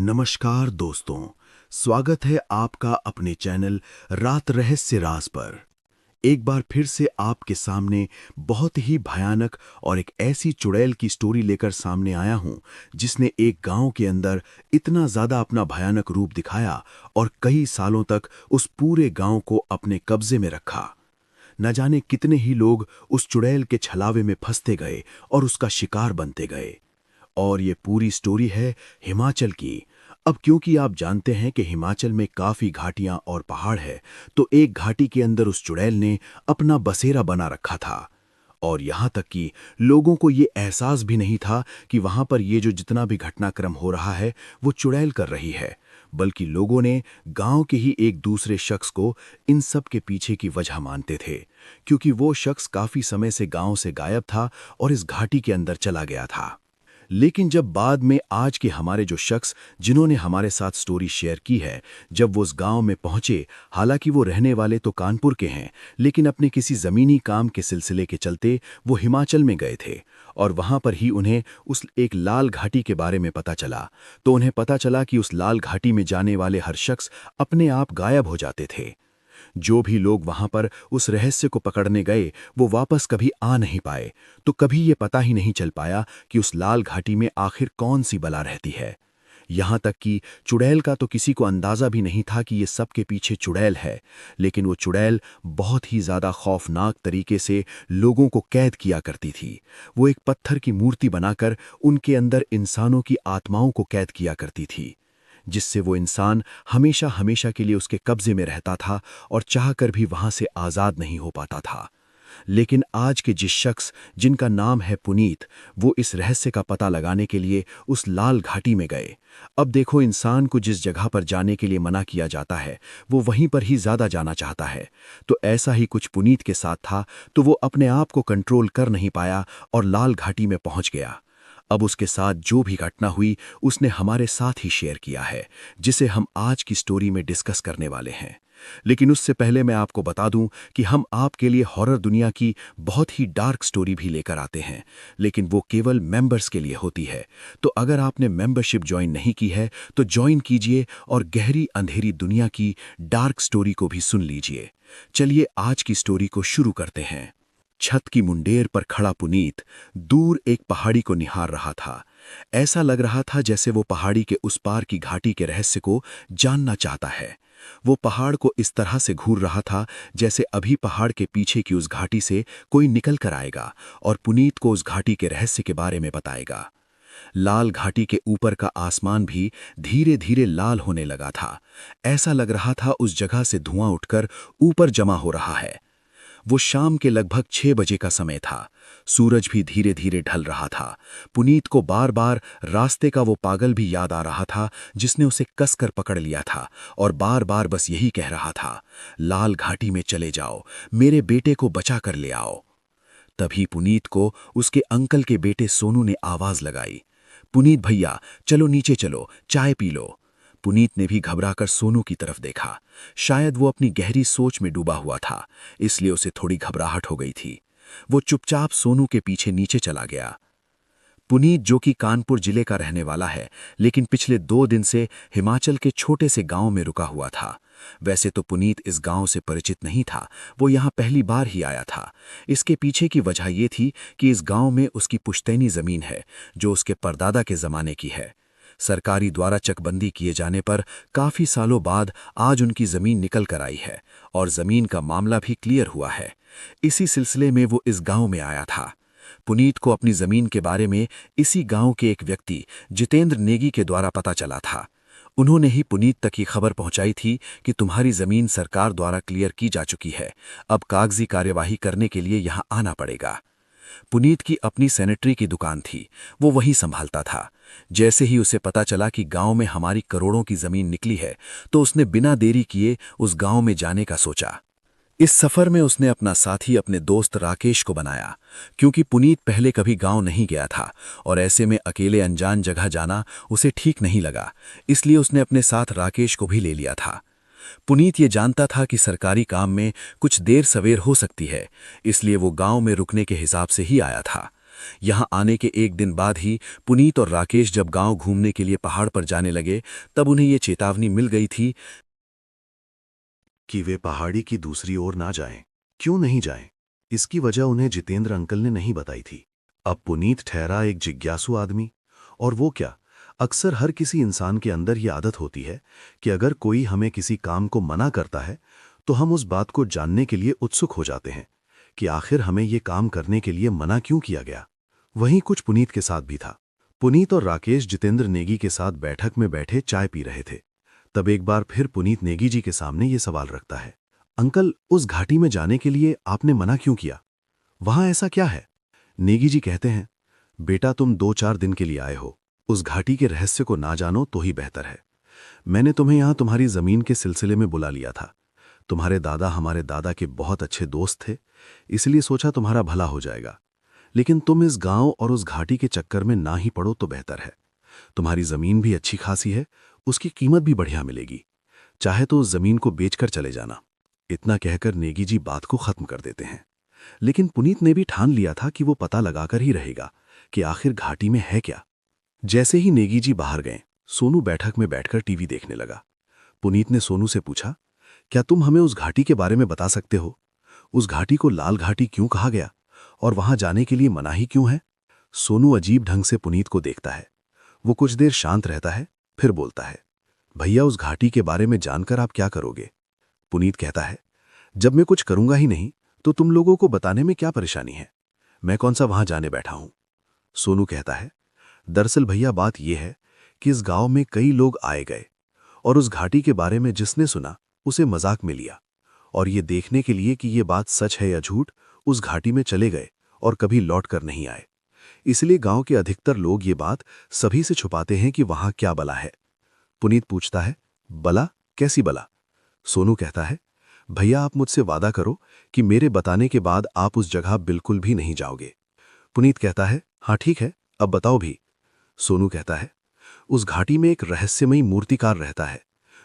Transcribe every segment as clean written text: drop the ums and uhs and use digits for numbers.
नमस्कार दोस्तों, स्वागत है आपका अपने चैनल रात रहस्य राज पर। एक बार फिर से आपके सामने बहुत ही भयानक और एक ऐसी चुड़ैल की स्टोरी लेकर सामने आया हूं जिसने एक गांव के अंदर इतना ज्यादा अपना भयानक रूप दिखाया और कई सालों तक उस पूरे गांव को अपने कब्जे में रखा। न जाने कितने ही लोग उस चुड़ैल के छलावे में फंसते गए और उसका शिकार बनते गए। और ये पूरी स्टोरी है हिमाचल की। अब क्योंकि आप जानते हैं कि हिमाचल में काफी घाटियां और पहाड़ है, तो एक घाटी के अंदर उस चुड़ैल ने अपना बसेरा बना रखा था। और यहां तक कि लोगों को ये एहसास भी नहीं था कि वहां पर ये जो जितना भी घटनाक्रम हो रहा है वो चुड़ैल कर रही है, बल्कि लोगों ने गांव के ही एक दूसरे शख्स को इन सब के पीछे की वजह मानते थे, क्योंकि वो शख्स काफी समय से गांव से गायब था और इस घाटी के अंदर चला गया था। लेकिन जब बाद में आज के हमारे जो शख्स जिन्होंने हमारे साथ स्टोरी शेयर की है, जब वो उस गांव में पहुंचे, हालांकि वो रहने वाले तो कानपुर के हैं, लेकिन अपने किसी ज़मीनी काम के सिलसिले के चलते वो हिमाचल में गए थे और वहां पर ही उन्हें उस एक लाल घाटी के बारे में पता चला। तो उन्हें पता चला कि उस लाल घाटी में जाने वाले हर शख्स अपने आप गायब हो जाते थे। जो भी लोग वहां पर उस रहस्य को पकड़ने गए वो वापस कभी आ नहीं पाए। तो कभी ये पता ही नहीं चल पाया कि उस लाल घाटी में आखिर कौन सी बला रहती है। यहां तक कि चुड़ैल का तो किसी को अंदाजा भी नहीं था कि ये सब के पीछे चुड़ैल है। लेकिन वो चुड़ैल बहुत ही ज्यादा खौफनाक तरीके से लोगों को कैद किया करती थी। वो एक पत्थर की मूर्ति बनाकर उनके अंदर इंसानों की आत्माओं को कैद किया करती थी, जिससे वो इंसान हमेशा हमेशा के लिए उसके कब्जे में रहता था और चाहकर भी वहां से आज़ाद नहीं हो पाता था। लेकिन आज के जिस शख्स जिनका नाम है पुनीत, वो इस रहस्य का पता लगाने के लिए उस लाल घाटी में गए। अब देखो, इंसान को जिस जगह पर जाने के लिए मना किया जाता है वो वहीं पर ही ज्यादा जाना चाहता है। तो ऐसा ही कुछ पुनीत के साथ था। तो वो अपने आप को कंट्रोल कर नहीं पाया और लाल घाटी में पहुंच गया। अब उसके साथ जो भी घटना हुई उसने हमारे साथ ही शेयर किया है, जिसे हम आज की स्टोरी में डिस्कस करने वाले हैं। लेकिन उससे पहले मैं आपको बता दूं कि हम आपके लिए हॉरर दुनिया की बहुत ही डार्क स्टोरी भी लेकर आते हैं, लेकिन वो केवल मेंबर्स के लिए होती है। तो अगर आपने मेंबरशिप ज्वाइन नहीं की है तो ज्वाइन कीजिए और गहरी अंधेरी दुनिया की डार्क स्टोरी को भी सुन लीजिए। चलिए आज की स्टोरी को शुरू करते हैं। छत की मुंडेर पर खड़ा पुनीत दूर एक पहाड़ी को निहार रहा था। ऐसा लग रहा था जैसे वो पहाड़ी के उस पार की घाटी के रहस्य को जानना चाहता है। वो पहाड़ को इस तरह से घूर रहा था जैसे अभी पहाड़ के पीछे की उस घाटी से कोई निकल कर आएगा और पुनीत को उस घाटी के रहस्य के बारे में बताएगा। लाल घाटी के ऊपर का आसमान भी धीरे धीरे लाल होने लगा था। ऐसा लग रहा था उस जगह से धुआं उठकर ऊपर जमा हो रहा है। वो शाम के लगभग 6 बजे का समय था। सूरज भी धीरे धीरे ढल रहा था। पुनीत को बार बार रास्ते का वो पागल भी याद आ रहा था जिसने उसे कसकर पकड़ लिया था और बार बार बस यही कह रहा था, लाल घाटी में चले जाओ, मेरे बेटे को बचा कर ले आओ। तभी पुनीत को उसके अंकल के बेटे सोनू ने आवाज लगाई, पुनीत भैया चलो नीचे चलो, चाय पी लो। पुनीत ने भी घबराकर सोनू की तरफ देखा। शायद वो अपनी गहरी सोच में डूबा हुआ था, इसलिए उसे थोड़ी घबराहट हो गई थी। वो चुपचाप सोनू के पीछे नीचे चला गया। पुनीत, जो कि कानपुर जिले का रहने वाला है, लेकिन पिछले 2 दिन से हिमाचल के छोटे से गांव में रुका हुआ था। वैसे तो पुनीत इस गांव से परिचित नहीं था, वो यहां पहली बार ही आया था। इसके पीछे की वजह ये थी कि इस गांव में उसकी पुश्तैनी जमीन है जो उसके परदादा के जमाने की है। सरकारी द्वारा चकबंदी किए जाने पर काफी सालों बाद आज उनकी जमीन निकल कर आई है और जमीन का मामला भी क्लियर हुआ है। इसी सिलसिले में वो इस गांव में आया था। पुनीत को अपनी जमीन के बारे में इसी गांव के एक व्यक्ति जितेंद्र नेगी के द्वारा पता चला था। उन्होंने ही पुनीत तक ये खबर पहुंचाई थी कि तुम्हारी जमीन सरकार द्वारा क्लियर की जा चुकी है, अब कागजी कार्यवाही करने के लिए यहां आना पड़ेगा। पुनीत की अपनी सैनिटरी की दुकान थी, वो वही संभालता था। जैसे ही उसे पता चला कि गांव में हमारी करोड़ों की जमीन निकली है, तो उसने बिना देरी किए उस गांव में जाने का सोचा। इस सफर में उसने अपना साथी अपने दोस्त राकेश को बनाया, क्योंकि पुनीत पहले कभी गांव नहीं गया था और ऐसे में अकेले अनजान जगह जाना उसे ठीक नहीं लगा। इसलिए उसने अपने साथ राकेश को भी ले लिया था। पुनीत ये जानता था कि सरकारी काम में कुछ देर सवेर हो सकती है, इसलिए वो गांव में रुकने के हिसाब से ही आया था। यहाँ आने के एक दिन बाद ही पुनीत और राकेश जब गांव घूमने के लिए पहाड़ पर जाने लगे, तब उन्हें ये चेतावनी मिल गई थी कि वे पहाड़ी की दूसरी ओर ना जाएं। क्यों नहीं जाएं? इसकी वजह उन्हें जितेंद्र अंकल ने नहीं बताई थी। अब पुनीत ठहरा एक जिज्ञासु आदमी। और वो क्या, अक्सर हर किसी इंसान के अंदर ये आदत होती है कि अगर कोई हमें किसी काम को मना करता है तो हम उस बात को जानने के लिए उत्सुक हो जाते हैं कि आखिर हमें ये काम करने के लिए मना क्यों किया गया। वहीं कुछ पुनीत के साथ भी था। पुनीत और राकेश जितेंद्र नेगी के साथ बैठक में बैठे चाय पी रहे थे। तब एक बार फिर पुनीत नेगी जी के सामने ये सवाल रखता है, अंकल, उस घाटी में जाने के लिए आपने मना क्यों किया? वहां ऐसा क्या है? नेगी जी कहते हैं, बेटा, तुम 2-4 दिन के लिए आए हो। उस घाटी के रहस्य को ना जानो तो ही बेहतर है। मैंने तुम्हें यहां तुम्हारी जमीन के सिलसिले में बुला लिया था। तुम्हारे दादा हमारे दादा के बहुत अच्छे दोस्त थे, इसलिए सोचा तुम्हारा भला हो जाएगा। लेकिन तुम इस गांव और उस घाटी के चक्कर में ना ही पड़ो तो बेहतर है। तुम्हारी जमीन भी अच्छी खासी है, उसकी कीमत भी बढ़िया मिलेगी। चाहे तो उस जमीन को बेचकर चले जाना। इतना कहकर नेगी जी बात को खत्म कर देते हैं। लेकिन पुनीत ने भी ठान लिया था कि वो पता लगाकर ही रहेगा कि आखिर घाटी में है क्या। जैसे ही नेगी जी बाहर गए, सोनू बैठक में बैठकर टीवी देखने लगा। पुनीत ने सोनू से पूछा, क्या तुम हमें उस घाटी के बारे में बता सकते हो? उस घाटी को लाल घाटी क्यों कहा गया और वहां जाने के लिए मनाही क्यों है? सोनू अजीब ढंग से पुनीत को देखता है। वो कुछ देर शांत रहता है, फिर बोलता है, भैया, उस घाटी के बारे में जानकर आप क्या करोगे? पुनीत कहता है, जब मैं कुछ करूंगा ही नहीं तो तुम लोगों को बताने में क्या परेशानी है? मैं कौन सा वहां जाने बैठा हूं? सोनू कहता है, दरअसल भैया बात यह है कि इस गांव में कई लोग आए गए और उस घाटी के बारे में जिसने सुना उसे मजाक में लिया, और ये देखने के लिए कि ये बात सच है या झूठ, उस घाटी में चले गए और कभी लौट कर नहीं आए। इसलिए गांव के अधिकतर लोग ये बात सभी से छुपाते हैं कि वहां क्या बला है। पुनीत पूछता है, बला? कैसी बला? सोनू कहता है, भैया, आप मुझसे वादा करो कि मेरे बताने के बाद आप उस जगह बिल्कुल भी नहीं जाओगे। पुनीत कहता है, हाँ ठीक है, अब बताओ भी। सोनू कहता है, उस घाटी में एक रहस्यमयी मूर्तिकार रहता है।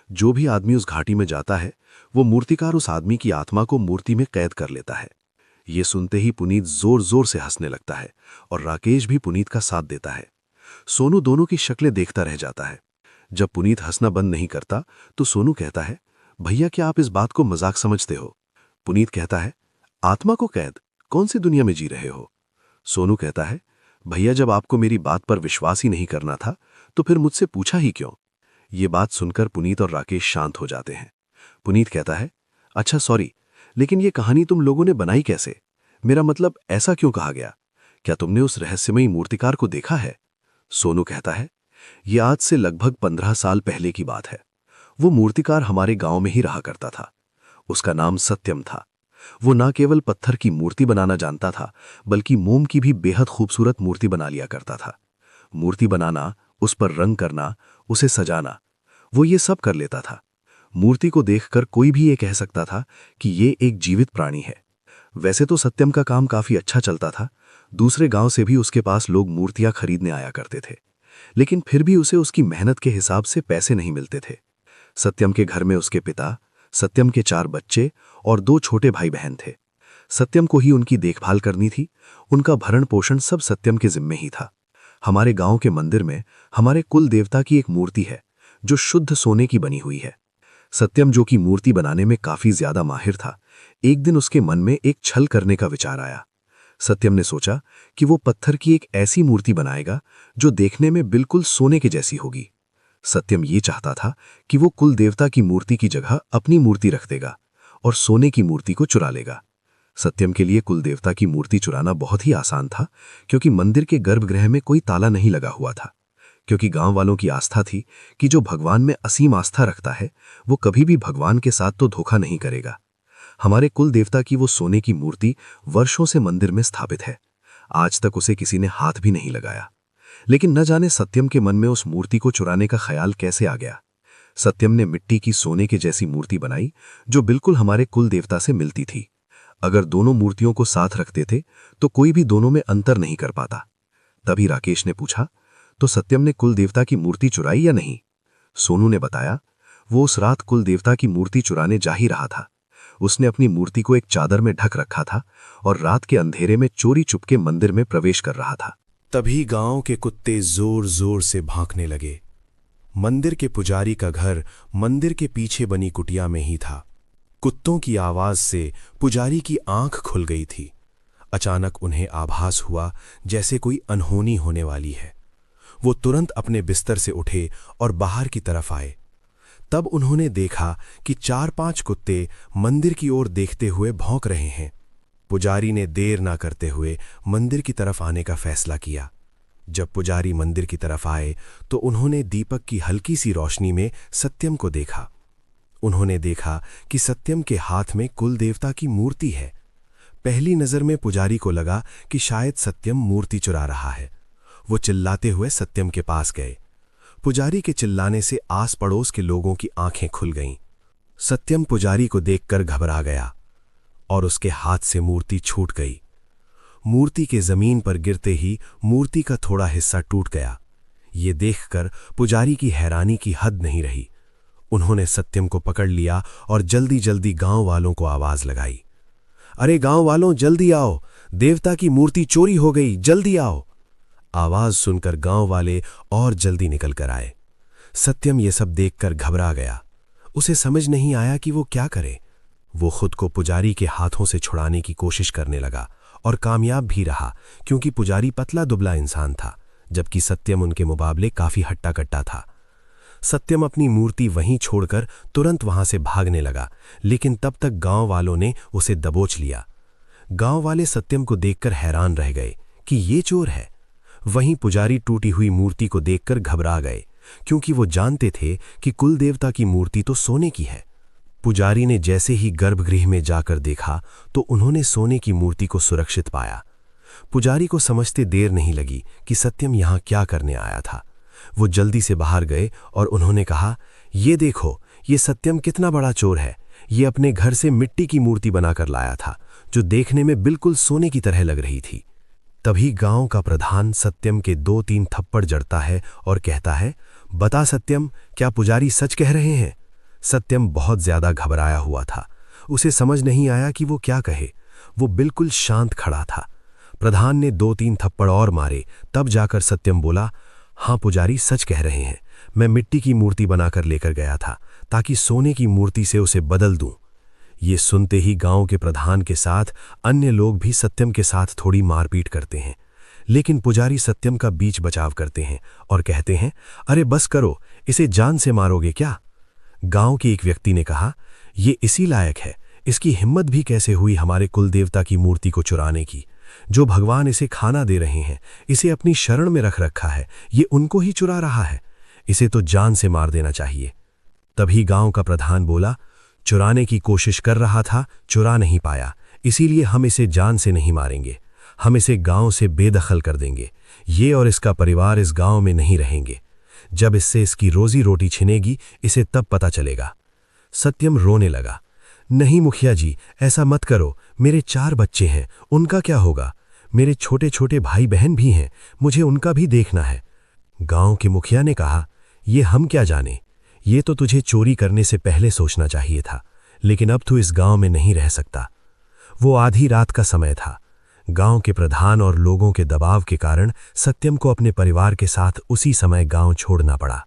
जो भी आदमी उस घाटी में जाता है वो मूर्तिकार उस आदमी की आत्मा को मूर्ति में कैद कर लेता है। ये सुनते ही पुनीत जोर जोर से हंसने लगता है और राकेश भी पुनीत का साथ देता है। सोनू दोनों की शक्लें देखता रह जाता है। जब पुनीत हंसना बंद नहीं करता तो सोनू कहता है, भैया, क्या आप इस बात को मजाक समझते हो? पुनीत कहता है, आत्मा को कैद? कौन सी दुनिया में जी रहे हो? सोनू कहता है, भैया, जब आपको मेरी बात पर विश्वास ही नहीं करना था तो फिर मुझसे पूछा ही क्यों? ये बात सुनकर पुनीत और राकेश शांत हो जाते हैं। पुनीत कहता है, अच्छा सॉरी, लेकिन ये कहानी तुम लोगों ने बनाई कैसे? मेरा मतलब, ऐसा क्यों कहा गया? क्या तुमने उस रहस्यमयी मूर्तिकार को देखा है? सोनू कहता है, यह आज से लगभग 15 साल पहले की बात है। वो मूर्तिकार हमारे गांव में ही रहा करता था। उसका नाम सत्यम था। वो न केवल पत्थर की मूर्ति बनाना जानता था, बल्कि मोम की भी बेहद खूबसूरत मूर्ति बना लिया करता था। मूर्ति बनाना, उस पर रंग करना, उसे सजाना, वो ये सब कर लेता था। मूर्ति को देखकर कोई भी ये कह सकता था कि ये एक जीवित प्राणी है। वैसे तो सत्यम का काम काफी अच्छा चलता था। दूसरे गांव से भी उसके पास लोग मूर्तियां खरीदने आया करते थे, लेकिन फिर भी उसे उसकी मेहनत के हिसाब से पैसे नहीं मिलते थे। सत्यम के घर में उसके पिता, सत्यम के 4 बच्चे और 2 छोटे भाई बहन थे। सत्यम को ही उनकी देखभाल करनी थी। उनका भरण पोषण सब सत्यम के जिम्मे ही था। हमारे गांव के मंदिर में हमारे कुल देवता की एक मूर्ति है जो शुद्ध सोने की बनी हुई है। सत्यम, जो कि मूर्ति बनाने में काफी ज्यादा माहिर था, एक दिन उसके मन में एक छल करने का विचार आया। सत्यम ने सोचा कि वो पत्थर की एक ऐसी मूर्ति बनाएगा जो देखने में बिल्कुल सोने के जैसी होगी। सत्यम ये चाहता था कि वो कुल देवता की मूर्ति की जगह अपनी मूर्ति रख देगा और सोने की मूर्ति को चुरा लेगा। सत्यम के लिए कुल देवता की मूर्ति चुराना बहुत ही आसान था, क्योंकि मंदिर के गर्भगृह में कोई ताला नहीं लगा हुआ था। क्योंकि गांव वालों की आस्था थी कि जो भगवान में असीम आस्था रखता है वो कभी भी भगवान के साथ तो धोखा नहीं करेगा। हमारे कुल देवता की वो सोने की मूर्ति वर्षों से मंदिर में स्थापित है। आज तक उसे किसी ने हाथ भी नहीं लगाया। लेकिन न जाने सत्यम के मन में उस मूर्ति को चुराने का ख्याल कैसे आ गया। सत्यम ने मिट्टी की सोने के जैसी मूर्ति बनाई जो बिल्कुल हमारे कुल देवता से मिलती थी। अगर दोनों मूर्तियों को साथ रखते थे तो कोई भी दोनों में अंतर नहीं कर पाता। तभी राकेश ने पूछा, तो सत्यम ने कुल देवता की मूर्ति चुराई या नहीं? सोनू ने बताया, वो उस रात कुल देवता की मूर्ति चुराने जा ही रहा था। उसने अपनी मूर्ति को एक चादर में ढक रखा था और रात के अंधेरे में चोरी चुपके मंदिर में प्रवेश कर रहा था। तभी गांव के कुत्ते जोर जोर से भौंकने लगे। मंदिर के पुजारी का घर मंदिर के पीछे बनी कुटिया में ही था। कुत्तों की आवाज से पुजारी की आंख खुल गई थी। अचानक उन्हें आभास हुआ जैसे कोई अनहोनी होने वाली है। वो तुरंत अपने बिस्तर से उठे और बाहर की तरफ आए। तब उन्होंने देखा कि 4-5 कुत्ते मंदिर की ओर देखते हुए भौंक रहे हैं। पुजारी ने देर ना करते हुए मंदिर की तरफ आने का फैसला किया। जब पुजारी मंदिर की तरफ आए तो उन्होंने दीपक की हल्की सी रोशनी में सत्यम को देखा। उन्होंने देखा कि सत्यम के हाथ में कुल देवता की मूर्ति है। पहली नजर में पुजारी को लगा कि शायद सत्यम मूर्ति चुरा रहा है। वो चिल्लाते हुए सत्यम के पास गए। पुजारी के चिल्लाने से आस पड़ोस के लोगों की आंखें खुल गईं। सत्यम पुजारी को देखकर घबरा गया और उसके हाथ से मूर्ति छूट गई। मूर्ति के जमीन पर गिरते ही मूर्ति का थोड़ा हिस्सा टूट गया। ये देखकर पुजारी की हैरानी की हद नहीं रही। उन्होंने सत्यम को पकड़ लिया और जल्दी जल्दी गांव वालों को आवाज लगाई, अरे गांव वालों जल्दी आओ, देवता की मूर्ति चोरी हो गई, जल्दी आओ। आवाज सुनकर गांव वाले और जल्दी निकल कर आए। सत्यम ये सब देखकर घबरा गया। उसे समझ नहीं आया कि वो क्या करे। वो खुद को पुजारी के हाथों से छुड़ाने की कोशिश करने लगा और कामयाब भी रहा, क्योंकि पुजारी पतला दुबला इंसान था, जबकि सत्यम उनके मुकाबले काफी हट्टा कट्टा था। सत्यम अपनी मूर्ति वहीं छोड़कर तुरंत वहां से भागने लगा, लेकिन तब तक गांव वालों ने उसे दबोच लिया। गांव वाले सत्यम को देखकर हैरान रह गए कि ये चोर है। वहीं पुजारी टूटी हुई मूर्ति को देखकर घबरा गए, क्योंकि वो जानते थे कि कुल देवता की मूर्ति तो सोने की है। पुजारी ने जैसे ही गर्भगृह में जाकर देखा तो उन्होंने सोने की मूर्ति को सुरक्षित पाया। पुजारी को समझते देर नहीं लगी कि सत्यम यहां क्या करने आया था। वो जल्दी से बाहर गए और उन्होंने कहा, ये देखो, ये सत्यम कितना बड़ा चोर है। ये अपने घर से मिट्टी की मूर्ति बनाकर लाया था, जो देखने में बिल्कुल सोने की तरह लग रही थी। तभी गांव का प्रधान सत्यम के 2-3 थप्पड़ जड़ता है और कहता है, बता सत्यम, क्या पुजारी सच कह रहे हैं? सत्यम बहुत ज्यादा घबराया हुआ था। उसे समझ नहीं आया कि वो क्या कहे। वो बिल्कुल शांत खड़ा था। प्रधान ने 2-3 थप्पड़ और मारे, तब जाकर सत्यम बोला, हाँ पुजारी सच कह रहे हैं। मैं मिट्टी की मूर्ति बनाकर लेकर गया था ताकि सोने की मूर्ति से उसे बदल दूं। ये सुनते ही गांव के प्रधान के साथ अन्य लोग भी सत्यम के साथ थोड़ी मारपीट करते हैं, लेकिन पुजारी सत्यम का बीच बचाव करते हैं और कहते हैं, अरे बस करो, इसे जान से मारोगे क्या? गांव के एक व्यक्ति ने कहा, ये इसी लायक है, इसकी हिम्मत भी कैसे हुई हमारे कुल देवता की मूर्ति को चुराने की। जो भगवान इसे खाना दे रहे हैं, इसे अपनी शरण में रख रखा है, ये उनको ही चुरा रहा है। इसे तो जान से मार देना चाहिए। तभी गांव का प्रधान बोला, चुराने की कोशिश कर रहा था, चुरा नहीं पाया, इसीलिए हम इसे जान से नहीं मारेंगे। हम इसे गांव से बेदखल कर देंगे। ये और इसका परिवार इस गांव में नहीं रहेंगे। जब इससे इसकी रोजी रोटी छिनेगी, इसे तब पता चलेगा। सत्यम रोने लगा, नहीं मुखिया जी, ऐसा मत करो। मेरे 4 बच्चे हैं, उनका क्या होगा? मेरे छोटे छोटे भाई बहन भी हैं, मुझे उनका भी देखना है। गांव के मुखिया ने कहा, ये हम क्या जाने, ये तो तुझे चोरी करने से पहले सोचना चाहिए था, लेकिन अब तू इस गांव में नहीं रह सकता। वो आधी रात का समय था। गांव के प्रधान और लोगों के दबाव के कारण सत्यम को अपने परिवार के साथ उसी समय गांव छोड़ना पड़ा।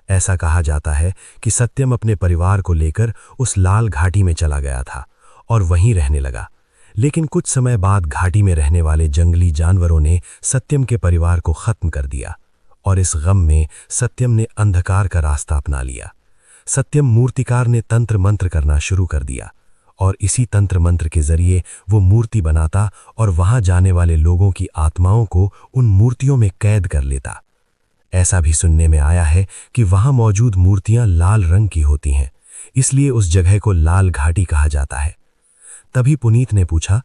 ऐसा कहा जाता है कि सत्यम अपने परिवार को लेकर उस लाल घाटी में चला गया था और वहीं रहने लगा। लेकिन कुछ समय बाद घाटी में रहने वाले जंगली जानवरों ने सत्यम के परिवार को खत्म कर दिया और इस गम में सत्यम ने अंधकार का रास्ता अपना लिया। सत्यम मूर्तिकार ने तंत्र मंत्र करना शुरू कर दिया और इसी तंत्र मंत्र के जरिए वो मूर्ति बनाता और वहां जाने वाले लोगों की आत्माओं को उन मूर्तियों में कैद कर लेता। ऐसा भी सुनने में आया है कि वहां मौजूद मूर्तियां लाल रंग की होती हैं, इसलिए उस जगह को लाल घाटी कहा जाता है। तभी पुनीत ने पूछा,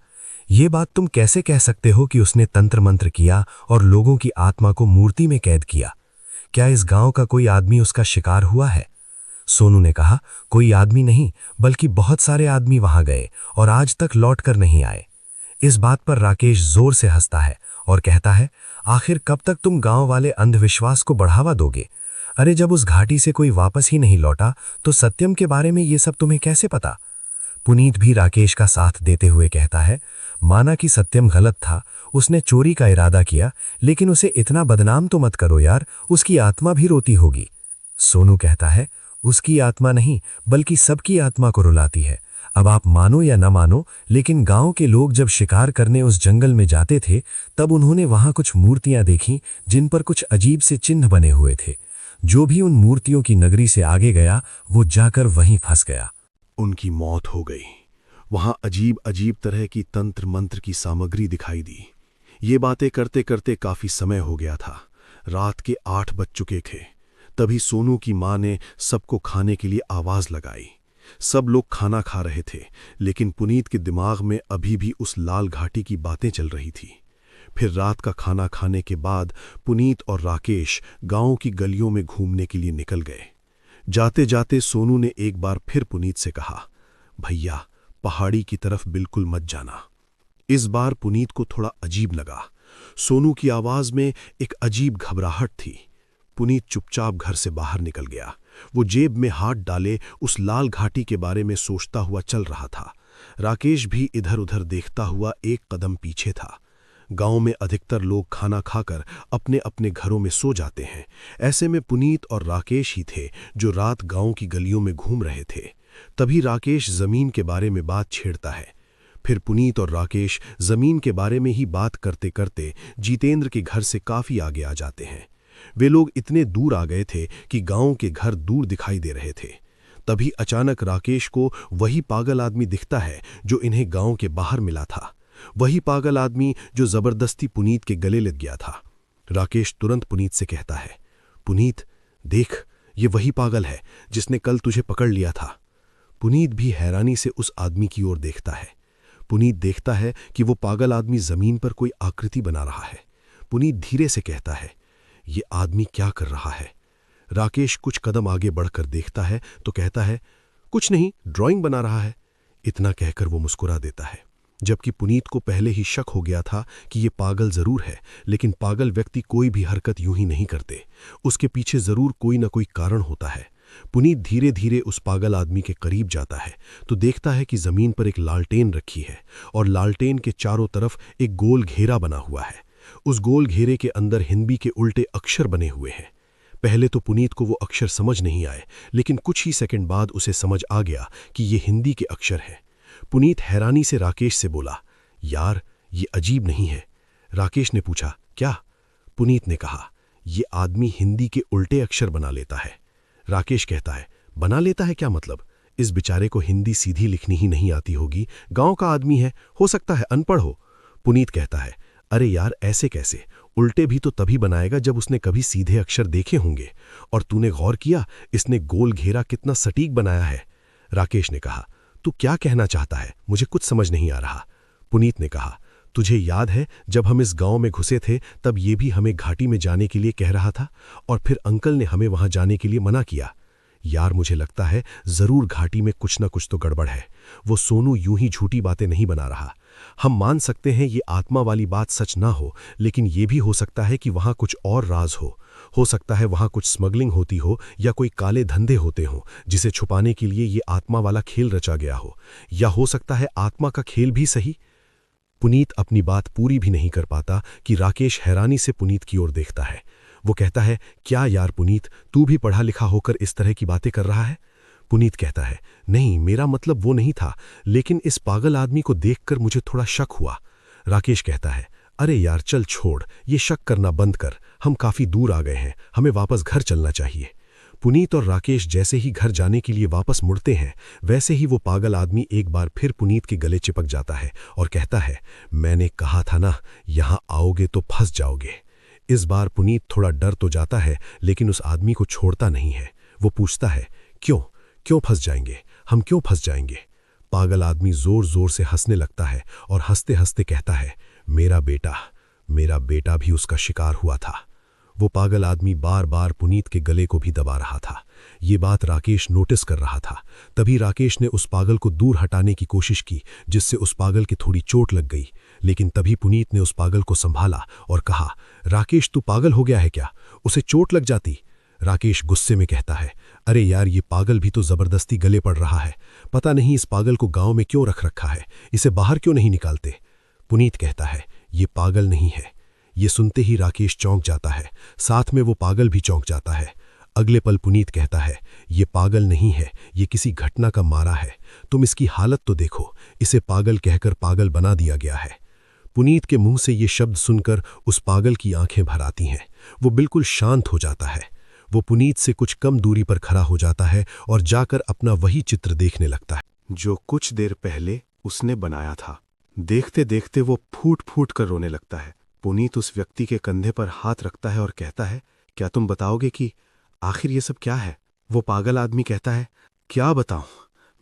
ये बात तुम कैसे कह सकते हो कि उसने तंत्र मंत्र किया और लोगों की आत्मा को मूर्ति में कैद किया? क्या इस गांव का कोई आदमी उसका शिकार हुआ है? सोनू ने कहा, कोई आदमी नहीं, बल्कि बहुत सारे आदमी वहां गए और आज तक लौटकर नहीं आए। इस बात पर राकेश जोर से हंसता है और कहता है, आखिर कब तक तुम गांव वाले अंधविश्वास को बढ़ावा दोगे? अरे जब उस घाटी से कोई वापस ही नहीं लौटा तो सत्यम के बारे में ये सब तुम्हें कैसे पता? पुनीत भी राकेश का साथ देते हुए कहता है, माना कि सत्यम गलत था, उसने चोरी का इरादा किया, लेकिन उसे इतना बदनाम तो मत करो यार, उसकी आत्मा भी रोती होगी। सोनू कहता है, उसकी आत्मा नहीं बल्कि सबकी आत्मा को रुलाती है। अब आप मानो या न मानो, लेकिन गांव के लोग जब शिकार करने उस जंगल में जाते थे तब उन्होंने वहां कुछ मूर्तियां देखीं जिन पर कुछ अजीब से चिन्ह बने हुए थे। जो भी उन मूर्तियों की नगरी से आगे गया वो जाकर वहीं फंस गया। उनकी मौत हो गई। वहां अजीब अजीब तरह की तंत्र मंत्र की सामग्री दिखाई दी। ये बातें करते करते काफी समय हो गया था। रात के 8 बज चुके थे। तभी सोनू की मां ने सबको खाने के लिए आवाज लगाई। सब लोग खाना खा रहे थे, लेकिन पुनीत के दिमाग में अभी भी उस लाल घाटी की बातें चल रही थी। फिर रात का खाना खाने के बाद पुनीत और राकेश गांव की गलियों में घूमने के लिए निकल गए। जाते जाते सोनू ने एक बार फिर पुनीत से कहा, भैया पहाड़ी की तरफ बिल्कुल मत जाना। इस बार पुनीत को थोड़ा अजीब लगा। सोनू की आवाज में एक अजीब घबराहट थी। पुनीत चुपचाप घर से बाहर निकल गया। वो जेब में हाथ डाले उस लाल घाटी के बारे में सोचता हुआ चल रहा था। राकेश भी इधर उधर देखता हुआ एक कदम पीछे था। गांव में अधिकतर लोग खाना खाकर अपने अपने घरों में सो जाते हैं। ऐसे में पुनीत और राकेश ही थे जो रात गांव की गलियों में घूम रहे थे। तभी राकेश जमीन के बारे में बात छेड़ता है। फिर पुनीत और राकेश जमीन के बारे में ही बात करते करते जितेंद्र के घर से काफी आगे आ जाते हैं। वे लोग इतने दूर आ गए थे कि गांव के घर दूर दिखाई दे रहे थे। तभी अचानक राकेश को वही पागल आदमी दिखता है जो इन्हें गांव के बाहर मिला था। वही पागल आदमी जो जबरदस्ती पुनीत के गले लग गया था। राकेश तुरंत पुनीत से कहता है, पुनीत देख, ये वही पागल है जिसने कल तुझे पकड़ लिया था। पुनीत भी हैरानी से उस आदमी की ओर देखता है। पुनीत देखता है कि वो पागल आदमी जमीन पर कोई आकृति बना रहा है। पुनीत धीरे से कहता है, ये आदमी क्या कर रहा है? राकेश कुछ कदम आगे बढ़कर देखता है तो कहता है, कुछ नहीं, ड्राइंग बना रहा है। इतना कहकर वो मुस्कुरा देता है। जबकि पुनीत को पहले ही शक हो गया था कि ये पागल जरूर है, लेकिन पागल व्यक्ति कोई भी हरकत यूं ही नहीं करते। उसके पीछे जरूर कोई ना कोई कारण होता है। पुनीत धीरे धीरे उस पागल आदमी के करीब जाता है तो देखता है कि जमीन पर एक लालटेन रखी है और लालटेन के चारों तरफ एक गोल घेरा बना हुआ है। उस गोल घेरे के अंदर हिंदी के उल्टे अक्षर बने हुए हैं। पहले तो पुनीत को वो अक्षर समझ नहीं आए, लेकिन कुछ ही सेकंड बाद उसे समझ आ गया कि ये हिंदी के अक्षर हैं। पुनीत हैरानी से राकेश से बोला, यार ये अजीब नहीं है? राकेश ने पूछा, क्या? पुनीत ने कहा, ये आदमी हिंदी के उल्टे अक्षर बना लेता है। राकेश कहता है, बना लेता है क्या मतलब? इस बेचारे को हिंदी सीधी लिखनी ही नहीं आती होगी, गांव का आदमी है, हो सकता है अनपढ़ हो। पुनीत कहता है, अरे यार ऐसे कैसे? उल्टे भी तो तभी बनाएगा जब उसने कभी सीधे अक्षर देखे होंगे। और तूने गौर किया इसने गोल घेरा कितना सटीक बनाया है? राकेश ने कहा, तू क्या कहना चाहता है? मुझे कुछ समझ नहीं आ रहा। पुनीत ने कहा, तुझे याद है जब हम इस गांव में घुसे थे तब ये भी हमें घाटी में जाने के लिए कह रहा था और फिर अंकल ने हमें वहां जाने के लिए मना किया। यार मुझे लगता है जरूर घाटी में कुछ ना कुछ तो गड़बड़ है। वो सोनू यूं ही झूठी बातें नहीं बना रहा। हम मान सकते हैं ये आत्मा वाली बात सच ना हो, लेकिन ये भी हो सकता है कि वहां कुछ और राज हो सकता है वहां कुछ स्मगलिंग होती हो या कोई काले धंधे होते हों जिसे छुपाने के लिए ये आत्मा वाला खेल रचा गया हो, या हो सकता है आत्मा का खेल भी सही। पुनीत अपनी बात पूरी भी नहीं कर पाता कि राकेश हैरानी से पुनीत की ओर देखता है। वो कहता है, क्या यार पुनीत, तू भी पढ़ा लिखा होकर इस तरह की बातें कर रहा है? पुनीत कहता है, नहीं मेरा मतलब वो नहीं था, लेकिन इस पागल आदमी को देखकर मुझे थोड़ा शक हुआ। राकेश कहता है, अरे यार चल छोड़, ये शक करना बंद कर, हम काफी दूर आ गए हैं, हमें वापस घर चलना चाहिए। पुनीत और राकेश जैसे ही घर जाने के लिए वापस मुड़ते हैं वैसे ही वो पागल आदमी एक बार फिर पुनीत के गले चिपक जाता है और कहता है, मैंने कहा था ना, यहां आओगे तो फंस जाओगे। इस बार पुनीत थोड़ा डर तो जाता है, लेकिन उस आदमी को छोड़ता नहीं है। वो पूछता है, क्यों फंस जाएंगे? हम क्यों फंस जाएंगे? पागल आदमी जोर जोर से हंसने लगता है और हंसते हंसते कहता है, मेरा बेटा भी उसका शिकार हुआ था। वो पागल आदमी बार बार पुनीत के गले को भी दबा रहा था। ये बात राकेश नोटिस कर रहा था। तभी राकेश ने उस पागल को दूर हटाने की कोशिश की, जिससे उस पागल की थोड़ी चोट लग गई। लेकिन तभी पुनीत ने उस पागल को संभाला और कहा, राकेश तू पागल हो गया है क्या? उसे चोट लग जाती। राकेश गुस्से में कहता है, अरे यार, ये पागल भी तो जबरदस्ती गले पड़ रहा है। पता नहीं इस पागल को गांव में क्यों रख रखा है, इसे बाहर क्यों नहीं निकालते। पुनीत कहता है, ये पागल नहीं है। ये सुनते ही राकेश चौंक जाता है, साथ में वो पागल भी चौंक जाता है। अगले पल पुनीत कहता है, ये पागल नहीं है, ये किसी घटना का मारा है। तुम इसकी हालत तो देखो, इसे पागल कहकर पागल बना दिया गया है। पुनीत के मुंह से ये शब्द सुनकर उस पागल की आंखें भर आती हैं। वो बिल्कुल शांत हो जाता है। वो पुनीत से कुछ कम दूरी पर खड़ा हो जाता है और जाकर अपना वही चित्र देखने लगता है जो कुछ देर पहले उसने बनाया था। देखते देखते वो फूट फूट कर रोने लगता है। पुनीत उस व्यक्ति के कंधे पर हाथ रखता है और कहता है, क्या तुम बताओगे कि आखिर ये सब क्या है? वो पागल आदमी कहता है, क्या बताऊं,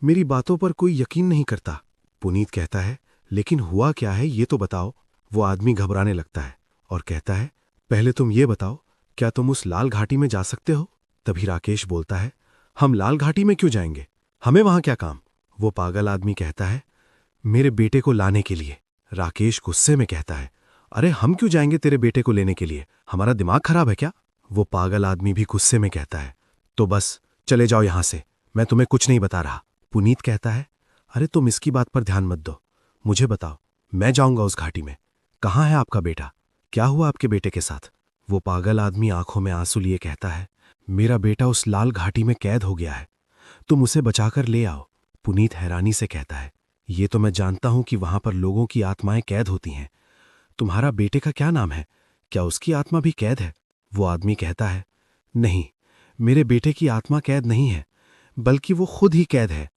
मेरी बातों पर कोई यकीन नहीं करता। पुनीत कहता है, लेकिन हुआ क्या है ये तो बताओ। वो आदमी घबराने लगता है और कहता है, पहले तुम ये बताओ, क्या तुम उस लाल घाटी में जा सकते हो? तभी राकेश बोलता है, हम लाल घाटी में क्यों जाएंगे, हमें वहां क्या काम? वो पागल आदमी कहता है, मेरे बेटे को लाने के लिए। राकेश गुस्से में कहता है, अरे हम क्यों जाएंगे तेरे बेटे को लेने के लिए, हमारा दिमाग खराब है क्या? वो पागल आदमी भी गुस्से में कहता है, तो बस चले जाओ यहां से, मैं तुम्हें कुछ नहीं बता रहा। पुनीत कहता है, अरे तुम इसकी बात पर ध्यान मत दो, मुझे बताओ, मैं जाऊंगा उस घाटी में। कहाँ है आपका बेटा? क्या हुआ आपके बेटे के साथ? वो पागल आदमी आंखों में आंसू लिए कहता है, मेरा बेटा उस लाल घाटी में कैद हो गया है, तुम उसे बचाकर ले आओ। पुनीत हैरानी से कहता है, ये तो मैं जानता हूं कि वहां पर लोगों की आत्माएं कैद होती हैं। तुम्हारा बेटे का क्या नाम है? क्या उसकी आत्मा भी कैद है? वो आदमी कहता है, नहीं, मेरे बेटे की आत्मा कैद नहीं है, बल्कि वो खुद ही कैद है।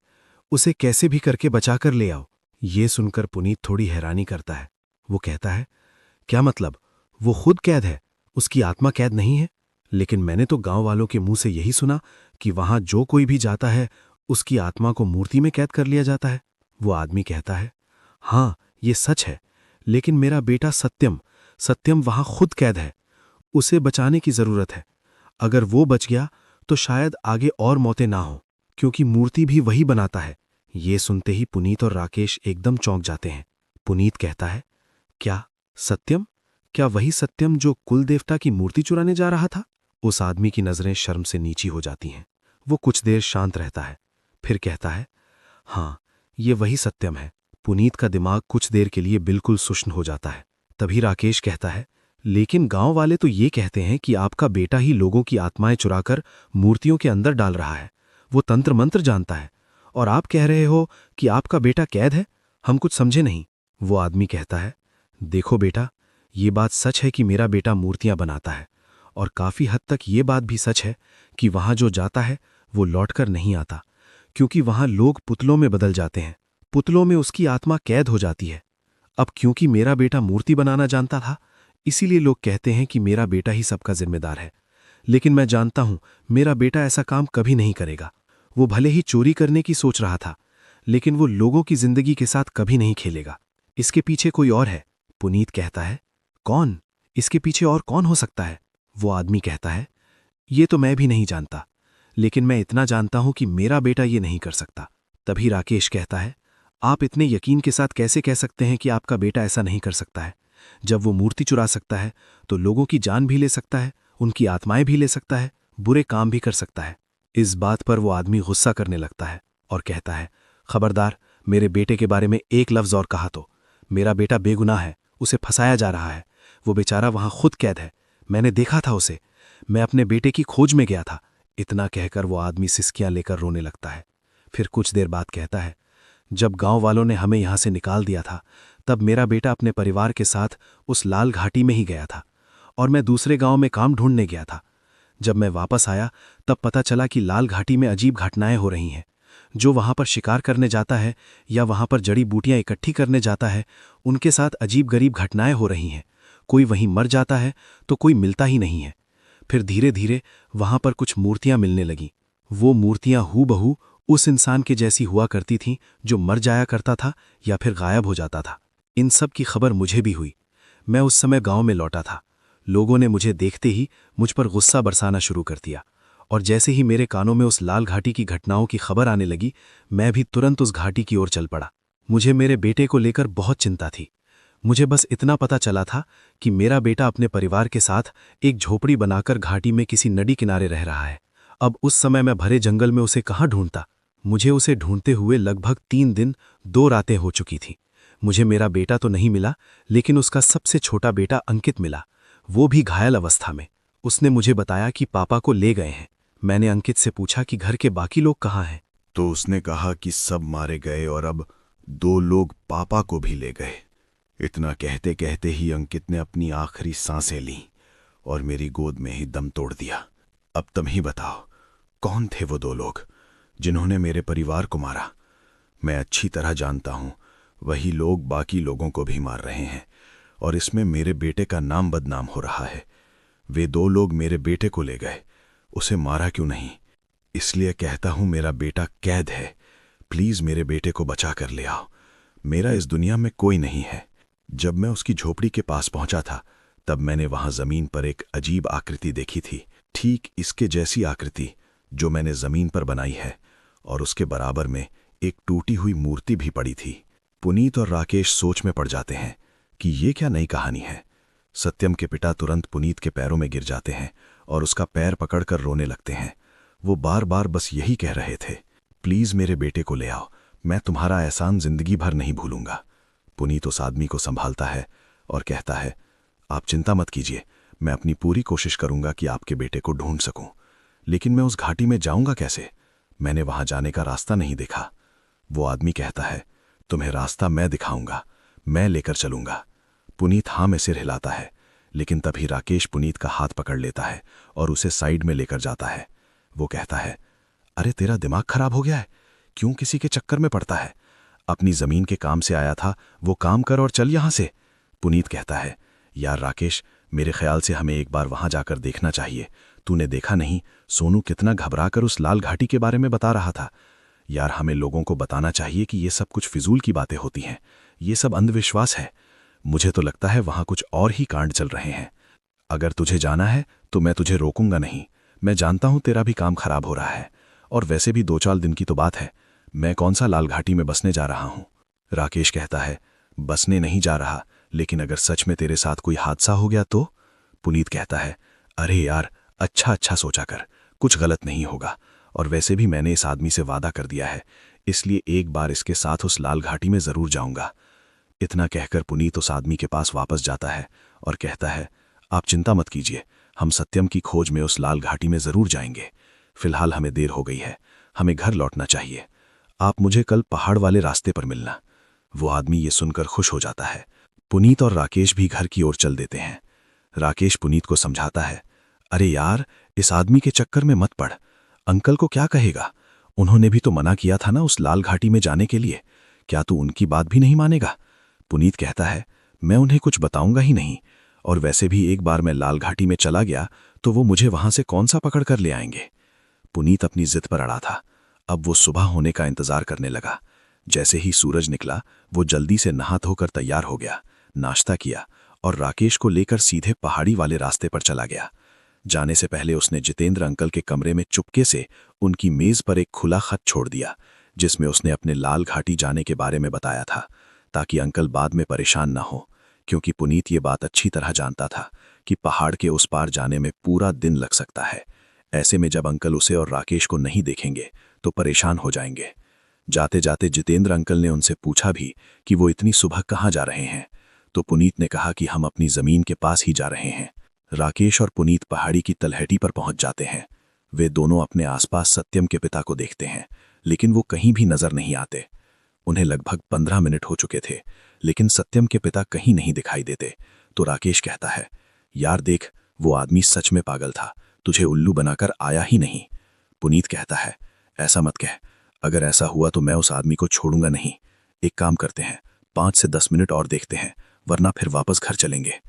उसे कैसे भी करके बचाकर ले आओ। ये सुनकर पुनीत थोड़ी हैरानी करता है। वो कहता है, क्या मतलब, वो खुद कैद है, उसकी आत्मा कैद नहीं है? लेकिन मैंने तो गांव वालों के मुंह से यही सुना कि वहां जो कोई भी जाता है उसकी आत्मा को मूर्ति में कैद कर लिया जाता है। वो आदमी कहता है, हाँ ये सच है, लेकिन मेरा बेटा सत्यम सत्यम वहां खुद कैद है, उसे बचाने की जरूरत है। अगर वो बच गया तो शायद आगे और मौतें ना हो, क्योंकि मूर्ति भी वही बनाता है। ये सुनते ही पुनीत और राकेश एकदम चौंक जाते हैं। पुनीत कहता है, क्या सत्यम? क्या वही सत्यम जो कुल देवता की मूर्ति चुराने जा रहा था? उस आदमी की नजरें शर्म से नीची हो जाती हैं। वो कुछ देर शांत रहता है, फिर कहता है, हाँ ये वही सत्यम है। पुनीत का दिमाग कुछ देर के लिए बिल्कुल सुन्न हो जाता है। तभी राकेश कहता है, लेकिन गांव वाले तो ये कहते हैं कि आपका बेटा ही लोगों की आत्माएं चुराकर मूर्तियों के अंदर डाल रहा है, वो तंत्र मंत्र जानता है, और आप कह रहे हो कि आपका बेटा कैद है? हम कुछ समझे नहीं। वो आदमी कहता है, देखो बेटा, ये बात सच है कि मेरा बेटा मूर्तियां बनाता है, और काफी हद तक ये बात भी सच है कि वहां जो जाता है वो लौटकर नहीं आता, क्योंकि वहां लोग पुतलों में बदल जाते हैं, पुतलों में उसकी आत्मा कैद हो जाती है। अब क्योंकि मेरा बेटा मूर्ति बनाना जानता था, इसीलिए लोग कहते हैं कि मेरा बेटा ही सबका जिम्मेदार है। लेकिन मैं जानता हूं मेरा बेटा ऐसा काम कभी नहीं करेगा। वो भले ही चोरी करने की सोच रहा था, लेकिन वो लोगों की जिंदगी के साथ कभी नहीं खेलेगा। इसके पीछे कोई और है। पुनीत कहता है, कौन? इसके पीछे और कौन हो सकता है? वो आदमी कहता है, ये तो मैं भी नहीं जानता, लेकिन मैं इतना जानता हूं कि मेरा बेटा ये नहीं कर सकता। तभी राकेश कहता है, आप इतने यकीन के साथ कैसे कह सकते हैं कि आपका बेटा ऐसा नहीं कर सकता है? जब वो मूर्ति चुरा सकता है तो लोगों की जान भी ले सकता है, उनकी आत्माएं भी ले सकता है, बुरे काम भी कर सकता है। इस बात पर वो आदमी गुस्सा करने लगता है और कहता है, खबरदार, मेरे बेटे के बारे में एक लफ्ज और कहा तो। मेरा बेटा बेगुनाह है, उसे फंसाया जा रहा है, वो बेचारा वहां खुद कैद है, मैंने देखा था उसे, मैं अपने बेटे की खोज में गया था। इतना कहकर वो आदमी सिसकियां लेकर रोने लगता है। फिर कुछ देर बाद कहता है, जब गांव वालों ने हमें यहां से निकाल दिया था, तब मेरा बेटा अपने परिवार के साथ उस लाल घाटी में ही गया था, और मैं दूसरे गांव में काम ढूंढने गया था। जब मैं वापस आया तब पता चला कि लाल घाटी में अजीब घटनाएं हो रही हैं। जो वहां पर शिकार करने जाता है या वहां पर जड़ी बूटियां इकट्ठी करने जाता है, उनके साथ अजीब गरीब घटनाएं हो रही हैं। कोई वहीं मर जाता है तो कोई मिलता ही नहीं है। फिर धीरे धीरे वहां पर कुछ मूर्तियां मिलने लगीं। वो मूर्तियां हूबहू उस इंसान के जैसी हुआ करती थीं जो मर जाया करता था या फिर गायब हो जाता था। इन सब की खबर मुझे भी हुई। मैं उस समय गांव में लौटा था। लोगों ने मुझे देखते ही मुझ पर गुस्सा बरसाना शुरू कर दिया, और जैसे ही मेरे कानों में उस लाल घाटी की घटनाओं की खबर आने लगी, मैं भी तुरंत उस घाटी की ओर चल पड़ा। मुझे मेरे बेटे को लेकर बहुत चिंता थी। मुझे बस इतना पता चला था कि मेरा बेटा अपने परिवार के साथ एक झोपड़ी बनाकर घाटी में किसी नदी किनारे रह रहा है। अब उस समय मैं भरे जंगल में उसे कहाँ ढूंढता। मुझे उसे ढूंढते हुए लगभग 3 दिन 2 रातें हो चुकी थी। मुझे मेरा बेटा तो नहीं मिला, लेकिन उसका सबसे छोटा बेटा अंकित मिला, वो भी घायल अवस्था में। उसने मुझे बताया कि पापा को ले गए हैं। मैंने अंकित से पूछा कि घर के बाकी लोग कहाँ हैं। तो उसने कहा कि सब मारे गए और अब 2 लोग पापा को भी ले गए। इतना कहते कहते ही अंकित ने अपनी आखिरी सांसें लीं और मेरी गोद में ही दम तोड़ दिया। अब तुम ही बताओ, कौन थे वो 2 लोग जिन्होंने मेरे परिवार को मारा? मैं अच्छी तरह जानता हूं वही लोग बाकी लोगों को भी मार रहे हैं और इसमें मेरे बेटे का नाम बदनाम हो रहा है। वे 2 लोग मेरे बेटे को ले गए, उसे मारा क्यों नहीं? इसलिए कहता हूं मेरा बेटा कैद है, प्लीज मेरे बेटे को बचा कर ले आओ। मेरा इस दुनिया में कोई नहीं है। जब मैं उसकी झोपड़ी के पास पहुंचा था तब मैंने वहां जमीन पर एक अजीब आकृति देखी थी, ठीक इसके जैसी आकृति जो मैंने जमीन पर बनाई है, और उसके बराबर में एक टूटी हुई मूर्ति भी पड़ी थी। पुनीत और राकेश सोच में पड़ जाते हैं कि ये क्या नई कहानी है। सत्यम के पिता तुरंत पुनीत के पैरों में गिर जाते हैं और उसका पैर पकड़कर रोने लगते हैं। वो बार बार बस यही कह रहे थे, प्लीज मेरे बेटे को ले आओ, मैं तुम्हारा एहसान जिंदगी भर नहीं भूलूंगा। पुनीत उस आदमी को संभालता है और कहता है, आप चिंता मत कीजिए, मैं अपनी पूरी कोशिश करूंगा कि आपके बेटे को ढूंढ सकूं, लेकिन मैं उस घाटी में जाऊंगा कैसे? मैंने वहां जाने का रास्ता नहीं देखा। वो आदमी कहता है, तुम्हें रास्ता मैं दिखाऊंगा, मैं लेकर चलूंगा। पुनीत हाँ में सिर हिलाता है, लेकिन तभी राकेश पुनीत का हाथ पकड़ लेता है और उसे साइड में लेकर जाता है। वो कहता है, अरे तेरा दिमाग खराब हो गया है, क्यों किसी के चक्कर में पड़ता है? अपनी जमीन के काम से आया था, वो काम कर और चल यहां से। पुनीत कहता है, यार राकेश, मेरे ख्याल से हमें एक बार वहां जाकर देखना चाहिए। तूने देखा नहीं सोनू कितना घबराकर उस लाल घाटी के बारे में बता रहा था। यार हमें लोगों को बताना चाहिए कि ये सब कुछ फिजूल की बातें होती हैं, ये सब अंधविश्वास है। मुझे तो लगता है वहां कुछ और ही कांड चल रहे हैं। अगर तुझे जाना है तो मैं तुझे रोकूंगा नहीं। मैं जानता हूं तेरा भी काम खराब हो रहा है, और वैसे भी 2-4 दिन की तो बात है। मैं कौन सा लाल घाटी में बसने जा रहा हूं? राकेश कहता है, बसने नहीं जा रहा, लेकिन अगर सच में तेरे साथ कोई हादसा हो गया तो? पुनीत कहता है, अरे यार अच्छा सोचा कर, कुछ गलत नहीं होगा, और वैसे भी मैंने इस आदमी से वादा कर दिया है, इसलिए एक बार इसके साथ उस लाल घाटी में जरूर जाऊंगा। इतना कहकर पुनीत उस आदमी के पास वापस जाता है और कहता है, आप चिंता मत कीजिए, हम सत्यम की खोज में उस लाल घाटी में जरूर जाएंगे। फिलहाल हमें देर हो गई है, हमें घर लौटना चाहिए। आप मुझे कल पहाड़ वाले रास्ते पर मिलना। वो आदमी ये सुनकर खुश हो जाता है। पुनीत और राकेश भी घर की ओर चल देते हैं। राकेश पुनीत को समझाता है, अरे यार इस आदमी के चक्कर में मत पड़, अंकल को क्या कहेगा? उन्होंने भी तो मना किया था ना उस लाल घाटी में जाने के लिए, क्या तू उनकी बात भी नहीं मानेगा? पुनीत कहता है, मैं उन्हें कुछ बताऊंगा ही नहीं, और वैसे भी एक बार मैं लाल घाटी में चला गया तो वो मुझे वहां से कौन सा पकड़ कर ले आएंगे। पुनीत अपनी जिद पर अड़ा था। अब वो सुबह होने का इंतजार करने लगा। जैसे ही सूरज निकला वो जल्दी से नहा धोकर तैयार हो गया, नाश्ता किया और राकेश को लेकर सीधे पहाड़ी वाले रास्ते पर चला गया। जाने से पहले उसने जितेंद्र अंकल के कमरे में चुपके से उनकी मेज पर एक खुला खत छोड़ दिया, जिसमें उसने अपने लाल घाटी जाने के बारे में बताया था, ताकि अंकल बाद में परेशान न हो, क्योंकि पुनीत ये बात अच्छी तरह जानता था कि पहाड़ के उस पार जाने में पूरा दिन लग सकता है। ऐसे में जब अंकल उसे और राकेश को नहीं देखेंगे तो परेशान हो जाएंगे। जाते जाते जितेंद्र अंकल ने उनसे पूछा भी कि वो इतनी सुबह कहाँ जा रहे हैं, तो पुनीत ने कहा कि हम अपनी जमीन के पास ही जा रहे हैं। राकेश और पुनीत पहाड़ी की तलहटी पर पहुंच जाते हैं। वे दोनों अपने आसपास सत्यम के पिता को देखते हैं, लेकिन वो कहीं भी नजर नहीं आते। उन्हें लगभग 15 मिनट हो चुके थे, लेकिन सत्यम के पिता कहीं नहीं दिखाई देते। तो राकेश कहता है, यार देख, वो आदमी सच में पागल था, तुझे उल्लू बनाकर आया ही नहीं। पुनीत कहता है, ऐसा मत कह, अगर ऐसा हुआ तो मैं उस आदमी को छोड़ूंगा नहीं। एक काम करते हैं, 5 से 10 मिनट और देखते हैं, वरना फिर वापस घर चलेंगे।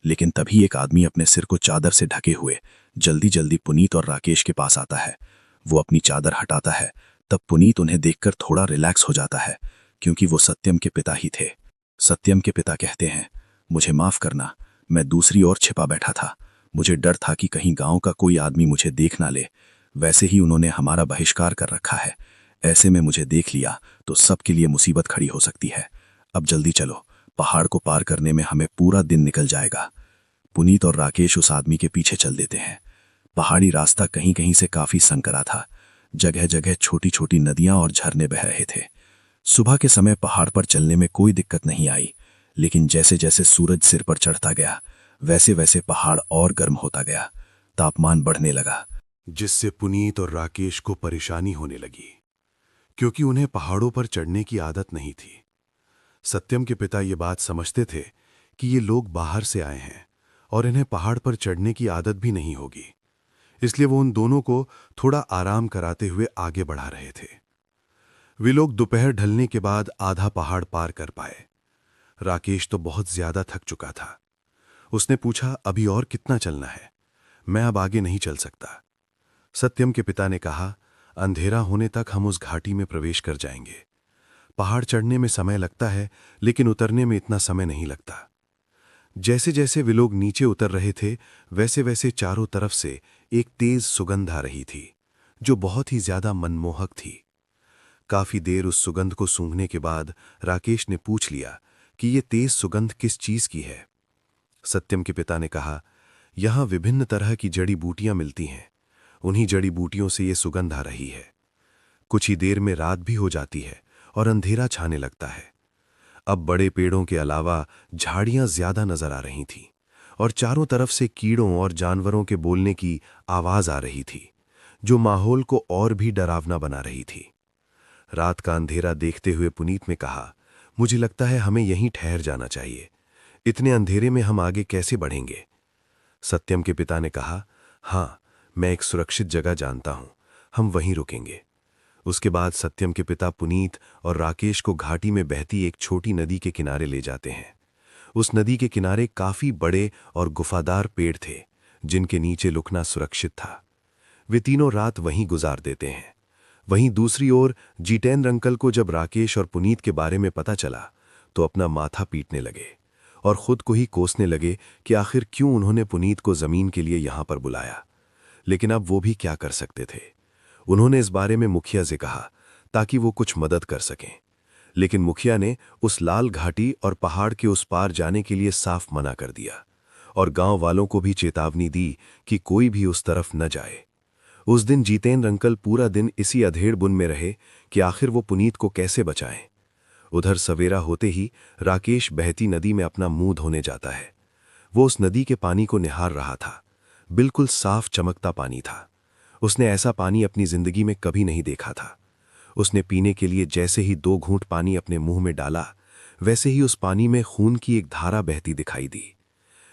लेकिन तभी एक आदमी अपने सिर को चादर से ढके हुए जल्दी जल्दी पुनीत और राकेश के पास आता है। वो अपनी चादर हटाता है, तब पुनीत उन्हें देखकर थोड़ा रिलैक्स हो जाता है, क्योंकि वो सत्यम के पिता ही थे। सत्यम के पिता कहते हैं, मुझे माफ करना, मैं दूसरी ओर छिपा बैठा था। मुझे डर था कि कहीं गांव का कोई आदमी मुझे देख ना ले। वैसे ही उन्होंने हमारा बहिष्कार कर रखा है। ऐसे में मुझे देख लिया तो सबके लिए मुसीबत खड़ी हो सकती है। अब जल्दी चलो, पहाड़ को पार करने में हमें पूरा दिन निकल जाएगा। पुनीत और राकेश उस आदमी के पीछे चल देते हैं। पहाड़ी रास्ता कहीं कहीं से काफी संकरा था। जगह जगह छोटी छोटी नदियां और झरने बह रहे थे। सुबह के समय पहाड़ पर चलने में कोई दिक्कत नहीं आई, लेकिन जैसे जैसे सूरज सिर पर चढ़ता गया वैसे वैसे पहाड़ और गर्म होता गया। तापमान बढ़ने लगा, जिससे पुनीत और राकेश को परेशानी होने लगी, क्योंकि उन्हें पहाड़ों पर चढ़ने की आदत नहीं थी। सत्यम के पिता ये बात समझते थे कि ये लोग बाहर से आए हैं और इन्हें पहाड़ पर चढ़ने की आदत भी नहीं होगी, इसलिए वो उन दोनों को थोड़ा आराम कराते हुए आगे बढ़ा रहे थे। वे लोग दोपहर ढलने के बाद आधा पहाड़ पार कर पाए। राकेश तो बहुत ज्यादा थक चुका था। उसने पूछा, अभी और कितना चलना है? मैं अब आगे नहीं चल सकता। सत्यम के पिता ने कहा, अंधेरा होने तक हम उस घाटी में प्रवेश कर जाएंगे। पहाड़ चढ़ने में समय लगता है, लेकिन उतरने में इतना समय नहीं लगता। जैसे जैसे वे लोग नीचे उतर रहे थे वैसे वैसे चारों तरफ से एक तेज सुगंध आ रही थी, जो बहुत ही ज्यादा मनमोहक थी। काफी देर उस सुगंध को सूंघने के बाद राकेश ने पूछ लिया कि ये तेज सुगंध किस चीज की है। सत्यम के पिता ने कहा, यहां विभिन्न तरह की जड़ी बूटियां मिलती हैं, उन्हीं जड़ी बूटियों से ये सुगंध आ रही है। कुछ ही देर में रात भी हो जाती है और अंधेरा छाने लगता है। अब बड़े पेड़ों के अलावा झाड़ियां ज्यादा नजर आ रही थीं और चारों तरफ से कीड़ों और जानवरों के बोलने की आवाज आ रही थी, जो माहौल को और भी डरावना बना रही थी। रात का अंधेरा देखते हुए पुनीत ने कहा, मुझे लगता है हमें यहीं ठहर जाना चाहिए। इतने अंधेरे में हम आगे कैसे बढ़ेंगे? सत्यम के पिता ने कहा, हाँ, मैं एक सुरक्षित जगह जानता हूं, हम वहीं रुकेंगे। उसके बाद सत्यम के पिता पुनीत और राकेश को घाटी में बहती एक छोटी नदी के किनारे ले जाते हैं। उस नदी के किनारे काफी बड़े और गुफादार पेड़ थे, जिनके नीचे लुकना सुरक्षित था। वे तीनों रात वहीं गुजार देते हैं। वहीं दूसरी ओर जितेंद्र अंकल को जब राकेश और पुनीत के बारे में पता चला तो अपना माथा पीटने लगे और खुद को ही कोसने लगे कि आखिर क्यों उन्होंने पुनीत को जमीन के लिए यहां पर बुलाया। लेकिन अब वो भी क्या कर सकते थे। उन्होंने इस बारे में मुखिया से कहा ताकि वो कुछ मदद कर सकें, लेकिन मुखिया ने उस लाल घाटी और पहाड़ के उस पार जाने के लिए साफ मना कर दिया और गांव वालों को भी चेतावनी दी कि कोई भी उस तरफ न जाए। उस दिन जितेंद्र अंकल पूरा दिन इसी अधेड़ बुन में रहे कि आखिर वो पुनीत को कैसे बचाएं। उधर सवेरा होते ही राकेश बहती नदी में अपना मुंह धोने जाता है। वो उस नदी के पानी को निहार रहा था। बिल्कुल साफ चमकता पानी था। उसने ऐसा पानी अपनी जिंदगी में कभी नहीं देखा था। उसने पीने के लिए जैसे ही 2 घूंट पानी अपने मुंह में डाला, वैसे ही उस पानी में खून की एक धारा बहती दिखाई दी।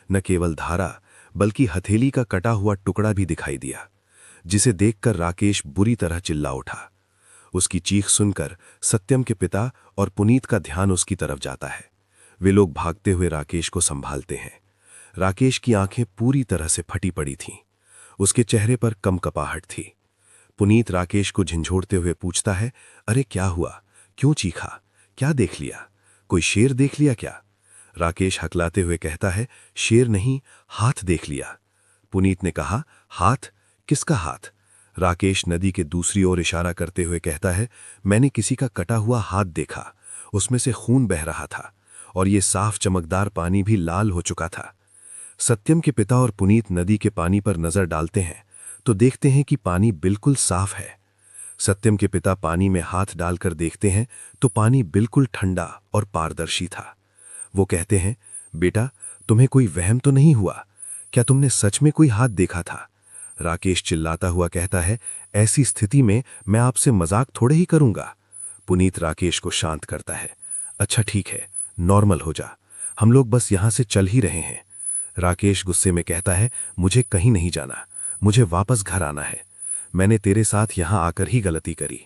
न केवल धारा, बल्कि हथेली का कटा हुआ टुकड़ा भी दिखाई दिया, जिसे देखकर राकेश बुरी तरह चिल्ला उठा। उसकी चीख सुनकर सत्यम के पिता और पुनीत का ध्यान उसकी तरफ जाता है। वे लोग भागते हुए राकेश को संभालते हैं। राकेश की आंखें पूरी तरह से फटी पड़ी थीं। उसके चेहरे पर कंपकपाहट थी। पुनीत राकेश को झंझोड़ते हुए पूछता है, अरे क्या हुआ? क्यों चीखा? क्या देख लिया? कोई शेर देख लिया क्या? राकेश हकलाते हुए कहता है, शेर नहीं, हाथ देख लिया। पुनीत ने कहा, हाथ? किसका हाथ? राकेश नदी के दूसरी ओर इशारा करते हुए कहता है, मैंने किसी का कटा हुआ हाथ देखा। उसमें से खून बह रहा था और ये साफ चमकदार पानी भी लाल हो चुका था। सत्यम के पिता और पुनीत नदी के पानी पर नजर डालते हैं तो देखते हैं कि पानी बिल्कुल साफ है। सत्यम के पिता पानी में हाथ डालकर देखते हैं तो पानी बिल्कुल ठंडा और पारदर्शी था। वो कहते हैं, बेटा, तुम्हें कोई वहम तो नहीं हुआ? क्या तुमने सच में कोई हाथ देखा था? राकेश चिल्लाता हुआ कहता है, ऐसी स्थिति में मैं आपसे मजाक थोड़े ही करूंगा। पुनीत राकेश को शांत करता है, अच्छा ठीक है, नॉर्मल हो जा, हम लोग बस यहां से चल ही रहे हैं। राकेश गुस्से में कहता है, मुझे कहीं नहीं जाना, मुझे वापस घर आना है। मैंने तेरे साथ यहां आकर ही गलती करी।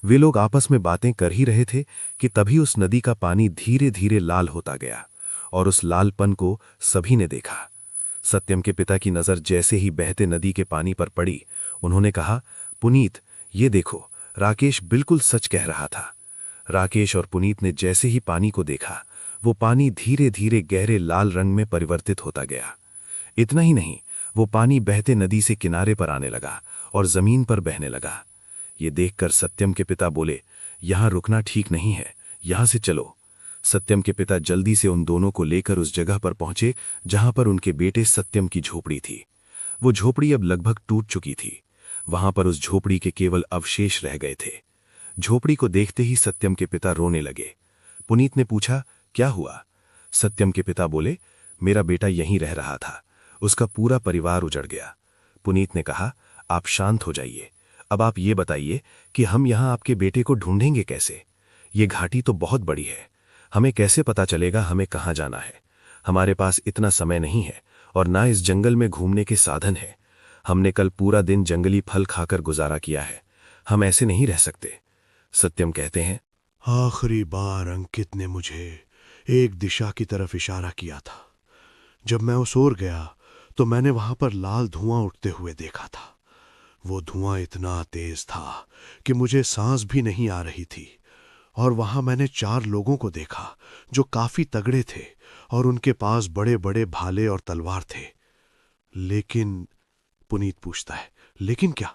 वे लोग आपस में बातें कर ही रहे थे कि तभी उस नदी का पानी धीरे धीरे लाल होता गया और उस लालपन को सभी ने देखा। सत्यम के पिता की नजर जैसे ही बहते नदी के पानी पर पड़ी, उन्होंने कहा, पुनीत, ये देखो, राकेश बिल्कुल सच कह रहा था। राकेश और पुनीत ने जैसे ही पानी को देखा, वो पानी धीरे धीरे गहरे लाल रंग में परिवर्तित होता गया। इतना ही नहीं, वो पानी बहते नदी से किनारे पर आने लगा और जमीन पर बहने लगा। ये देखकर सत्यम के पिता बोले, यहां रुकना ठीक नहीं है, यहां से चलो। सत्यम के पिता जल्दी से उन दोनों को लेकर उस जगह पर पहुंचे जहां पर उनके बेटे सत्यम की झोपड़ी थी। वो झोपड़ी अब लगभग टूट चुकी थी। वहां पर उस झोपड़ी के केवल अवशेष रह गए थे। झोपड़ी को देखते ही सत्यम के पिता रोने लगे। पुनीत ने पूछा, क्या हुआ? सत्यम के पिता बोले, मेरा बेटा यहीं रह रहा था, उसका पूरा परिवार उजड़ गया। पुनीत ने कहा, आप शांत हो जाइए। अब आप ये बताइए कि हम यहाँ आपके बेटे को ढूंढेंगे कैसे? ये घाटी तो बहुत बड़ी है, हमें कैसे पता चलेगा हमें कहाँ जाना है? हमारे पास इतना समय नहीं है और ना इस जंगल में घूमने के साधन है। हमने कल पूरा दिन जंगली फल खाकर गुजारा किया है, हम ऐसे नहीं रह सकते। सत्यम कहते हैं, आखिरी बार अंकित ने मुझे एक दिशा की तरफ इशारा किया था। जब मैं उस ओर गया तो मैंने वहां पर लाल धुआं उठते हुए देखा था। वो धुआं इतना तेज था कि मुझे सांस भी नहीं आ रही थी। और वहां मैंने 4 लोगों को देखा जो काफी तगड़े थे और उनके पास बड़े बड़े भाले और तलवार थे। लेकिन, पुनीत पूछता है, लेकिन क्या?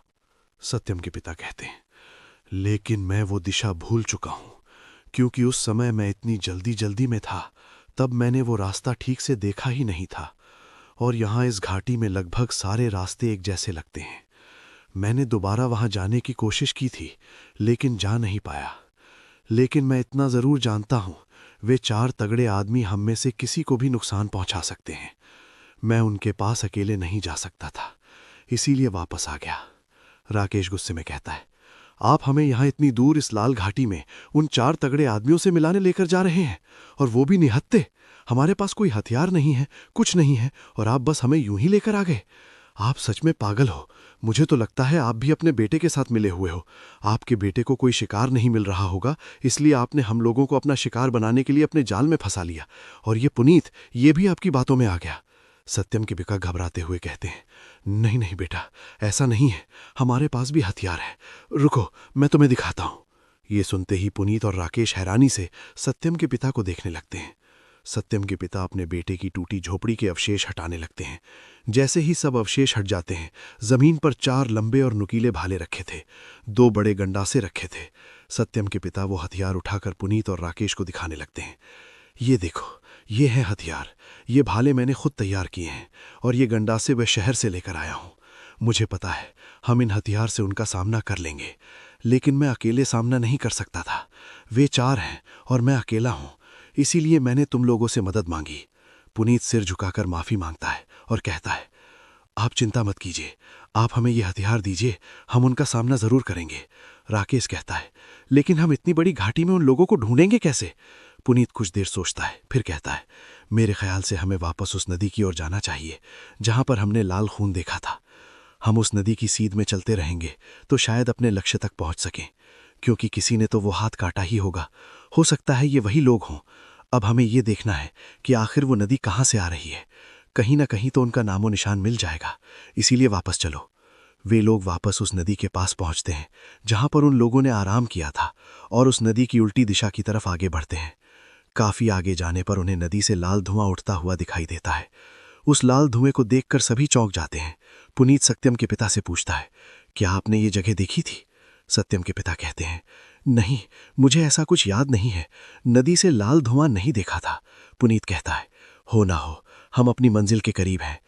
सत्यम के पिता कहते हैं, लेकिन मैं वो दिशा भूल चुका हूं, क्योंकि उस समय मैं इतनी जल्दी में था, तब मैंने वो रास्ता ठीक से देखा ही नहीं था। और यहां इस घाटी में लगभग सारे रास्ते एक जैसे लगते हैं। मैंने दोबारा वहां जाने की कोशिश की थी, लेकिन जा नहीं पाया। लेकिन मैं इतना जरूर जानता हूं, वे 4 तगड़े आदमी हम में से किसी को भी नुकसान पहुंचा सकते हैं। मैं उनके पास अकेले नहीं जा सकता था, इसीलिए वापस आ गया। राकेश गुस्से में कहता है, आप हमें यहां इतनी दूर इस लाल घाटी में उन 4 तगड़े आदमियों से मिलाने लेकर जा रहे हैं, और वो भी निहत्थे। हमारे पास कोई हथियार नहीं है, कुछ नहीं है, और आप बस हमें यूं ही लेकर आ गए। आप सच में पागल हो। मुझे तो लगता है आप भी अपने बेटे के साथ मिले हुए हो। आपके बेटे को कोई शिकार नहीं मिल रहा होगा, इसलिए आपने हम लोगों को अपना शिकार बनाने के लिए अपने जाल में फंसा लिया। और ये पुनीत, ये भी आपकी बातों में आ गया। सत्यम के पिता घबराते हुए कहते हैं, नहीं नहीं बेटा, ऐसा नहीं है, हमारे पास भी हथियार है। रुको, मैं तुम्हें दिखाता हूं। ये सुनते ही पुनीत और राकेश हैरानी से सत्यम के पिता को देखने लगते हैं। सत्यम के पिता अपने बेटे की टूटी झोपड़ी के अवशेष हटाने लगते हैं। जैसे ही सब अवशेष हट जाते हैं, जमीन पर 4 लंबे और नुकीले भाले रखे थे, 2 बड़े गंडासे रखे थे। सत्यम के पिता वो हथियार उठाकर पुनीत और राकेश को दिखाने लगते हैं। ये देखो, ये है हथियार। ये भाले मैंने खुद तैयार किए हैं, और ये गंडासे वह शहर से लेकर आया हूं। मुझे पता है हम इन हथियार से उनका सामना कर लेंगे, लेकिन मैं अकेले सामना नहीं कर सकता था। वे 4 हैं और मैं अकेला हूं, इसीलिए मैंने तुम लोगों से मदद मांगी। पुनीत सिर झुकाकर माफी मांगता है और कहता है, आप चिंता मत कीजिए, आप हमें ये हथियार दीजिए, हम उनका सामना जरूर करेंगे। राकेश कहता है, लेकिन हम इतनी बड़ी घाटी में उन लोगों को ढूंढेंगे कैसे? पुनीत कुछ देर सोचता है, फिर कहता है, मेरे ख्याल से हमें वापस उस नदी की ओर जाना चाहिए जहां पर हमने लाल खून देखा था। हम उस नदी की सीध में चलते रहेंगे तो शायद अपने लक्ष्य तक पहुंच सकें, क्योंकि किसी ने तो वो हाथ काटा ही होगा। हो सकता है ये वही लोग हों। अब हमें ये देखना है कि आखिर वो नदी कहाँ से आ रही है। कहीं ना कहीं तो उनका नामो निशान मिल जाएगा, इसीलिए वापस चलो। वे लोग वापस उस नदी के पास पहुंचते हैं जहां पर उन लोगों ने आराम किया था, और उस नदी की उल्टी दिशा की तरफ आगे बढ़ते हैं। काफी आगे जाने पर उन्हें नदी से लाल धुआं उठता हुआ दिखाई देता है। उस लाल धुएं को देखकर सभी चौंक जाते हैं। पुनीत सत्यम के पिता से पूछता है, क्या आपने ये जगह देखी थी? सत्यम के पिता कहते हैं, नहीं, मुझे ऐसा कुछ याद नहीं है, नदी से लाल धुआं नहीं देखा था। पुनीत कहता है, हो ना हो, हम अपनी मंजिल के करीब हैं।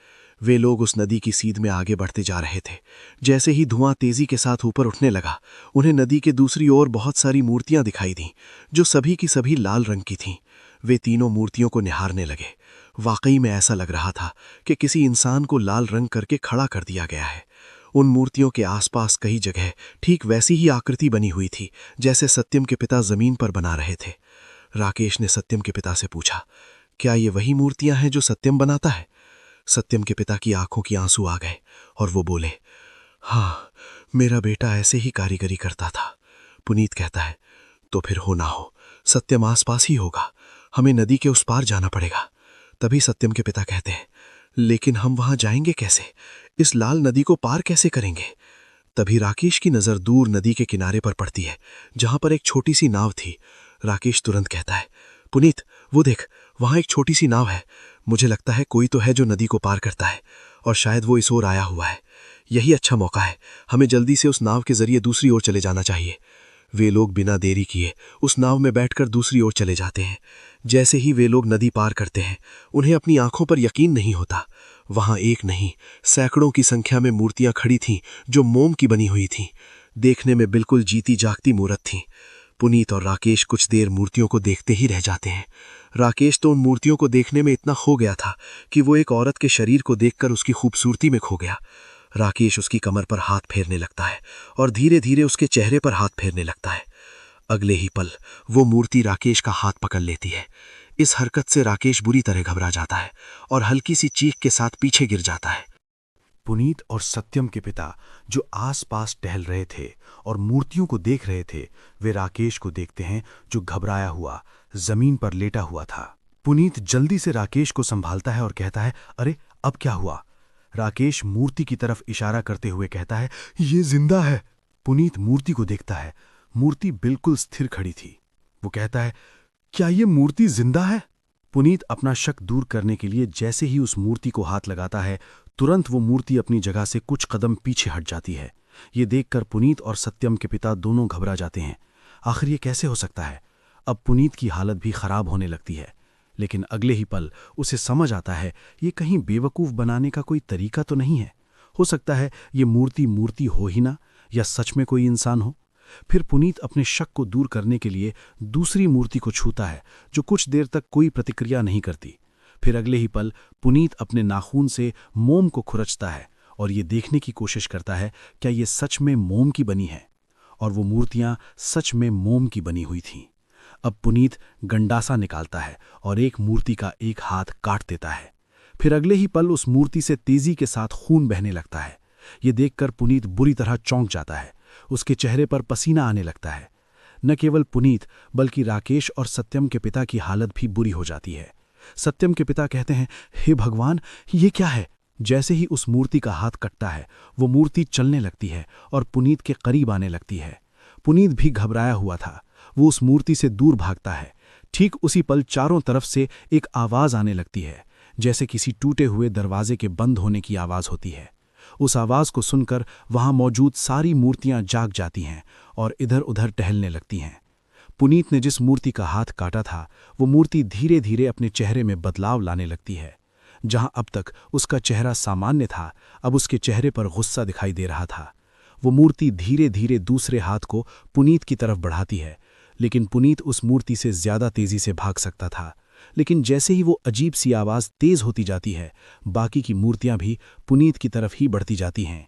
वे लोग उस नदी की सीध में आगे बढ़ते जा रहे थे। जैसे ही धुआं तेजी के साथ ऊपर उठने लगा, उन्हें नदी के दूसरी ओर बहुत सारी मूर्तियां दिखाई दीं, जो सभी की सभी लाल रंग की थीं। वे तीनों मूर्तियों को निहारने लगे। वाकई में ऐसा लग रहा था कि किसी इंसान को लाल रंग करके खड़ा कर दिया गया है। उन मूर्तियों के आसपास कई जगह ठीक वैसी ही आकृति बनी हुई थी जैसे सत्यम के पिता जमीन पर बना रहे थे। राकेश ने सत्यम के पिता से पूछा, क्या ये वही मूर्तियां हैं जो सत्यम बनाता है? सत्यम के पिता की आंखों की आंसू आ गए और वो बोले, हाँ, मेरा बेटा ऐसे ही कारीगरी करता था। पुनीत कहता है, तो फिर हो ना हो, सत्यम आसपास ही होगा, हमें नदी के उस पार जाना पड़ेगा। तभी सत्यम के पिता कहते हैं, लेकिन हम वहां जाएंगे कैसे? इस लाल नदी को पार कैसे करेंगे? तभी राकेश की नजर दूर नदी के किनारे पर पड़ती है जहां पर एक छोटी सी नाव थी। राकेश तुरंत कहता है, पुनीत, वो देख, वहां एक छोटी सी नाव है। मुझे लगता है कोई तो है जो नदी को पार करता है, और शायद वो इस ओर आया हुआ है। यही अच्छा मौका है, हमें जल्दी से उस नाव के जरिए दूसरी ओर चले जाना चाहिए। वे लोग बिना देरी किए उस नाव में बैठकर दूसरी ओर चले जाते हैं। जैसे ही वे लोग नदी पार करते हैं, उन्हें अपनी आंखों पर यकीन नहीं होता। वहां एक नहीं, सैकड़ों की संख्या में मूर्तियां खड़ी थीं जो मोम की बनी हुई थीं। देखने में बिल्कुल जीती जागती मूर्त थीं। पुनीत और राकेश कुछ देर मूर्तियों को देखते ही रह जाते हैं। राकेश तो उन मूर्तियों को देखने में इतना खो गया था कि वो एक औरत के शरीर को देखकर उसकी खूबसूरती में खो गया। राकेश उसकी कमर पर हाथ फेरने लगता है और धीरे धीरे उसके चेहरे पर हाथ फेरने लगता है। अगले ही पल वो मूर्ति राकेश का हाथ पकड़ लेती है। इस हरकत से राकेश बुरी तरह घबरा जाता है और हल्की सी चीख के साथ पीछे गिर जाता है। पुनीत और सत्यम के पिता जो आसपास टहल रहे थे और मूर्तियों को देख रहे थे, वे राकेश को देखते हैं जो घबराया हुआ जमीन पर लेटा हुआ था। पुनीत जल्दी से राकेश को संभालता है और कहता है, अरे अब क्या हुआ? राकेश मूर्ति की तरफ इशारा करते हुए कहता है, ये जिंदा है। पुनीत मूर्ति को देखता है। मूर्ति बिल्कुल स्थिर खड़ी थी। वो कहता है, क्या ये मूर्ति जिंदा है? पुनीत अपना शक दूर करने के लिए जैसे ही उस मूर्ति को हाथ लगाता है, तुरंत वो मूर्ति अपनी जगह से कुछ कदम पीछे हट जाती है। ये देखकर पुनीत और सत्यम के पिता दोनों घबरा जाते हैं। आखिर ये कैसे हो सकता है? अब पुनीत की हालत भी खराब होने लगती है, लेकिन अगले ही पल उसे समझ आता है ये कहीं बेवकूफ बनाने का कोई तरीका तो नहीं है। हो सकता है ये मूर्ति हो ही ना, या सच में कोई इंसान हो। फिर पुनीत अपने शक को दूर करने के लिए दूसरी मूर्ति को छूता है जो कुछ देर तक कोई प्रतिक्रिया नहीं करती। फिर अगले ही पल पुनीत अपने नाखून से मोम को खुरचता है और ये देखने की कोशिश करता है क्या ये सच में मोम की बनी है, और वो मूर्तियां सच में मोम की बनी हुई थीं। अब पुनीत गंडासा निकालता है और एक मूर्ति का एक हाथ काट देता है। फिर अगले ही पल उस मूर्ति से तेजी के साथ खून बहने लगता है। ये देखकर पुनीत बुरी तरह चौंक जाता है। उसके चेहरे पर पसीना आने लगता है। न केवल पुनीत बल्कि राकेश और सत्यम के पिता की हालत भी बुरी हो जाती है। सत्यम के पिता कहते हैं, हे भगवान, ये क्या है? जैसे ही उस मूर्ति का हाथ कटता है, वो मूर्ति चलने लगती है और पुनीत के करीब आने लगती है। पुनीत भी घबराया हुआ था। वो उस मूर्ति से दूर भागता है। ठीक उसी पल चारों तरफ से एक आवाज आने लगती है, जैसे किसी टूटे हुए दरवाजे के बंद होने की आवाज होती है। उस आवाज को सुनकर वहां मौजूद सारी मूर्तियां जाग जाती हैं और इधर उधर टहलने लगती हैं। पुनीत ने जिस मूर्ति का हाथ काटा था, वो मूर्ति धीरे धीरे अपने चेहरे में बदलाव लाने लगती है। जहां अब तक उसका चेहरा सामान्य था, अब उसके चेहरे पर गुस्सा दिखाई दे रहा था। वो मूर्ति धीरे धीरे दूसरे हाथ को पुनीत की तरफ बढ़ाती है, लेकिन पुनीत उस मूर्ति से ज्यादा तेजी से भाग सकता था। लेकिन जैसे ही वो अजीब सी आवाज तेज होती जाती है, बाकी की मूर्तियां भी पुनीत की तरफ ही बढ़ती जाती हैं।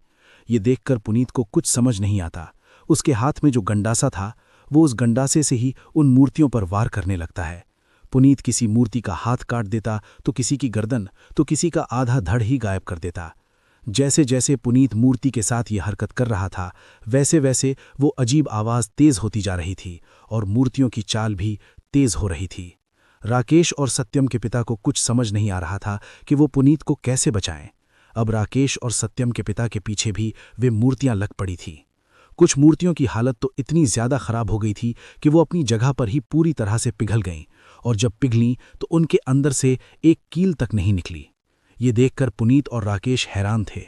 ये देखकर पुनीत को कुछ समझ नहीं आता। उसके हाथ में जो गंडासा था, वो उस गंडासे से ही उन मूर्तियों पर वार करने लगता है। पुनीत किसी मूर्ति का हाथ काट देता, तो किसी की गर्दन, तो किसी का आधा धड़ ही गायब कर देता। जैसे जैसे पुनीत मूर्ति के साथ ये हरकत कर रहा था, वैसे वैसे वो अजीब आवाज तेज होती जा रही थी और मूर्तियों की चाल भी तेज हो रही थी। राकेश और सत्यम के पिता को कुछ समझ नहीं आ रहा था कि वो पुनीत को कैसे बचाएं। अब राकेश और सत्यम के पिता के पीछे भी वे मूर्तियां लग पड़ी थीं। कुछ मूर्तियों की हालत तो इतनी ज्यादा खराब हो गई थी कि वो अपनी जगह पर ही पूरी तरह से पिघल गईं, और जब पिघलीं तो उनके अंदर से एक कील तक नहीं निकली। ये देखकर पुनीत और राकेश हैरान थे।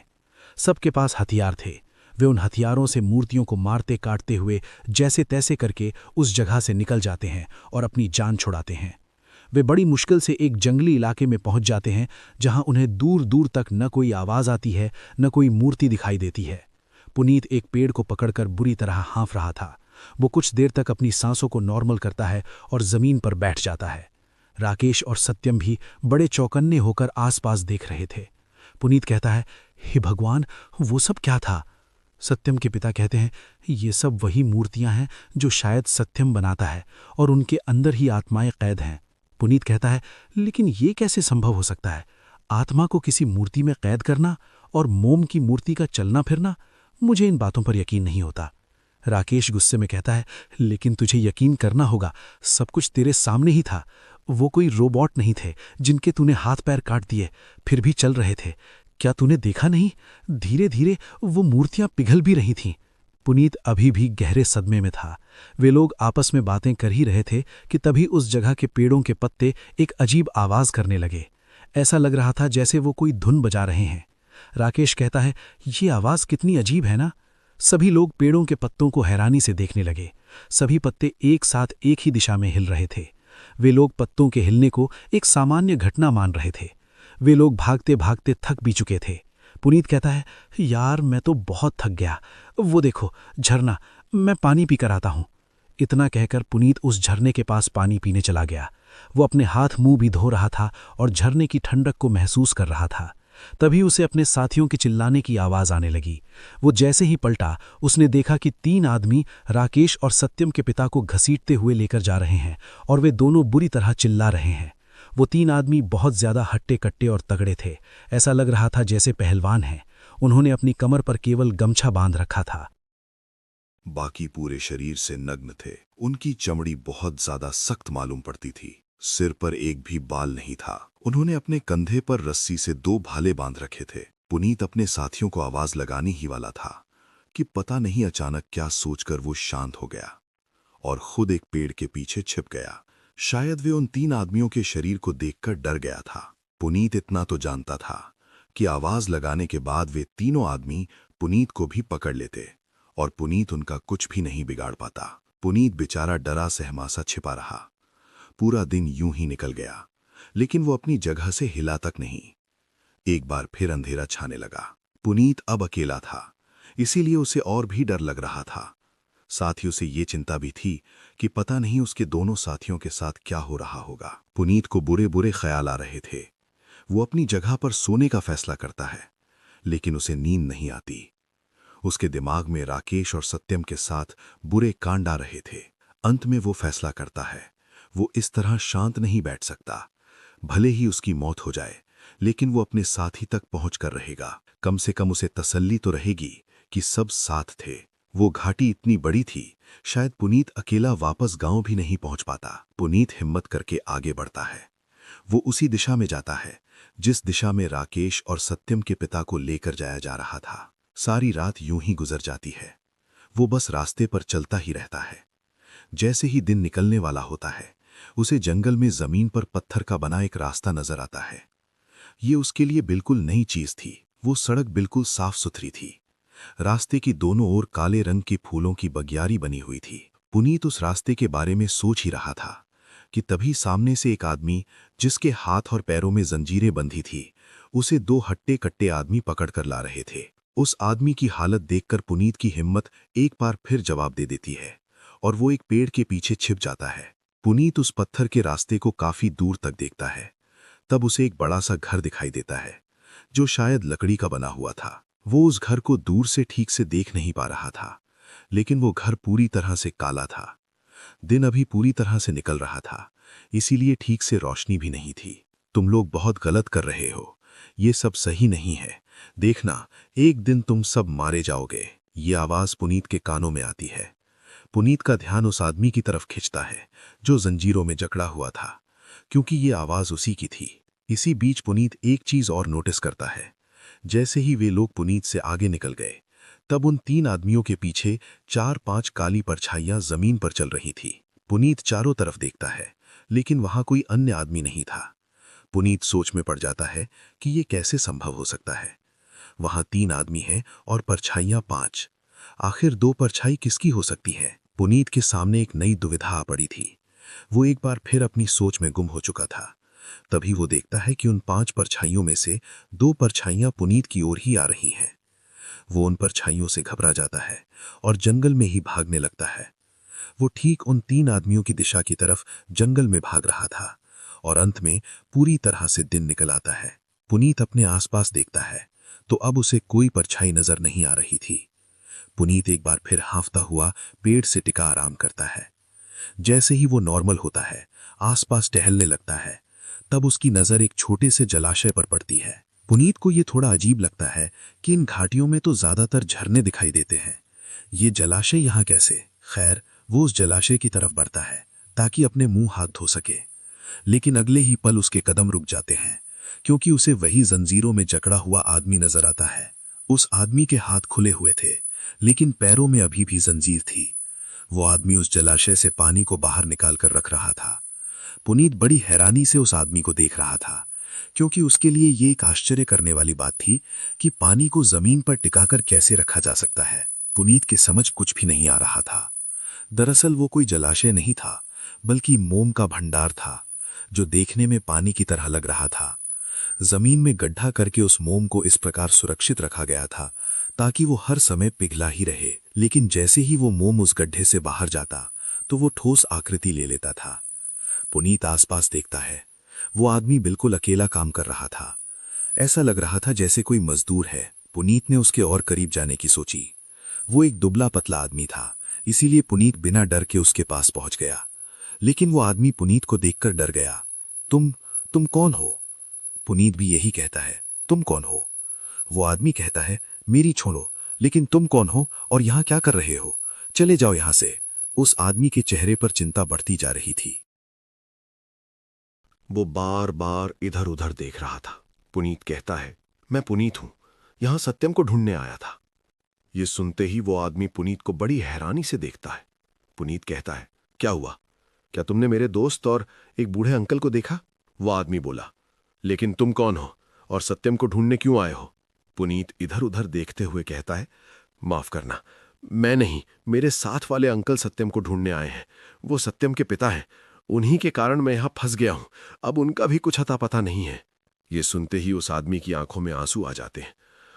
सबके पास हथियार थे। वे उन हथियारों से मूर्तियों को मारते काटते हुए जैसे तैसे करके उस जगह से निकल जाते हैं और अपनी जान छुड़ाते हैं। वे बड़ी मुश्किल से एक जंगली इलाके में पहुंच जाते हैं, जहां उन्हें दूर दूर तक न कोई आवाज आती है, न कोई मूर्ति दिखाई देती है। पुनीत एक पेड़ को पकड़कर बुरी तरह हाँफ रहा था। वो कुछ देर तक अपनी सांसों को नॉर्मल करता है और जमीन पर बैठ जाता है। राकेश और सत्यम भी बड़े चौकन्ने होकर आसपास देख रहे थे। पुनीत कहता है, हे भगवान, वो सब क्या था? सत्यम के पिता कहते हैं, ये सब वही मूर्तियां हैं जो शायद सत्यम बनाता है, और उनके अंदर ही आत्माएं कैद हैं। पुनीत कहता है, लेकिन ये कैसे संभव हो सकता है? आत्मा को किसी मूर्ति में कैद करना और मोम की मूर्ति का चलना फिरना, मुझे इन बातों पर यकीन नहीं होता। राकेश गुस्से में कहता है, लेकिन तुझे यकीन करना होगा, सब कुछ तेरे सामने ही था। वो कोई रोबोट नहीं थे जिनके तूने हाथ पैर काट दिए, फिर भी चल रहे थे। क्या तूने देखा नहीं? धीरे धीरे वो मूर्तियां पिघल भी रही थीं। पुनीत अभी भी गहरे सदमे में था। वे लोग आपस में बातें कर ही रहे थे कि तभी उस जगह के पेड़ों के पत्ते एक अजीब आवाज करने लगे। ऐसा लग रहा था जैसे वो कोई धुन बजा रहे हैं। राकेश कहता है, ये आवाज कितनी अजीब है ना? सभी लोग पेड़ों के पत्तों को हैरानी से देखने लगे। सभी पत्ते एक साथ एक ही दिशा में हिल रहे थे। वे लोग पत्तों के हिलने को एक सामान्य घटना मान रहे थे। वे लोग भागते भागते थक भी चुके थे। पुनीत कहता है, यार मैं तो बहुत थक गया, वो देखो झरना, मैं पानी पीकर आता हूँ। इतना कहकर पुनीत उस झरने के पास पानी पीने चला गया। वो अपने हाथ मुंह भी धो रहा था और झरने की ठंडक को महसूस कर रहा था। तभी उसे अपने साथियों के चिल्लाने की आवाज आने लगी। वो जैसे ही पलटा, उसने देखा कि 3 आदमी राकेश और सत्यम के पिता को घसीटते हुए लेकर जा रहे हैं और वे दोनों बुरी तरह चिल्ला रहे हैं। वो 3 आदमी बहुत ज्यादा हट्टे कट्टे और तगड़े थे। ऐसा लग रहा था जैसे पहलवान हैं। उन्होंने अपनी कमर पर केवल गमछा बांध रखा था। बाकी पूरे शरीर से नग्न थे। उनकी चमड़ी बहुत ज्यादा सख्त मालूम पड़ती थी। सिर पर एक भी बाल नहीं था। उन्होंने अपने कंधे पर रस्सी से 2 भाले बांध रखे थे। पुनीत अपने साथियों को आवाज लगाने ही वाला था कि पता नहीं अचानक क्या सोचकर वो शांत हो गया और खुद एक पेड़ के पीछे छिप गया। शायद वे उन 3 आदमियों के शरीर को देखकर डर गया था। पुनीत इतना तो जानता था कि आवाज लगाने के बाद वे तीनों आदमी पुनीत को भी पकड़ लेते और पुनीत उनका कुछ भी नहीं बिगाड़ पाता। पुनीत बेचारा डरा सहमासा छिपा रहा। पूरा दिन यूं ही निकल गया, लेकिन वो अपनी जगह से हिला तक नहीं। एक बार फिर अंधेरा छाने लगा। पुनीत अब अकेला था, इसीलिए उसे और भी डर लग रहा था। साथ ही उसे ये चिंता भी थी कि पता नहीं उसके दोनों साथियों के साथ क्या हो रहा होगा। पुनीत को बुरे बुरे ख्याल आ रहे थे। वो अपनी जगह पर सोने का फैसला करता है, लेकिन उसे नींद नहीं आती। उसके दिमाग में राकेश और सत्यम के साथ बुरे कांड आ रहे थे। अंत में वो फैसला करता है, वो इस तरह शांत नहीं बैठ सकता। भले ही उसकी मौत हो जाए, लेकिन वो अपने साथी तक पहुंचकर रहेगा। कम से कम उसे तसल्ली तो रहेगी कि सब साथ थे। वो घाटी इतनी बड़ी थी, शायद पुनीत अकेला वापस गांव भी नहीं पहुंच पाता। पुनीत हिम्मत करके आगे बढ़ता है। वो उसी दिशा में जाता है जिस दिशा में राकेश और सत्यम के पिता को लेकर जाया जा रहा था। सारी रात यूं ही गुजर जाती है। वो बस रास्ते पर चलता ही रहता है। जैसे ही दिन निकलने वाला होता है, उसे जंगल में जमीन पर पत्थर का बना एक रास्ता नजर आता है। ये उसके लिए बिल्कुल नई चीज थी। वो सड़क बिल्कुल साफ सुथरी थी। रास्ते की दोनों ओर काले रंग के फूलों की बगियारी बनी हुई थी। पुनीत उस रास्ते के बारे में सोच ही रहा था कि तभी सामने से एक आदमी, जिसके हाथ और पैरों में जंजीरें बंधी थी, उसे 2 हट्टे कट्टे आदमी पकड़कर ला रहे थे। उस आदमी की हालत देखकर पुनीत की हिम्मत एक बार फिर जवाब दे देती है और वो एक पेड़ के पीछे छिप जाता है। पुनीत उस पत्थर के रास्ते को काफी दूर तक देखता है। तब उसे एक बड़ा सा घर दिखाई देता है, जो शायद लकड़ी का बना हुआ था। वो उस घर को दूर से ठीक से देख नहीं पा रहा था, लेकिन वो घर पूरी तरह से काला था। दिन अभी पूरी तरह से निकल रहा था, इसीलिए ठीक से रोशनी भी नहीं थी। तुम लोग बहुत गलत कर रहे हो, ये सब सही नहीं है। देखना, एक दिन तुम सब मारे जाओगे। ये आवाज पुनीत के कानों में आती है। पुनीत का ध्यान उस आदमी की तरफ खिंचता है जो जंजीरों में जकड़ा हुआ था, क्योंकि ये आवाज उसी की थी। इसी बीच पुनीत एक चीज और नोटिस करता है। जैसे ही वे लोग पुनीत से आगे निकल गए, तब उन 3 आदमियों के पीछे 4-5 काली परछाइयां जमीन पर चल रही थी। पुनीत चारों तरफ देखता है, लेकिन वहां कोई अन्य आदमी नहीं था। पुनीत सोच में पड़ जाता है कि ये कैसे संभव हो सकता है। वहां 3 आदमी हैं और परछाइयां 5। आखिर 2 परछाई किसकी हो सकती है? पुनीत के सामने एक नई दुविधा आ पड़ी थी। वो एक बार फिर अपनी सोच में गुम हो चुका था। तभी वो देखता है कि उन 5 परछाइयों में से 2 परछाइयां पुनीत की ओर ही आ रही हैं। वो उन परछाइयों से घबरा जाता है और जंगल में ही भागने लगता है। वो ठीक उन 3 आदमियों की दिशा की तरफ जंगल में भाग रहा था और अंत में पूरी तरह से दिन निकल आता है। पुनीत अपने आसपास देखता है तो अब उसे कोई परछाई नजर नहीं आ रही थी। पुनीत एक बार फिर हांफता हुआ पेड़ से टिका आराम करता है। जैसे ही वो नॉर्मल होता है, आसपास टहलने लगता है, तब उसकी नजर एक छोटे से जलाशय पर पड़ती है। पुनीत को ये थोड़ा अजीब लगता है कि इन घाटियों में तो ज्यादातर झरने दिखाई देते हैं, ये जलाशय यहाँ कैसे? खैर, वो उस जलाशय की तरफ बढ़ता है ताकि अपने मुंह हाथ धो सके, लेकिन अगले ही पल उसके कदम रुक जाते हैं, क्योंकि उसे वही जंजीरों में जकड़ा हुआ आदमी नजर आता है। उस आदमी के हाथ खुले हुए थे, लेकिन पैरों में अभी भी जंजीर थी। वो आदमी उस जलाशय से पानी को बाहर निकाल कर रख रहा था। पुनीत बड़ी हैरानी से उस आदमी को देख रहा था, क्योंकि उसके लिए ये एक आश्चर्य करने वाली बात थी कि पानी को जमीन पर टिकाकर कैसे रखा जा सकता है। पुनीत के समझ कुछ भी नहीं आ रहा था। दरअसल वो कोई जलाशय नहीं था, बल्कि मोम का भंडार था, जो देखने में पानी की तरह लग रहा था। जमीन में गड्ढा करके उस मोम को इस प्रकार सुरक्षित रखा गया था ताकि वो हर समय पिघला ही रहे। लेकिन जैसे ही वो मोम उस गड्ढे से बाहर जाता तो वो ठोस आकृति ले लेता था। पुनीत आसपास देखता है। वो आदमी बिल्कुल अकेला काम कर रहा था। ऐसा लग रहा था जैसे कोई मजदूर है। पुनीत ने उसके और करीब जाने की सोची। वो एक दुबला पतला आदमी था, इसीलिए पुनीत बिना डर के उसके पास पहुंच गया। लेकिन वो आदमी पुनीत को देखकर डर गया। तुम कौन हो? पुनीत भी यही कहता है, तुम कौन हो? वो आदमी कहता है, मेरी छोड़ो, लेकिन तुम कौन हो और यहां क्या कर रहे हो? चले जाओ यहां से। उस आदमी के चेहरे पर चिंता बढ़ती जा रही थी। वो बार बार इधर उधर देख रहा था। पुनीत कहता है, मैं पुनीत हूं, यहां सत्यम को ढूंढने आया था। ये सुनते ही वो आदमी पुनीत को बड़ी हैरानी से देखता है। पुनीत कहता है, क्या हुआ? क्या तुमने मेरे दोस्त और एक बूढ़े अंकल को देखा? वो आदमी बोला, लेकिन तुम कौन हो और सत्यम को ढूंढने क्यों आए हो? पुनीत इधर उधर देखते हुए कहता है, माफ करना, मैं नहीं, मेरे साथ वाले अंकल सत्यम को ढूंढने आए हैं। वो सत्यम के पिता हैं। उन्हीं के कारण मैं यहां फंस गया हूं। अब उनका भी कुछ अता पता नहीं है। ये सुनते ही उस आदमी की आंखों में आंसू आ जाते हैं।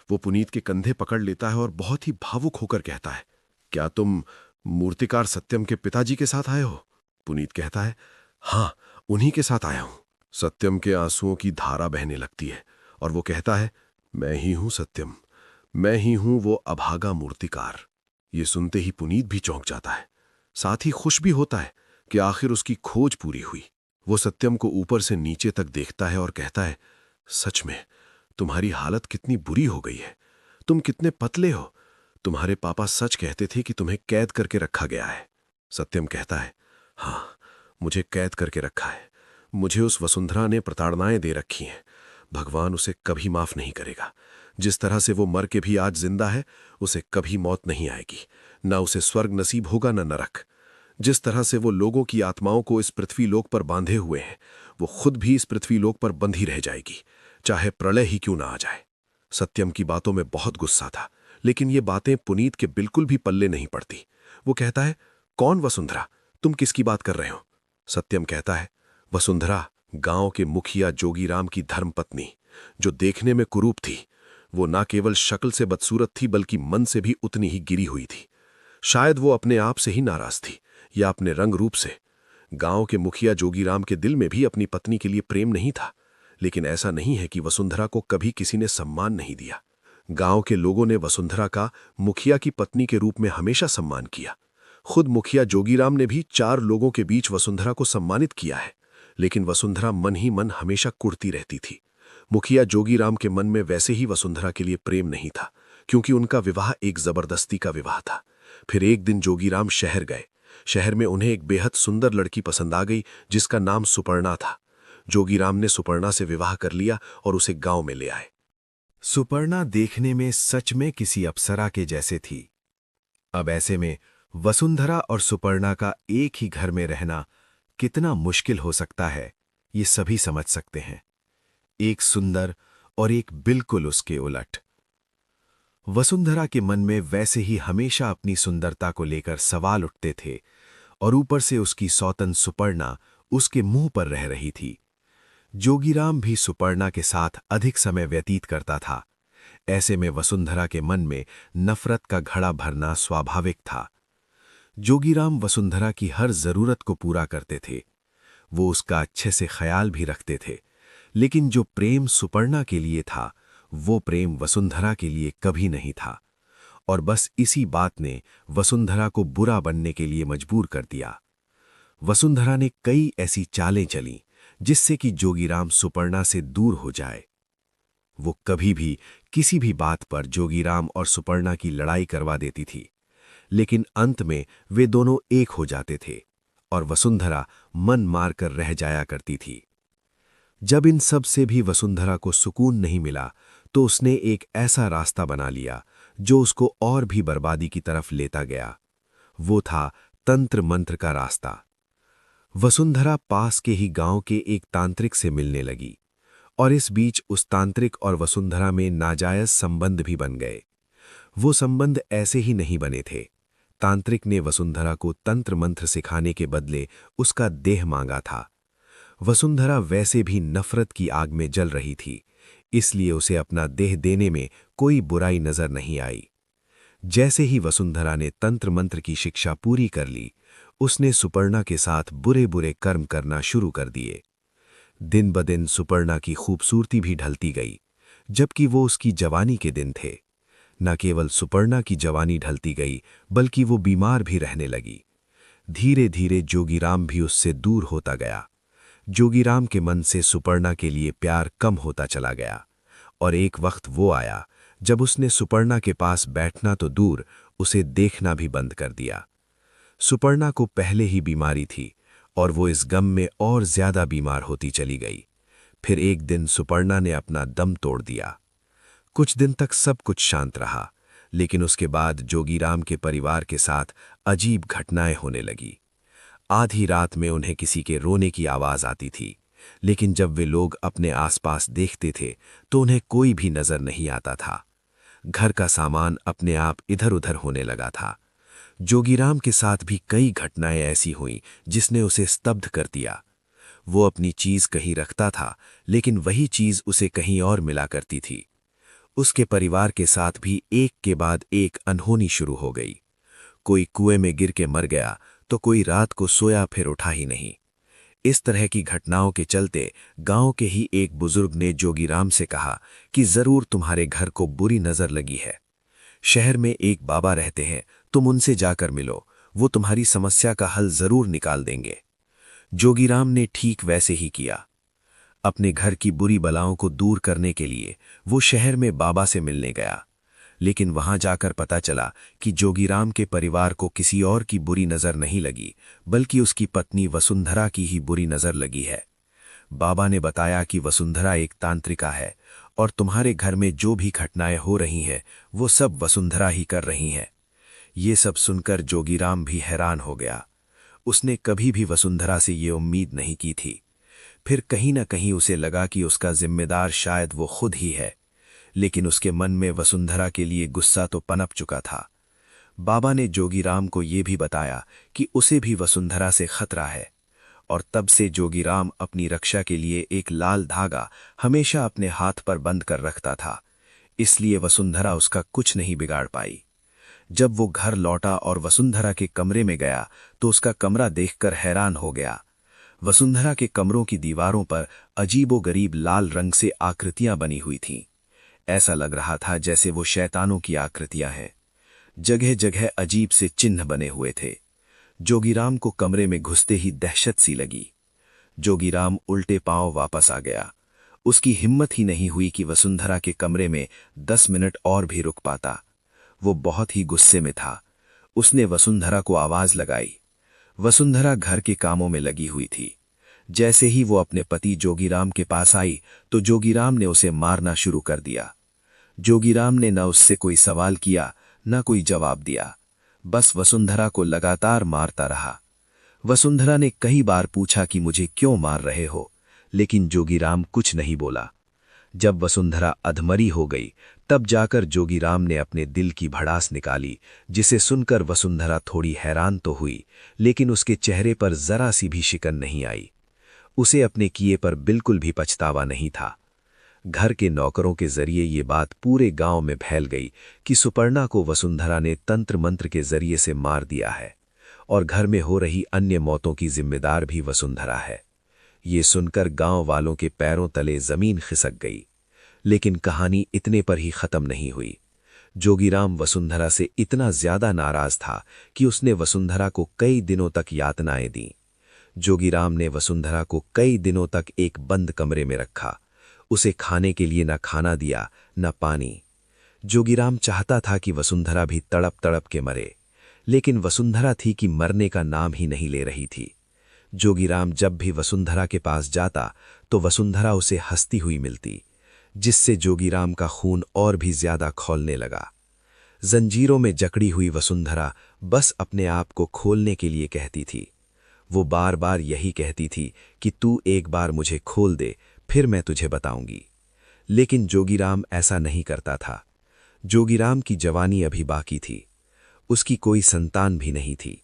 वो पुनीत के कंधे पकड़ लेता है और बहुत ही भावुक होकर कहता है, क्या तुम मूर्तिकार सत्यम के पिताजी के साथ आए हो? पुनीत कहता है, हाँ, उन्हीं के साथ आया हूं। सत्यम के आंसुओं की धारा बहने लगती है और वो कहता है, मैं ही हूं सत्यम, मैं ही हूं वो अभागा मूर्तिकार। ये सुनते ही पुनीत भी चौंक जाता है, साथ ही खुश भी होता है कि आखिर उसकी खोज पूरी हुई। वो सत्यम को ऊपर से नीचे तक देखता है और कहता है, सच में तुम्हारी हालत कितनी बुरी हो गई है। तुम कितने पतले हो। तुम्हारे पापा सच कहते थे कि तुम्हें कैद करके रखा गया है। सत्यम कहता है, हाँ, मुझे कैद करके रखा है। मुझे उस वसुंधरा ने प्रताड़नाएं दे रखी हैं। भगवान उसे कभी माफ नहीं करेगा। जिस तरह से वो मर के भी आज जिंदा है, उसे कभी मौत नहीं आएगी। न उसे स्वर्ग नसीब होगा न नरक। जिस तरह से वो लोगों की आत्माओं को इस पृथ्वी लोक पर बांधे हुए हैं, वो खुद भी इस पृथ्वी लोक पर बंधी रह जाएगी, चाहे प्रलय ही क्यों ना आ जाए। सत्यम की बातों में बहुत गुस्सा था, लेकिन ये बातें पुनीत के बिल्कुल भी पल्ले नहीं पड़ती। वो कहता है, कौन वसुंधरा? तुम किसकी बात कर रहे हो? सत्यम कहता है, वसुंधरा गांव के मुखिया जोगीराम की धर्मपत्नी, जो देखने में कुरूप थी। वो न केवल शक्ल से बदसूरत थी, बल्कि मन से भी उतनी ही गिरी हुई थी। शायद वो अपने आप से ही नाराज थी या अपने रंग रूप से। गांव के मुखिया जोगीराम के दिल में भी अपनी पत्नी के लिए प्रेम नहीं था। लेकिन ऐसा नहीं है कि वसुंधरा को कभी किसी ने सम्मान नहीं दिया। गांव के लोगों ने वसुंधरा का मुखिया की पत्नी के रूप में हमेशा सम्मान किया। खुद मुखिया जोगीराम ने भी 4 लोगों के बीच वसुंधरा को सम्मानित किया है। लेकिन वसुंधरा मन ही मन हमेशा कुढ़ती रहती थी। मुखिया जोगीराम के मन में वैसे ही वसुंधरा के लिए प्रेम नहीं था, क्योंकि उनका विवाह एक जबरदस्ती का विवाह था। फिर एक दिन जोगीराम शहर गए। शहर में उन्हें एक बेहद सुंदर लड़की पसंद आ गई, जिसका नाम सुपर्णा था। जोगीराम ने सुपर्णा से विवाह कर लिया और उसे गांव में ले आए। सुपर्णा देखने में सच में किसी अप्सरा के जैसे थी। अब ऐसे में वसुंधरा और सुपर्णा का एक ही घर में रहना कितना मुश्किल हो सकता है, ये सभी समझ सकते हैं। एक सुंदर और एक बिल्कुल उसके उलट। वसुंधरा के मन में वैसे ही हमेशा अपनी सुंदरता को लेकर सवाल उठते थे, और ऊपर से उसकी सौतन सुपर्णा उसके मुंह पर रह रही थी। जोगीराम भी सुपर्णा के साथ अधिक समय व्यतीत करता था। ऐसे में वसुंधरा के मन में नफरत का घड़ा भरना स्वाभाविक था। जोगीराम वसुंधरा की हर जरूरत को पूरा करते थे। वो उसका अच्छे से ख्याल भी रखते थे, लेकिन जो प्रेम सुपर्णा के लिए था, वो प्रेम वसुंधरा के लिए कभी नहीं था। और बस इसी बात ने वसुंधरा को बुरा बनने के लिए मजबूर कर दिया। वसुंधरा ने कई ऐसी चालें चलीं जिससे कि जोगीराम सुपर्णा से दूर हो जाए। वो कभी भी किसी भी बात पर जोगीराम और सुपर्णा की लड़ाई करवा देती थी, लेकिन अंत में वे दोनों एक हो जाते थे और वसुंधरा मन मारकर रह जाया करती थी। जब इन सब से भी वसुंधरा को सुकून नहीं मिला, तो उसने एक ऐसा रास्ता बना लिया जो उसको और भी बर्बादी की तरफ लेता गया। वो था तंत्र मंत्र का रास्ता। वसुंधरा पास के ही गांव के एक तांत्रिक से मिलने लगी, और इस बीच उस तांत्रिक और वसुंधरा में नाजायज संबंध भी बन गए। वो संबंध ऐसे ही नहीं बने थे। तांत्रिक ने वसुंधरा को तंत्र मंत्र सिखाने के बदले उसका देह मांगा था। वसुंधरा वैसे भी नफरत की आग में जल रही थी, इसलिए उसे अपना देह देने में कोई बुराई नजर नहीं आई। जैसे ही वसुंधरा ने तंत्र मंत्र की शिक्षा पूरी कर ली, उसने सुपर्णा के साथ बुरे बुरे कर्म करना शुरू कर दिए। दिन ब दिन सुपर्णा की खूबसूरती भी ढलती गई, जबकि वो उसकी जवानी के दिन थे। न केवल सुपर्णा की जवानी ढलती गई, बल्कि वो बीमार भी रहने लगी। धीरे धीरे जोगीराम भी उससे दूर होता गया। जोगीराम के मन से सुपर्णा के लिए प्यार कम होता चला गया, और एक वक्त वो आया जब उसने सुपर्णा के पास बैठना तो दूर, उसे देखना भी बंद कर दिया। सुपर्णा को पहले ही बीमारी थी और वो इस गम में और ज्यादा बीमार होती चली गई। फिर एक दिन सुपर्णा ने अपना दम तोड़ दिया। कुछ दिन तक सब कुछ शांत रहा, लेकिन उसके बाद जोगीराम के परिवार के साथ अजीब घटनाएं होने लगी। आधी रात में उन्हें किसी के रोने की आवाज आती थी, लेकिन जब वे लोग अपने आसपास देखते थे तो उन्हें कोई भी नजर नहीं आता था। घर का सामान अपने आप इधर उधर होने लगा था। जोगीराम के साथ भी कई घटनाएं ऐसी हुईं जिसने उसे स्तब्ध कर दिया। वो अपनी चीज कहीं रखता था, लेकिन वही चीज उसे कहीं और मिला करती थी। उसके परिवार के साथ भी एक के बाद एक अनहोनी शुरू हो गई। कोई कुएं में गिर के मर गया तो कोई रात को सोया फिर उठा ही नहीं। इस तरह की घटनाओं के चलते गांव के ही एक बुजुर्ग ने जोगीराम से कहा कि जरूर तुम्हारे घर को बुरी नजर लगी है। शहर में एक बाबा रहते हैं, तुम उनसे जाकर मिलो, वो तुम्हारी समस्या का हल जरूर निकाल देंगे। जोगीराम ने ठीक वैसे ही किया। अपने घर की बुरी बलाओं को दूर करने के लिए वो शहर में बाबा से मिलने गया, लेकिन वहां जाकर पता चला कि जोगीराम के परिवार को किसी और की बुरी नजर नहीं लगी, बल्कि उसकी पत्नी वसुंधरा की ही बुरी नजर लगी है। बाबा ने बताया कि वसुंधरा एक तांत्रिका है और तुम्हारे घर में जो भी घटनाएं हो रही हैं वो सब वसुंधरा ही कर रही हैं। ये सब सुनकर जोगीराम भी हैरान हो गया। उसने कभी भी वसुंधरा से ये उम्मीद नहीं की थी। फिर कहीं न कहीं उसे लगा कि उसका जिम्मेदार शायद वो खुद ही है, लेकिन उसके मन में वसुंधरा के लिए गुस्सा तो पनप चुका था। बाबा ने जोगीराम को ये भी बताया कि उसे भी वसुंधरा से खतरा है, और तब से जोगीराम अपनी रक्षा के लिए एक लाल धागा हमेशा अपने हाथ पर बंद कर रखता था, इसलिए वसुंधरा उसका कुछ नहीं बिगाड़ पाई। जब वो घर लौटा और वसुंधरा के कमरे में गया तो उसका कमरा देखकर हैरान हो गया। वसुंधरा के कमरों की दीवारों पर अजीबोगरीब लाल रंग से आकृतियां बनी हुई थीं। ऐसा लग रहा था जैसे वो शैतानों की आकृतियां हैं। जगह जगह अजीब से चिन्ह बने हुए थे। जोगीराम को कमरे में घुसते ही दहशत सी लगी। जोगीराम उल्टे पांव वापस आ गया। उसकी हिम्मत ही नहीं हुई कि वसुंधरा के कमरे में 10 मिनट और भी रुक पाता। वो बहुत ही गुस्से में था। उसने वसुंधरा को आवाज लगाई। वसुंधरा घर के कामों में लगी हुई थी। जैसे ही वो अपने पति जोगीराम के पास आई तो जोगीराम ने उसे मारना शुरू कर दिया। जोगीराम ने न उससे कोई सवाल किया, न कोई जवाब दिया, बस वसुंधरा को लगातार मारता रहा। वसुंधरा ने कई बार पूछा कि मुझे क्यों मार रहे हो, लेकिन जोगीराम कुछ नहीं बोला। जब वसुंधरा अधमरी हो गई तब जाकर जोगीराम ने अपने दिल की भड़ास निकाली, जिसे सुनकर वसुंधरा थोड़ी हैरान तो हुई, लेकिन उसके चेहरे पर जरा सी भी शिकन नहीं आई। उसे अपने किए पर बिल्कुल भी पछतावा नहीं था। घर के नौकरों के जरिए ये बात पूरे गांव में फैल गई कि सुपर्णा को वसुंधरा ने तंत्र मंत्र के जरिए से मार दिया है, और घर में हो रही अन्य मौतों की जिम्मेदार भी वसुंधरा है। ये सुनकर गांव वालों के पैरों तले जमीन खिसक गई। लेकिन कहानी इतने पर ही खत्म नहीं हुई। जोगीराम वसुंधरा से इतना ज्यादा नाराज था कि उसने वसुंधरा को कई दिनों तक यातनाएं दी। जोगीराम ने वसुंधरा को कई दिनों तक एक बंद कमरे में रखा। उसे खाने के लिए न खाना दिया न पानी। जोगीराम चाहता था कि वसुंधरा भी तड़प तड़प के मरे, लेकिन वसुंधरा थी कि मरने का नाम ही नहीं ले रही थी। जोगीराम जब भी वसुंधरा के पास जाता तो वसुंधरा उसे हंसती हुई मिलती, जिससे जोगीराम का खून और भी ज्यादा खौलने लगा। जंजीरों में जकड़ी हुई वसुंधरा बस अपने आप को खोलने के लिए कहती थी। वो बार बार यही कहती थी कि तू एक बार मुझे खोल दे, फिर मैं तुझे बताऊंगी। लेकिन जोगीराम ऐसा नहीं करता था। जोगीराम की जवानी अभी बाकी थी। उसकी कोई संतान भी नहीं थी,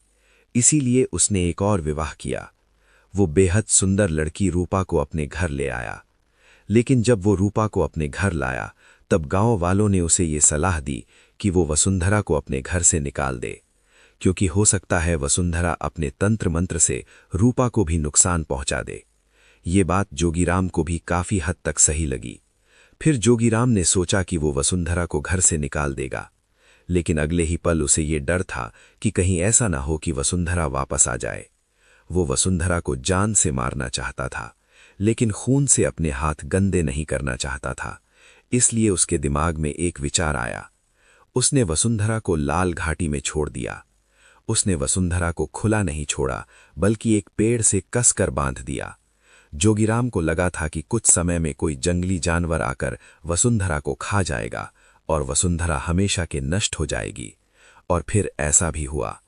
इसीलिए उसने एक और विवाह किया। वो बेहद सुंदर लड़की रूपा को अपने घर ले आया। लेकिन जब वो रूपा को अपने घर लाया, तब गांव वालों ने उसे ये सलाह दी कि वो वसुंधरा को अपने घर से निकाल दे, क्योंकि हो सकता है वसुंधरा अपने तंत्र मंत्र से रूपा को भी नुकसान पहुंचा दे। ये बात जोगीराम को भी काफी हद तक सही लगी। फिर जोगीराम ने सोचा कि वो वसुंधरा को घर से निकाल देगा, लेकिन अगले ही पल उसे ये डर था कि कहीं ऐसा ना हो कि वसुंधरा वापस आ जाए। वो वसुंधरा को जान से मारना चाहता था, लेकिन खून से अपने हाथ गंदे नहीं करना चाहता था। इसलिए उसके दिमाग में एक विचार आया। उसने वसुंधरा को लाल घाटी में छोड़ दिया। उसने वसुंधरा को खुला नहीं छोड़ा, बल्कि एक पेड़ से कसकर बांध दिया। जोगीराम को लगा था कि कुछ समय में कोई जंगली जानवर आकर वसुंधरा को खा जाएगा और वसुंधरा हमेशा के नष्ट हो जाएगी। और फिर ऐसा भी हुआ।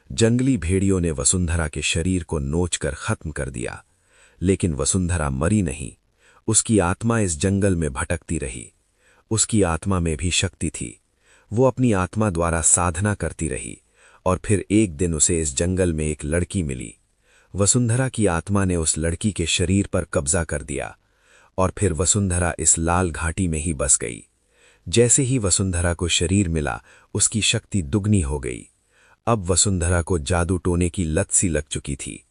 जंगली भेड़ियों ने वसुंधरा के शरीर को नोचकर खत्म कर दिया, लेकिन वसुंधरा मरी नहीं। उसकी आत्मा इस जंगल में भटकती रही। उसकी आत्मा में भी शक्ति थी। वो अपनी आत्मा द्वारा साधना करती रही, और फिर एक दिन उसे इस जंगल में एक लड़की मिली। वसुंधरा की आत्मा ने उस लड़की के शरीर पर कब्जा कर दिया, और फिर वसुंधरा इस लाल घाटी में ही बस गई। जैसे ही वसुंधरा को शरीर मिला, उसकी शक्ति दुगनी हो गई। अब वसुंधरा को जादू टोने की लत सी लग चुकी थी।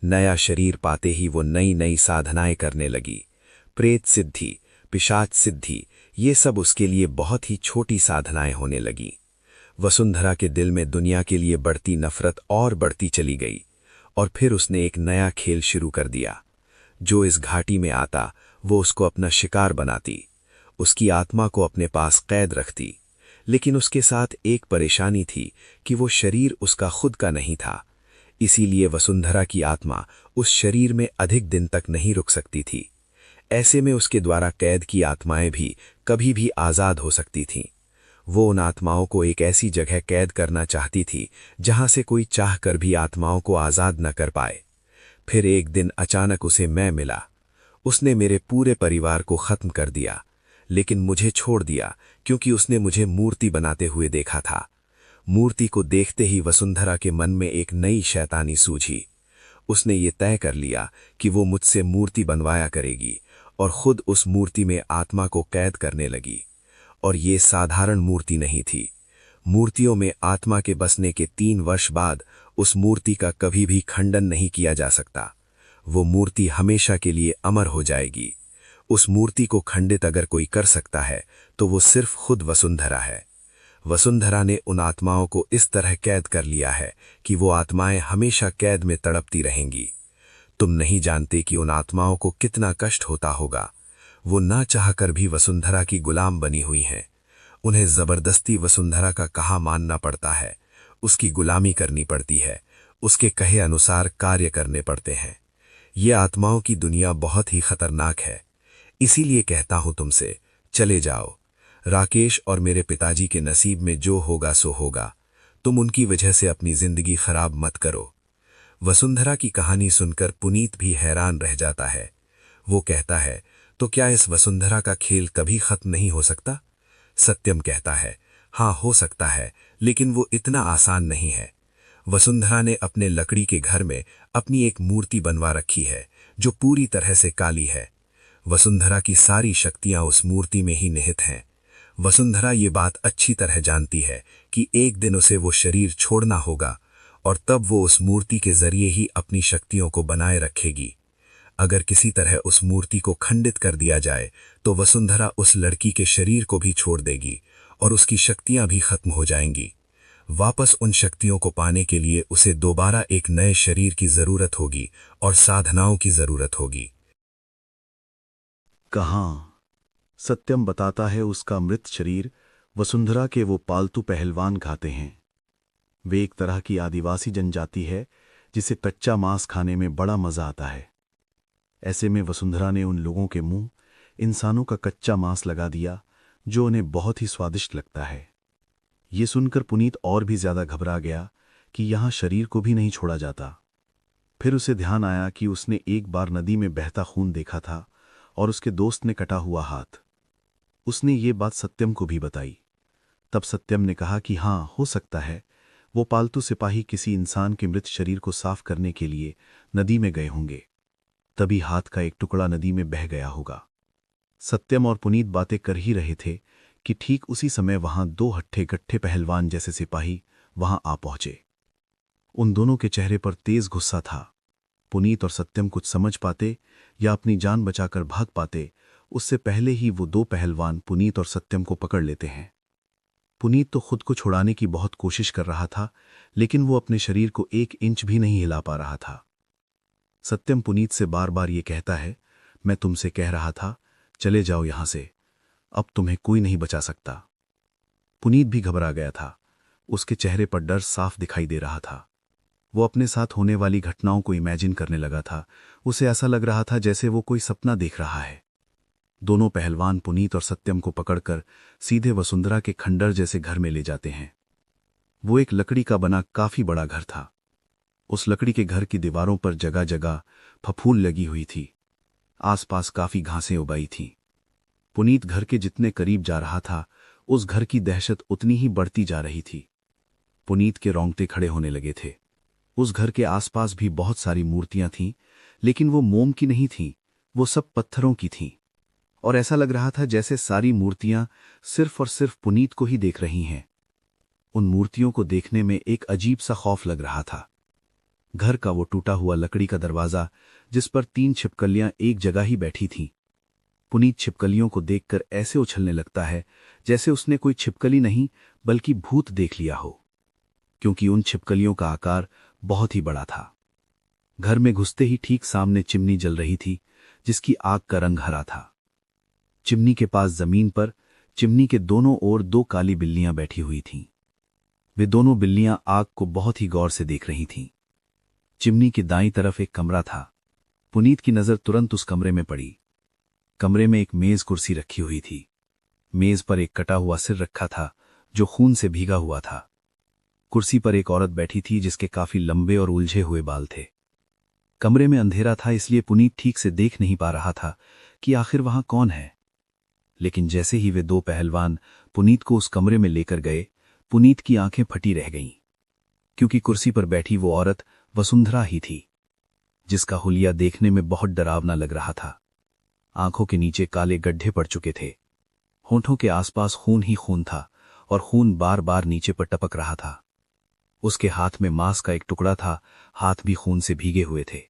नया शरीर पाते ही वो नई नई साधनाएं करने लगी। प्रेत सिद्धि, पिशाच सिद्धि, ये सब उसके लिए बहुत ही छोटी साधनाएं होने लगी। वसुंधरा के दिल में दुनिया के लिए बढ़ती नफरत और बढ़ती चली गई, और फिर उसने एक नया खेल शुरू कर दिया। जो इस घाटी में आता, वो उसको अपना शिकार बनाती, उसकी आत्मा को अपने पास कैद रखती। लेकिन उसके साथ एक परेशानी थी कि वो शरीर उसका खुद का नहीं था। इसीलिए वसुंधरा की आत्मा उस शरीर में अधिक दिन तक नहीं रुक सकती थी। ऐसे में उसके द्वारा कैद की आत्माएं भी कभी भी आज़ाद हो सकती थीं। वो उन आत्माओं को एक ऐसी जगह कैद करना चाहती थी जहां से कोई चाह कर भी आत्माओं को आज़ाद न कर पाए। फिर एक दिन अचानक उसे मैं मिला। उसने मेरे पूरे परिवार को खत्म कर दिया, लेकिन मुझे छोड़ दिया क्योंकि उसने मुझे मूर्ति बनाते हुए देखा था। मूर्ति को देखते ही वसुंधरा के मन में एक नई शैतानी सूझी। उसने ये तय कर लिया कि वो मुझसे मूर्ति बनवाया करेगी, और खुद उस मूर्ति में आत्मा को कैद करने लगी। और ये साधारण मूर्ति नहीं थी। मूर्तियों में आत्मा के बसने के 3 वर्ष बाद उस मूर्ति का कभी भी खंडन नहीं किया जा सकता। वो मूर्ति हमेशा के लिए अमर हो जाएगी। उस मूर्ति को खंडित अगर कोई कर सकता है तो वो सिर्फ खुद वसुंधरा है। वसुंधरा ने उन आत्माओं को इस तरह कैद कर लिया है कि वो आत्माएं हमेशा कैद में तड़पती रहेंगी। तुम नहीं जानते कि उन आत्माओं को कितना कष्ट होता होगा। वो ना चाहकर भी वसुंधरा की गुलाम बनी हुई हैं। उन्हें जबरदस्ती वसुंधरा का कहा मानना पड़ता है, उसकी गुलामी करनी पड़ती है, उसके कहे अनुसार कार्य करने पड़ते हैं। ये आत्माओं की दुनिया बहुत ही खतरनाक है। इसीलिए कहता हूं तुमसे, चले जाओ। राकेश और मेरे पिताजी के नसीब में जो होगा सो होगा। तुम उनकी वजह से अपनी जिंदगी खराब मत करो। वसुंधरा की कहानी सुनकर पुनीत भी हैरान रह जाता है। वो कहता है, तो क्या इस वसुंधरा का खेल कभी खत्म नहीं हो सकता? सत्यम कहता है, हाँ हो सकता है, लेकिन वो इतना आसान नहीं है। वसुंधरा ने अपने लकड़ी के घर में अपनी एक मूर्ति बनवा रखी है जो पूरी तरह से काली है। वसुंधरा की सारी शक्तियां उस मूर्ति में ही निहित हैं। वसुंधरा ये बात अच्छी तरह जानती है कि एक दिन उसे वो शरीर छोड़ना होगा, और तब वो उस मूर्ति के जरिए ही अपनी शक्तियों को बनाए रखेगी। अगर किसी तरह उस मूर्ति को खंडित कर दिया जाए तो वसुंधरा उस लड़की के शरीर को भी छोड़ देगी और उसकी शक्तियां भी खत्म हो जाएंगी। वापस उन शक्तियों को पाने के लिए उसे दोबारा एक नए शरीर की जरूरत होगी और साधनाओं की जरूरत होगी। कहाँ? सत्यम बताता है उसका मृत शरीर वसुंधरा के वो पालतू पहलवान खाते हैं। वे एक तरह की आदिवासी जनजाति है जिसे कच्चा मांस खाने में बड़ा मजा आता है। ऐसे में वसुंधरा ने उन लोगों के मुंह इंसानों का कच्चा मांस लगा दिया जो उन्हें बहुत ही स्वादिष्ट लगता है। ये सुनकर पुनीत और भी ज्यादा घबरा गया कि यहां शरीर को भी नहीं छोड़ा जाता। फिर उसे ध्यान आया कि उसने एक बार नदी में बहता खून देखा था और उसके दोस्त ने कटा हुआ हाथ। उसने ये बात सत्यम को भी बताई। तब सत्यम ने कहा कि हाँ, हो सकता है वो पालतू सिपाही किसी इंसान के मृत शरीर को साफ करने के लिए नदी में गए होंगे। तभी हाथ का एक टुकड़ा नदी में बह गया होगा। सत्यम और पुनीत बातें कर ही रहे थे कि ठीक उसी समय वहां दो हट्ठे गट्ठे पहलवान जैसे सिपाही वहां आ पहुंचे। उन दोनों के चेहरे पर तेज गुस्सा था। पुनीत और सत्यम कुछ समझ पाते या अपनी जान बचाकर भाग पाते, उससे पहले ही वो दो पहलवान पुनीत और सत्यम को पकड़ लेते हैं। पुनीत तो खुद को छुड़ाने की बहुत कोशिश कर रहा था, लेकिन वो अपने शरीर को 1 इंच भी नहीं हिला पा रहा था। सत्यम पुनीत से बार बार ये कहता है, मैं तुमसे कह रहा था, चले जाओ यहां से, अब तुम्हें कोई नहीं बचा सकता। पुनीत भी घबरा गया था। उसके चेहरे पर डर साफ दिखाई दे रहा था। वो अपने साथ होने वाली घटनाओं को इमेजिन करने लगा था। उसे ऐसा लग रहा था जैसे वो कोई सपना देख रहा है। दोनों पहलवान पुनीत और सत्यम को पकड़कर सीधे वसुंधरा के खंडर जैसे घर में ले जाते हैं। वो एक लकड़ी का बना काफी बड़ा घर था। उस लकड़ी के घर की दीवारों पर जगह जगह फफूल लगी हुई थी। आसपास काफी घासें उगाई थीं। पुनीत घर के जितने करीब जा रहा था, उस घर की दहशत उतनी ही बढ़ती जा रही थी। पुनीत के रोंगटे खड़े होने लगे थे। उस घर के आसपास भी बहुत सारी मूर्तियां थीं, लेकिन वो मोम की नहीं थीं, वो सब पत्थरों की थीं। और ऐसा लग रहा था जैसे सारी मूर्तियां सिर्फ और सिर्फ पुनीत को ही देख रही हैं। उन मूर्तियों को देखने में एक अजीब सा खौफ लग रहा था। घर का वो टूटा हुआ लकड़ी का दरवाजा, जिस पर 3 छिपकलियां एक जगह ही बैठी थीं। पुनीत छिपकलियों को देखकर ऐसे उछलने लगता है जैसे उसने कोई छिपकली नहीं बल्कि भूत देख लिया हो, क्योंकि उन छिपकलियों का आकार बहुत ही बड़ा था। घर में घुसते ही ठीक सामने चिमनी जल रही थी, जिसकी आग का रंग हरा था। चिमनी के पास जमीन पर चिमनी के दोनों ओर 2 काली बिल्लियां बैठी हुई थीं। वे दोनों बिल्लियां आग को बहुत ही गौर से देख रही थीं। चिमनी की दाईं तरफ एक कमरा था। पुनीत की नजर तुरंत उस कमरे में पड़ी। कमरे में एक मेज कुर्सी रखी हुई थी। मेज पर एक कटा हुआ सिर रखा था जो खून से भीगा हुआ था। कुर्सी पर एक औरत बैठी थी जिसके काफी लंबे और उलझे हुए बाल थे। कमरे में अंधेरा था, इसलिए पुनीत ठीक से देख नहीं पा रहा था कि आखिर वहां कौन है। लेकिन जैसे ही वे 2 पहलवान पुनीत को उस कमरे में लेकर गए, पुनीत की आंखें फटी रह गईं, क्योंकि कुर्सी पर बैठी वो औरत वसुंधरा ही थी, जिसका हुलिया देखने में बहुत डरावना लग रहा था। आंखों के नीचे काले गड्ढे पड़ चुके थे। होंठों के आसपास खून ही खून था और खून बार बार नीचे पर टपक रहा था। उसके हाथ में मांस का एक टुकड़ा था, हाथ भी खून से भीगे हुए थे।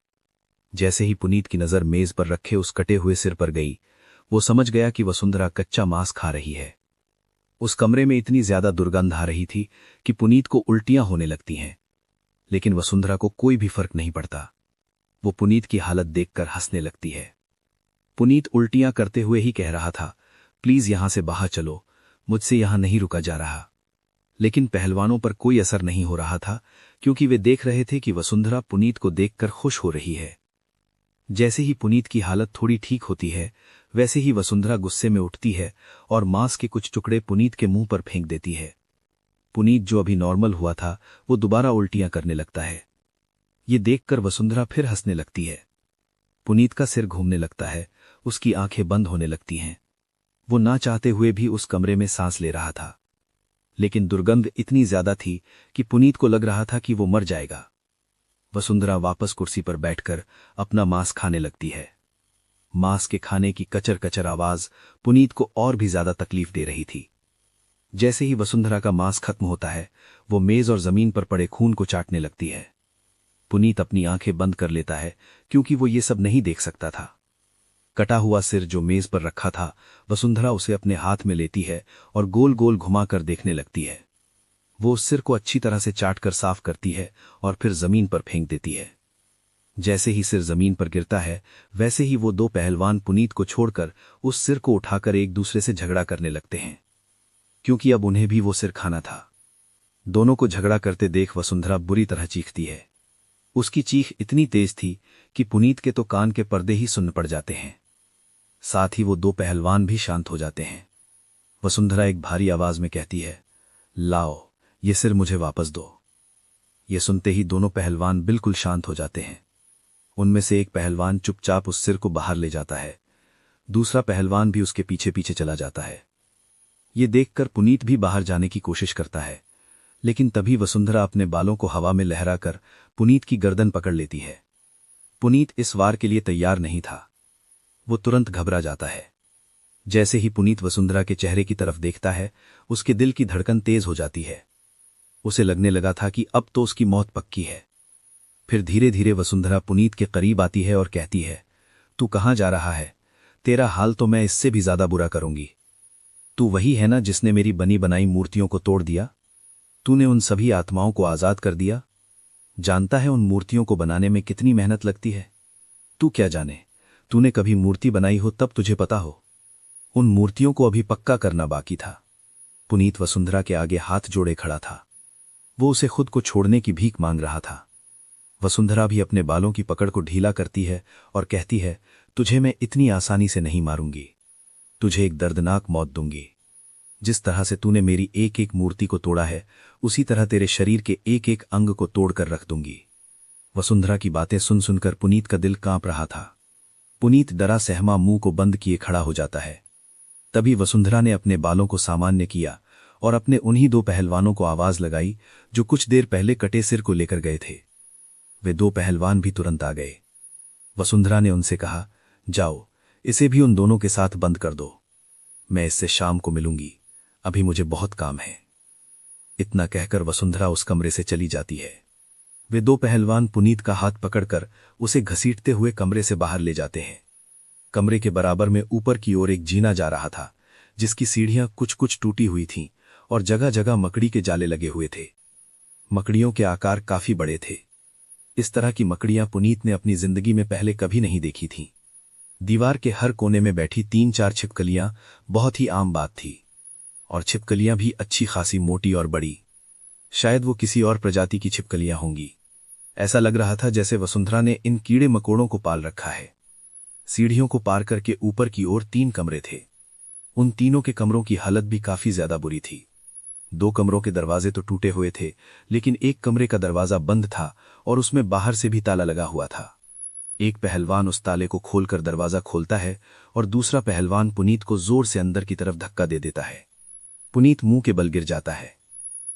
जैसे ही पुनीत की नजर मेज पर रखे उस कटे हुए सिर पर गई, वो समझ गया कि वसुंधरा कच्चा मांस खा रही है। उस कमरे में इतनी ज्यादा दुर्गंध आ रही थी कि पुनीत को उल्टियां होने लगती हैं, लेकिन वसुंधरा को कोई भी फर्क नहीं पड़ता। वो पुनीत की हालत देखकर हंसने लगती है। पुनीत उल्टियां करते हुए ही कह रहा था, प्लीज यहां से बाहर चलो, मुझसे यहां नहीं रुका जा रहा। लेकिन पहलवानों पर कोई असर नहीं हो रहा था, क्योंकि वे देख रहे थे कि वसुंधरा पुनीत को देखकर खुश हो रही है। जैसे ही पुनीत की हालत थोड़ी ठीक होती है, वैसे ही वसुंधरा गुस्से में उठती है और मांस के कुछ टुकड़े पुनीत के मुंह पर फेंक देती है। पुनीत जो अभी नॉर्मल हुआ था, वो दोबारा उल्टियां करने लगता है। ये देखकर वसुंधरा फिर हंसने लगती है। पुनीत का सिर घूमने लगता है, उसकी आंखें बंद होने लगती हैं। वो ना चाहते हुए भी उस कमरे में सांस ले रहा था, लेकिन दुर्गंध इतनी ज्यादा थी कि पुनीत को लग रहा था कि वो मर जाएगा। वसुंधरा वापस कुर्सी पर बैठकर अपना मांस खाने लगती है। मांस के खाने की कचर कचर आवाज पुनीत को और भी ज्यादा तकलीफ दे रही थी। जैसे ही वसुंधरा का मांस खत्म होता है, वो मेज और जमीन पर पड़े खून को चाटने लगती है। पुनीत अपनी आंखें बंद कर लेता है, क्योंकि वो ये सब नहीं देख सकता था। कटा हुआ सिर जो मेज पर रखा था, वसुंधरा उसे अपने हाथ में लेती है और गोल गोल घुमाकर देखने लगती है। वो उस सिर को अच्छी तरह से चाटकर साफ करती है और फिर जमीन पर फेंक देती है। जैसे ही सिर जमीन पर गिरता है, वैसे ही वो 2 पहलवान पुनीत को छोड़कर उस सिर को उठाकर एक दूसरे से झगड़ा करने लगते हैं, क्योंकि अब उन्हें भी वो सिर खाना था। दोनों को झगड़ा करते देख वसुंधरा बुरी तरह चीखती है। उसकी चीख इतनी तेज थी कि पुनीत के तो कान के पर्दे ही सुन्न पड़ जाते हैं। साथ ही वो 2 पहलवान भी शांत हो जाते हैं। वसुंधरा एक भारी आवाज में कहती है, लाओ, ये सिर मुझे वापस दो। ये सुनते ही दोनों पहलवान बिल्कुल शांत हो जाते हैं। उनमें से एक पहलवान चुपचाप उस सिर को बाहर ले जाता है। दूसरा पहलवान भी उसके पीछे पीछे चला जाता है। ये देखकर पुनीत भी बाहर जाने की कोशिश करता है, लेकिन तभी वसुंधरा अपने बालों को हवा में लहराकर पुनीत की गर्दन पकड़ लेती है। पुनीत इस वार के लिए तैयार नहीं था। वो तुरंत घबरा जाता है। जैसे ही पुनीत वसुंधरा के चेहरे की तरफ देखता है, उसके दिल की धड़कन तेज हो जाती है। उसे लगने लगा था कि अब तो उसकी मौत पक्की है। फिर धीरे धीरे वसुंधरा पुनीत के करीब आती है और कहती है, तू कहाँ जा रहा है? तेरा हाल तो मैं इससे भी ज्यादा बुरा करूंगी। तू वही है ना जिसने मेरी बनी बनाई मूर्तियों को तोड़ दिया? तूने उन सभी आत्माओं को आजाद कर दिया। जानता है उन मूर्तियों को बनाने में कितनी मेहनत लगती है? तू क्या जाने, तूने कभी मूर्ति बनाई हो तब तुझे पता हो। उन मूर्तियों को अभी पक्का करना बाकी था। पुनीत वसुंधरा के आगे हाथ जोड़े खड़ा था। वो उसे खुद को छोड़ने की भीख मांग रहा था। वसुंधरा भी अपने बालों की पकड़ को ढीला करती है और कहती है, तुझे मैं इतनी आसानी से नहीं मारूंगी। तुझे एक दर्दनाक मौत दूंगी। जिस तरह से तूने मेरी एक एक मूर्ति को तोड़ा है, उसी तरह तेरे शरीर के एक एक अंग को तोड़कर रख दूंगी। वसुंधरा की बातें सुन सुनकर पुनीत का दिल कांप रहा था। पुनीत डरा सहमा मुंह को बंद किए खड़ा हो जाता है। तभी वसुंधरा ने अपने बालों को सामान्य किया और अपने उन्हीं दो पहलवानों को आवाज लगाई जो कुछ देर पहले कटे सिर को लेकर गए थे। वे दो पहलवान भी तुरंत आ गए। वसुंधरा ने उनसे कहा, जाओ, इसे भी उन दोनों के साथ बंद कर दो। मैं इससे शाम को मिलूंगी, अभी मुझे बहुत काम है। इतना कहकर वसुंधरा उस कमरे से चली जाती है। वे दो पहलवान पुनीत का हाथ पकड़कर उसे घसीटते हुए कमरे से बाहर ले जाते हैं। कमरे के बराबर में ऊपर की ओर एक जीना जा रहा था, जिसकी सीढ़ियां कुछ कुछ टूटी हुई थीं और जगह जगह मकड़ी के जाले लगे हुए थे। मकड़ियों के आकार काफी बड़े थे। इस तरह की मकड़ियां पुनीत ने अपनी जिंदगी में पहले कभी नहीं देखी थीं। दीवार के हर कोने में बैठी 3-4 छिपकलियां बहुत ही आम बात थी, और छिपकलियां भी अच्छी खासी मोटी और बड़ी। शायद वो किसी और प्रजाति की छिपकलियां होंगी। ऐसा लग रहा था जैसे वसुंधरा ने इन कीड़े मकोड़ों को पाल रखा है। सीढ़ियों को पार करके ऊपर की ओर 3 कमरे थे। उन तीनों के कमरों की हालत भी काफी ज्यादा बुरी थी। 2 कमरों के दरवाजे तो टूटे हुए थे, लेकिन एक कमरे का दरवाजा बंद था और उसमें बाहर से भी ताला लगा हुआ था। एक पहलवान उस ताले को खोलकर दरवाजा खोलता है और दूसरा पहलवान पुनीत को जोर से अंदर की तरफ धक्का दे देता है। पुनीत मुंह के बल गिर जाता है।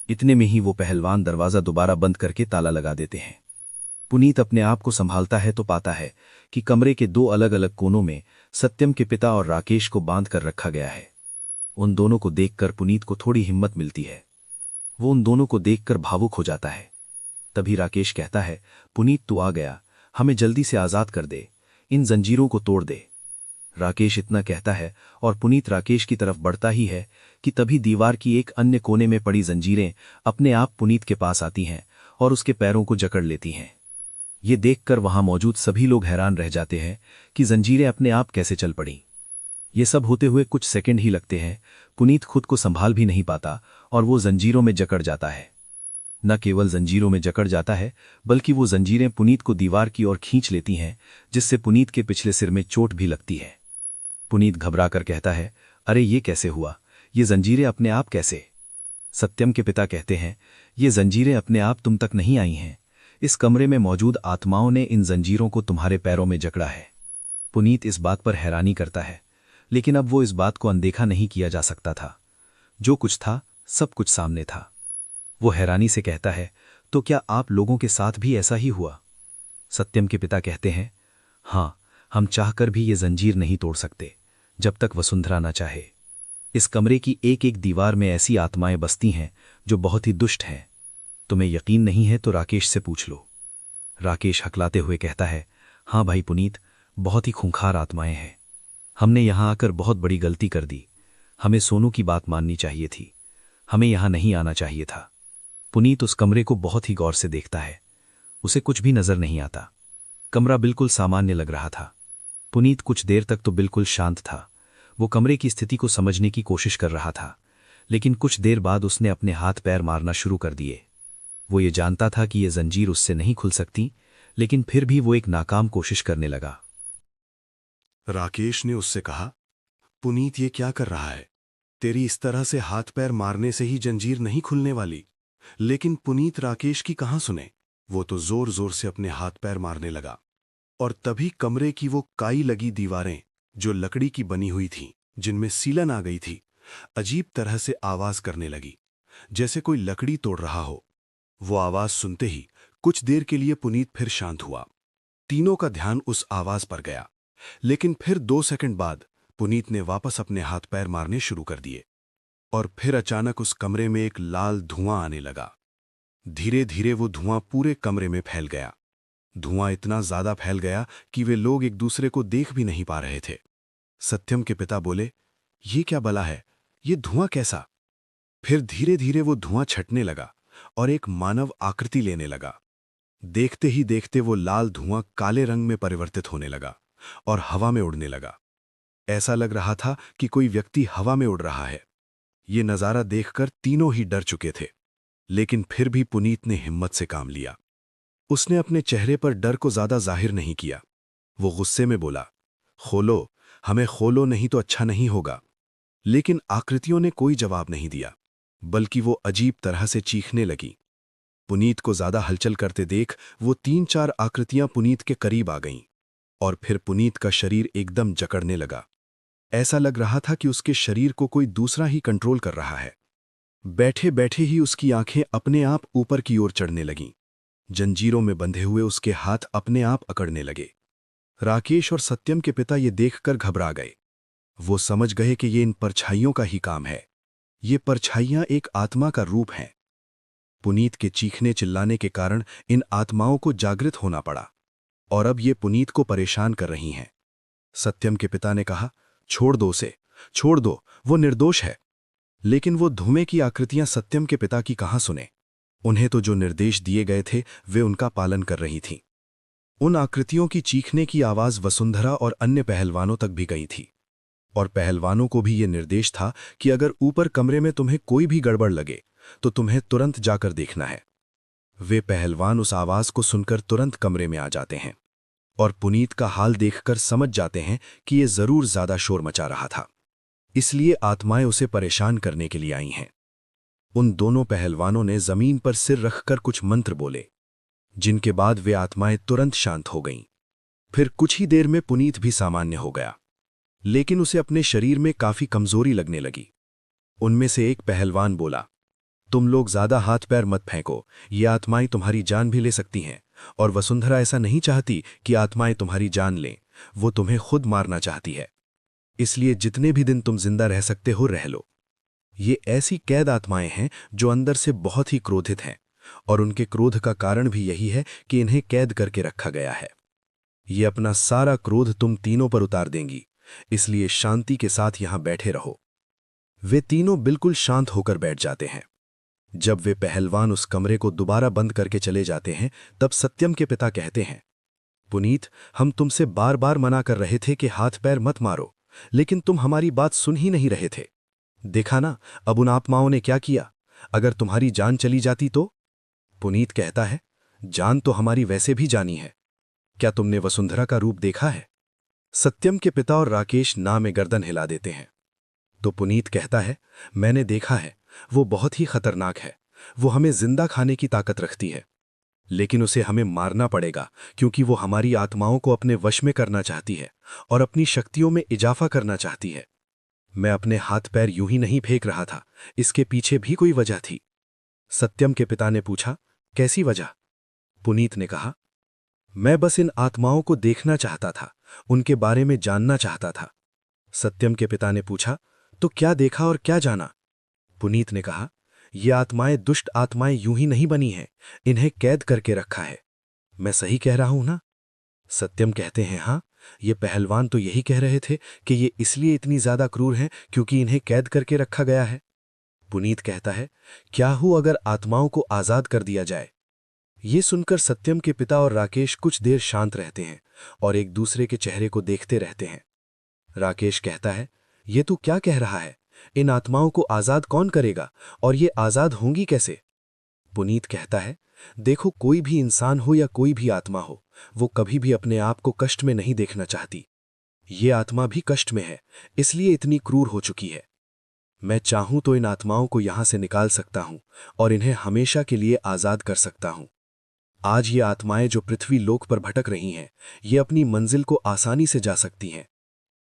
इतने में ही वो पहलवान दरवाजा दोबारा बंद करके ताला लगा देते हैं। पुनीत अपने आप को संभालता है तो पाता है कि कमरे के 2 अलग अलग कोनों में सत्यम के पिता और राकेश को बांध कर रखा गया है। उन दोनों को देखकर पुनीत को थोड़ी हिम्मत मिलती है। वो उन दोनों को देखकर भावुक हो जाता है। तभी राकेश कहता है, पुनीत तू आ गया, हमें जल्दी से आजाद कर दे, इन जंजीरों को तोड़ दे। राकेश इतना कहता है और पुनीत राकेश की तरफ बढ़ता ही है कि तभी दीवार की एक अन्य कोने में पड़ी जंजीरें अपने आप पुनीत के पास आती हैं और उसके पैरों को जकड़ लेती हैं। ये देखकर वहां मौजूद सभी लोग हैरान रह जाते हैं कि जंजीरें अपने आप कैसे चल पड़ी। ये सब होते हुए कुछ सेकंड ही लगते हैं। पुनीत खुद को संभाल भी नहीं पाता और वो जंजीरों में जकड़ जाता है। न केवल जंजीरों में जकड़ जाता है, बल्कि वो जंजीरें पुनीत को दीवार की ओर खींच लेती हैं, जिससे पुनीत के पिछले सिर में चोट भी लगती है। पुनीत घबराकर कहता है, अरे ये कैसे हुआ? ये जंजीरें अपने आप कैसे? सत्यम के पिता कहते हैं, ये जंजीरें अपने आप तुम तक नहीं आई हैं। इस कमरे में मौजूद आत्माओं ने इन जंजीरों को तुम्हारे पैरों में जकड़ा है। पुनीत इस बात पर हैरानी करता है, लेकिन अब वो इस बात को अनदेखा नहीं किया जा सकता था। जो कुछ था सब कुछ सामने था। वो हैरानी से कहता है, तो क्या आप लोगों के साथ भी ऐसा ही हुआ? सत्यम के पिता कहते हैं, हां, हम चाहकर भी ये जंजीर नहीं तोड़ सकते जब तक वसुंधरा न चाहे। इस कमरे की एक एक दीवार में ऐसी आत्माएं बसती हैं जो बहुत ही दुष्ट हैं। तुम्हें यकीन नहीं है तो राकेश से पूछ लो। राकेश हकलाते हुए कहता है, हां भाई पुनीत, बहुत ही खूंखार आत्माएं हैं। हमने यहां आकर बहुत बड़ी गलती कर दी। हमें सोनू की बात माननी चाहिए थी। हमें यहां नहीं आना चाहिए था। पुनीत उस कमरे को बहुत ही गौर से देखता है। उसे कुछ भी नजर नहीं आता। कमरा बिल्कुल सामान्य लग रहा था। पुनीत कुछ देर तक तो बिल्कुल शांत था। वो कमरे की स्थिति को समझने की कोशिश कर रहा था, लेकिन कुछ देर बाद उसने अपने हाथ पैर मारना शुरू कर दिए। वो ये जानता था कि ये जंजीर उससे नहीं खुल सकती, लेकिन फिर भी वो एक नाकाम कोशिश करने लगा। राकेश ने उससे कहा, पुनीत ये क्या कर रहा है? तेरी इस तरह से हाथ पैर मारने से ही जंजीर नहीं खुलने वाली। लेकिन पुनीत राकेश की कहां सुने। वो तो जोर जोर से अपने हाथ पैर मारने लगा, और तभी कमरे की वो काई लगी दीवारें, जो लकड़ी की बनी हुई थीं, जिनमें सीलन आ गई थी, अजीब तरह से आवाज करने लगी, जैसे कोई लकड़ी तोड़ रहा हो। वो आवाज सुनते ही कुछ देर के लिए पुनीत फिर शांत हुआ। तीनों का ध्यान उस आवाज पर गया, लेकिन फिर 2 सेकंड बाद पुनीत ने वापस अपने हाथ पैर मारने शुरू कर दिए और फिर अचानक उस कमरे में एक लाल धुआं आने लगा। धीरे धीरे वो धुआं पूरे कमरे में फैल गया। धुआं इतना ज्यादा फैल गया कि वे लोग एक दूसरे को देख भी नहीं पा रहे थे। सत्यम के पिता बोले, ये क्या बला है, ये धुआं कैसा? फिर धीरे धीरे वो धुआं छटने लगा और एक मानव आकृति लेने लगा। देखते ही देखते वो लाल धुआं काले रंग में परिवर्तित होने लगा और हवा में उड़ने लगा। ऐसा लग रहा था कि कोई व्यक्ति हवा में उड़ रहा है। ये नजारा देखकर तीनों ही डर चुके थे, लेकिन फिर भी पुनीत ने हिम्मत से काम लिया। उसने अपने चेहरे पर डर को ज्यादा जाहिर नहीं किया। वो गुस्से में बोला, खोलो, हमें खोलो, नहीं तो अच्छा नहीं होगा। लेकिन आकृतियों ने कोई जवाब नहीं दिया, बल्कि वो अजीब तरह से चीखने लगी। पुनीत को ज्यादा हलचल करते देख वो 3-4 आकृतियां पुनीत के करीब आ गईं और फिर पुनीत का शरीर एकदम जकड़ने लगा। ऐसा लग रहा था कि उसके शरीर को कोई दूसरा ही कंट्रोल कर रहा है। बैठे बैठे ही उसकी आंखें अपने आप ऊपर की ओर चढ़ने लगीं। जंजीरों में बंधे हुए उसके हाथ अपने आप अकड़ने लगे। राकेश और सत्यम के पिता ये देखकर घबरा गए। वो समझ गए कि ये इन परछाइयों का ही काम है। ये परछाइयां एक आत्मा का रूप हैं। पुनीत के चीखने चिल्लाने के कारण इन आत्माओं को जागृत होना पड़ा और अब ये पुनीत को परेशान कर रही हैं। सत्यम के पिता ने कहा, छोड़ दो उसे, छोड़ दो, वो निर्दोष है। लेकिन वो धुएं की आकृतियां सत्यम के पिता की कहां सुने। उन्हें तो जो निर्देश दिए गए थे वे उनका पालन कर रही थीं। उन आकृतियों की चीखने की आवाज वसुंधरा और अन्य पहलवानों तक भी गई थी और पहलवानों को भी ये निर्देश था कि अगर ऊपर कमरे में तुम्हें कोई भी गड़बड़ लगे तो तुम्हें तुरंत जाकर देखना है। वे पहलवान उस आवाज को सुनकर तुरंत कमरे में आ जाते हैं और पुनीत का हाल देखकर समझ जाते हैं कि ये जरूर ज्यादा शोर मचा रहा था, इसलिए आत्माएं उसे परेशान करने के लिए आई हैं। उन दोनों पहलवानों ने जमीन पर सिर रखकर कुछ मंत्र बोले, जिनके बाद वे आत्माएं तुरंत शांत हो गईं। फिर कुछ ही देर में पुनीत भी सामान्य हो गया, लेकिन उसे अपने शरीर में काफी कमजोरी लगने लगी। उनमें से एक पहलवान बोला, तुम लोग ज्यादा हाथ पैर मत फेंको, ये आत्माएं तुम्हारी जान भी ले सकती हैं और वसुंधरा ऐसा नहीं चाहती कि आत्माएं तुम्हारी जान लें। वो तुम्हें खुद मारना चाहती है, इसलिए जितने भी दिन तुम जिंदा रह सकते हो रह लो। ये ऐसी कैद आत्माएं हैं जो अंदर से बहुत ही क्रोधित हैं और उनके क्रोध का कारण भी यही है कि इन्हें कैद करके रखा गया है। ये अपना सारा क्रोध तुम तीनों पर उतार देंगी, इसलिए शांति के साथ यहां बैठे रहो। वे तीनों बिल्कुल शांत होकर बैठ जाते हैं। जब वे पहलवान उस कमरे को दोबारा बंद करके चले जाते हैं, तब सत्यम के पिता कहते हैं, पुनीत, हम तुमसे बार बार मना कर रहे थे कि हाथ पैर मत मारो, लेकिन तुम हमारी बात सुन ही नहीं रहे थे। देखा ना अब उन आत्माओं ने क्या किया। अगर तुम्हारी जान चली जाती तो? पुनीत कहता है, जान तो हमारी वैसे भी जानी है। क्या तुमने वसुंधरा का रूप देखा है? सत्यम के पिता और राकेश ना में गर्दन हिला देते हैं। तो पुनीत कहता है, मैंने देखा है, वो बहुत ही खतरनाक है। वो हमें जिंदा खाने की ताकत रखती है, लेकिन उसे हमें मारना पड़ेगा क्योंकि वो हमारी आत्माओं को अपने वश में करना चाहती है और अपनी शक्तियों में इजाफा करना चाहती है। मैं अपने हाथ पैर यूं ही नहीं फेंक रहा था, इसके पीछे भी कोई वजह थी। सत्यम के पिता ने पूछा, कैसी वजह? पुनीत ने कहा, मैं बस इन आत्माओं को देखना चाहता था, उनके बारे में जानना चाहता था। सत्यम के पिता ने पूछा, तो क्या देखा और क्या जाना? पुनीत ने कहा, ये आत्माएं दुष्ट आत्माएं यूं ही नहीं बनी हैं, इन्हें कैद करके रखा है। मैं सही कह रहा हूं ना? सत्यम कहते हैं, हाँ, ये पहलवान तो यही कह रहे थे कि ये इसलिए इतनी ज्यादा क्रूर हैं क्योंकि इन्हें कैद करके रखा गया है। पुनीत कहता है, क्या हो अगर आत्माओं को आजाद कर दिया जाए? ये सुनकर सत्यम के पिता और राकेश कुछ देर शांत रहते हैं और एक दूसरे के चेहरे को देखते रहते हैं। राकेश कहता है, ये तू क्या कह रहा है? इन आत्माओं को आजाद कौन करेगा और ये आजाद होंगी कैसे? पुनीत कहता है, देखो, कोई भी इंसान हो या कोई भी आत्मा हो, वो कभी भी अपने आप को कष्ट में नहीं देखना चाहती। ये आत्मा भी कष्ट में है, इसलिए इतनी क्रूर हो चुकी है। मैं चाहूं तो इन आत्माओं को यहां से निकाल सकता हूं और इन्हें हमेशा के लिए आजाद कर सकता हूं। आज ये आत्माएं जो पृथ्वी लोक पर भटक रही हैं, ये अपनी मंजिल को आसानी से जा सकती हैं।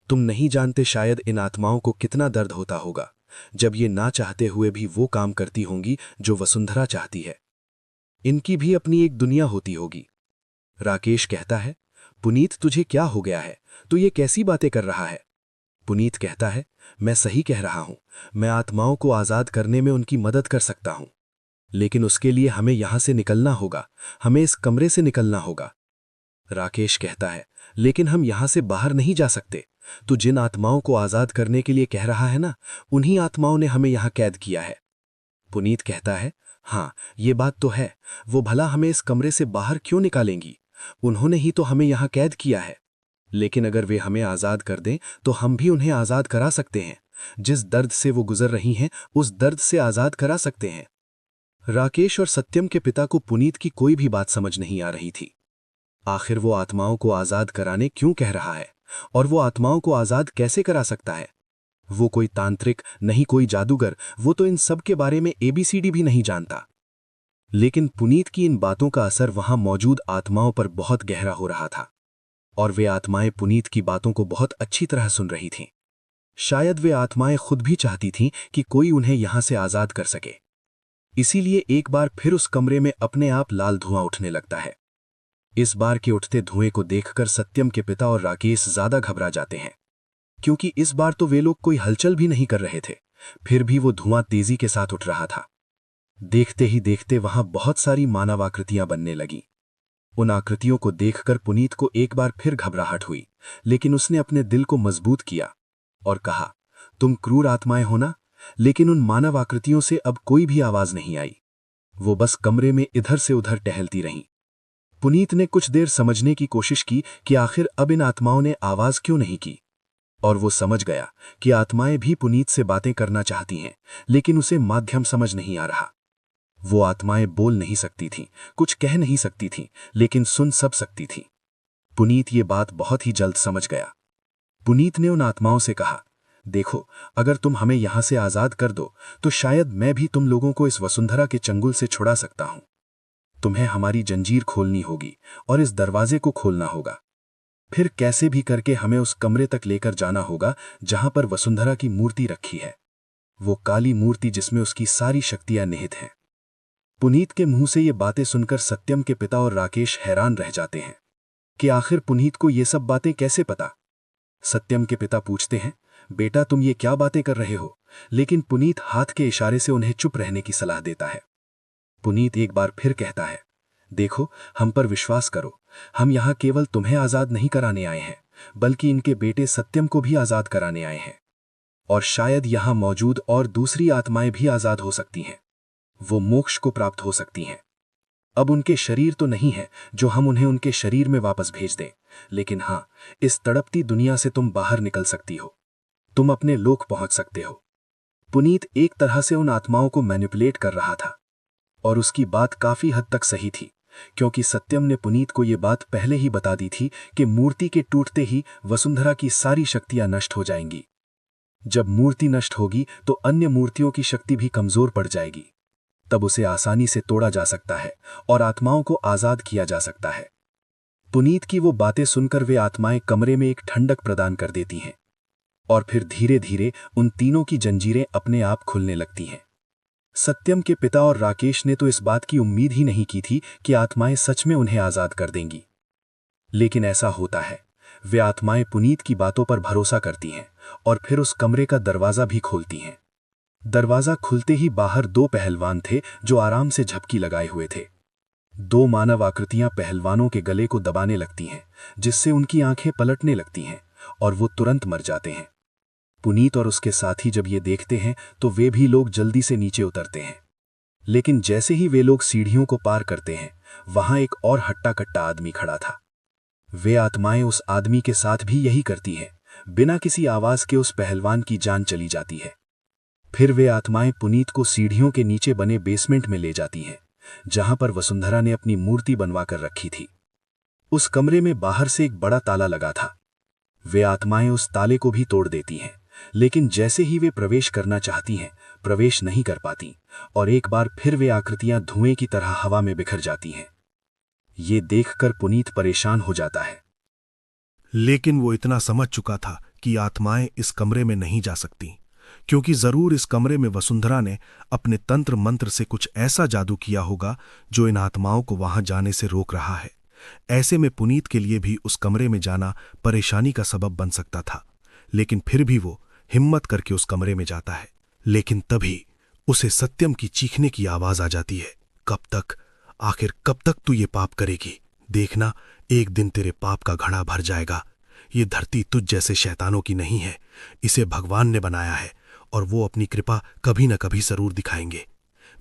तुम नहीं जानते शायद इन आत्माओं को कितना दर्द होता होगा, जब ये ना चाहते हुए भी वो काम करती होंगी जो वसुंधरा चाहती है। इनकी भी अपनी एक दुनिया होती होगी। राकेश कहता है, पुनीत तुझे क्या हो गया है, तू ये कैसी बातें कर रहा है? पुनीत कहता है, मैं सही कह रहा हूं, मैं आत्माओं को आजाद करने में उनकी मदद कर सकता हूं, लेकिन उसके लिए हमें यहां से निकलना होगा, हमें इस कमरे से निकलना होगा। राकेश कहता है, लेकिन हम यहां से बाहर नहीं जा सकते। तू जिन आत्माओं को आजाद करने के लिए कह रहा है ना, उन्हीं आत्माओं ने हमें यहां कैद किया है। पुनीत कहता है, हाँ ये बात तो है, वो भला हमें इस कमरे से बाहर क्यों निकालेंगी? उन्होंने ही तो हमें यहां कैद किया है। लेकिन अगर वे हमें आजाद कर दें तो हम भी उन्हें आजाद करा सकते हैं। जिस दर्द से वो गुजर रही हैं उस दर्द से आजाद करा सकते हैं। राकेश और सत्यम के पिता को पुनीत की कोई भी बात समझ नहीं आ रही थी। आखिर वो आत्माओं को आजाद कराने क्यों कह रहा है, और वो आत्माओं को आजाद कैसे करा सकता है? वो कोई तांत्रिक नहीं, कोई जादूगर, वो तो इन सब के बारे में ABCD भी नहीं जानता। लेकिन पुनीत की इन बातों का असर वहां मौजूद आत्माओं पर बहुत गहरा हो रहा था, और वे आत्माएं पुनीत की बातों को बहुत अच्छी तरह सुन रही थीं। शायद वे आत्माएं खुद भी चाहती थीं कि कोई उन्हें यहां से आजाद कर सके। इसीलिए एक बार फिर उस कमरे में अपने आप लाल धुआं उठने लगता है। इस बार के उठते धुएं को देखकर सत्यम के पिता और राकेश ज्यादा घबरा जाते हैं, क्योंकि इस बार तो वे लोग कोई हलचल भी नहीं कर रहे थे, फिर भी वो धुआं तेजी के साथ उठ रहा था। देखते ही देखते वहां बहुत सारी मानव आकृतियां बनने लगीं। उन आकृतियों को देखकर पुनीत को एक बार फिर घबराहट हुई, लेकिन उसने अपने दिल को मजबूत किया और कहा, तुम क्रूर आत्माएं हो ना? लेकिन उन मानव आकृतियों से अब कोई भी आवाज नहीं आई। वो बस कमरे में इधर से उधर टहलती रहीं। पुनीत ने कुछ देर समझने की कोशिश की कि आखिर अब इन आत्माओं ने आवाज क्यों नहीं की, और वो समझ गया कि आत्माएं भी पुनीत से बातें करना चाहती हैं, लेकिन उसे माध्यम समझ नहीं आ रहा। वो आत्माएं बोल नहीं सकती थीं, कुछ कह नहीं सकती थीं, लेकिन सुन सब सकती थीं। पुनीत ये बात बहुत ही जल्द समझ गया। पुनीत ने उन आत्माओं से कहा, देखो, अगर तुम हमें यहां से आजाद कर दो तो शायद मैं भी तुम लोगों को इस वसुंधरा के चंगुल से छुड़ा सकता हूं। तुम्हें हमारी जंजीर खोलनी होगी और इस दरवाजे को खोलना होगा। फिर कैसे भी करके हमें उस कमरे तक लेकर जाना होगा जहां पर वसुंधरा की मूर्ति रखी है, वो काली मूर्ति जिसमें उसकी सारी शक्तियां निहित हैं। पुनीत के मुंह से ये बातें सुनकर सत्यम के पिता और राकेश हैरान रह जाते हैं कि आखिर पुनीत को ये सब बातें कैसे पता। सत्यम के पिता पूछते हैं, बेटा तुम ये क्या बातें कर रहे हो? लेकिन पुनीत हाथ के इशारे से उन्हें चुप रहने की सलाह देता है। पुनीत एक बार फिर कहता है, देखो, हम पर विश्वास करो, हम यहां केवल तुम्हें आजाद नहीं कराने आए हैं, बल्कि इनके बेटे सत्यम को भी आजाद कराने आए हैं। और शायद यहां मौजूद और दूसरी आत्माएं भी आजाद हो सकती हैं, वो मोक्ष को प्राप्त हो सकती हैं। अब उनके शरीर तो नहीं है जो हम उन्हें उनके शरीर में वापस भेज दें, लेकिन हां, इस तड़पती दुनिया से तुम बाहर निकल सकती हो, तुम अपने लोक पहुंच सकते हो। पुनीत एक तरह से उन आत्माओं को मैनिपुलेट कर रहा था, और उसकी बात काफी हद तक सही थी, क्योंकि सत्यम ने पुनीत को यह बात पहले ही बता दी थी कि मूर्ति के टूटते ही वसुंधरा की सारी शक्तियां नष्ट हो जाएंगी। जब मूर्ति नष्ट होगी तो अन्य मूर्तियों की शक्ति भी कमजोर पड़ जाएगी, तब उसे आसानी से तोड़ा जा सकता है और आत्माओं को आजाद किया जा सकता है। पुनीत की वो बातें सुनकर वे आत्माएं कमरे में एक ठंडक प्रदान कर देती हैं, और फिर धीरे धीरे उन तीनों की जंजीरें अपने आप खुलने लगती हैं। सत्यम के पिता और राकेश ने तो इस बात की उम्मीद ही नहीं की थी कि आत्माएं सच में उन्हें आजाद कर देंगी, लेकिन ऐसा होता है। वे आत्माएं पुनीत की बातों पर भरोसा करती हैं और फिर उस कमरे का दरवाजा भी खोलती हैं। दरवाजा खुलते ही बाहर दो पहलवान थे जो आराम से झपकी लगाए हुए थे। दो मानव आकृतियां पहलवानों के गले को दबाने लगती हैं, जिससे उनकी आंखें पलटने लगती हैं और वो तुरंत मर जाते हैं। पुनीत और उसके साथी जब ये देखते हैं तो वे भी लोग जल्दी से नीचे उतरते हैं, लेकिन जैसे ही वे लोग सीढ़ियों को पार करते हैं, वहां एक और हट्टा कट्टा आदमी खड़ा था। वे आत्माएं उस आदमी के साथ भी यही करती हैं, बिना किसी आवाज के उस पहलवान की जान चली जाती है। फिर वे आत्माएं पुनीत को सीढ़ियों के नीचे बने बेसमेंट में ले जाती हैं, जहां पर वसुंधरा ने अपनी मूर्ति बनवा कर रखी थी। उस कमरे में बाहर से एक बड़ा ताला लगा था। वे आत्माएं उस ताले को भी तोड़ देती हैं, लेकिन जैसे ही वे प्रवेश करना चाहती हैं, प्रवेश नहीं कर पाती, और एक बार फिर वे आकृतियां धुएं की तरह हवा में बिखर जाती हैं। ये देखकर पुनीत परेशान हो जाता है। लेकिन वो इतना समझ चुका था कि आत्माएं इस कमरे में नहीं जा सकती, क्योंकि जरूर इस कमरे में वसुंधरा ने अपने तंत्र मंत्र से कुछ ऐसा जादू किया होगा जो इन आत्माओं को वहां जाने से रोक रहा है। ऐसे में पुनीत के लिए भी उस कमरे में जाना परेशानी का सबब बन सकता था, लेकिन फिर भी वो हिम्मत करके उस कमरे में जाता है। लेकिन तभी उसे सत्यम की चीखने की आवाज आ जाती है। कब तक, आखिर कब तक तू ये पाप करेगी? देखना, एक दिन तेरे पाप का घड़ा भर जाएगा। ये धरती तुझ जैसे शैतानों की नहीं है, इसे भगवान ने बनाया है और वो अपनी कृपा कभी न कभी जरूर दिखाएंगे।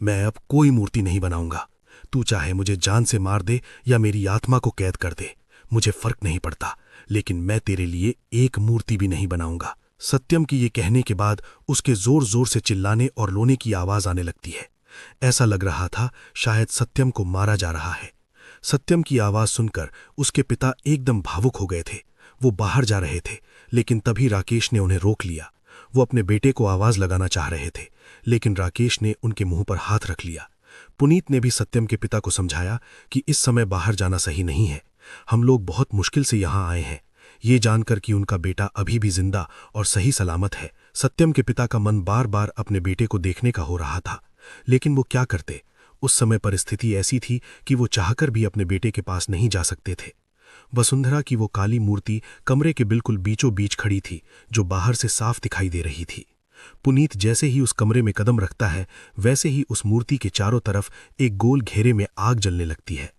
मैं अब कोई मूर्ति नहीं बनाऊंगा। तू चाहे मुझे जान से मार दे या मेरी आत्मा को कैद कर दे, मुझे फर्क नहीं पड़ता, लेकिन मैं तेरे लिए एक मूर्ति भी नहीं बनाऊंगा। सत्यम की ये कहने के बाद उसके जोर जोर से चिल्लाने और रोने की आवाज आने लगती है। ऐसा लग रहा था शायद सत्यम को मारा जा रहा है। सत्यम की आवाज सुनकर उसके पिता एकदम भावुक हो गए थे। वो बाहर जा रहे थे, लेकिन तभी राकेश ने उन्हें रोक लिया। वो अपने बेटे को आवाज लगाना चाह रहे थे, लेकिन राकेश ने उनके मुंह पर हाथ रख लिया। पुनीत ने भी सत्यम के पिता को समझाया कि इस समय बाहर जाना सही नहीं है। हम लोग बहुत मुश्किल से यहां आए हैं। ये जानकर कि उनका बेटा अभी भी जिंदा और सही सलामत है, सत्यम के पिता का मन बार बार अपने बेटे को देखने का हो रहा था, लेकिन वो क्या करते। उस समय परिस्थिति ऐसी थी कि वो चाहकर भी अपने बेटे के पास नहीं जा सकते थे। वसुंधरा की वो काली मूर्ति कमरे के बिल्कुल बीचों बीच खड़ी थी, जो बाहर से साफ दिखाई दे रही थी। पुनीत जैसे ही उस कमरे में कदम रखता है, वैसे ही उस मूर्ति के चारों तरफ एक गोल घेरे में आग जलने लगती है।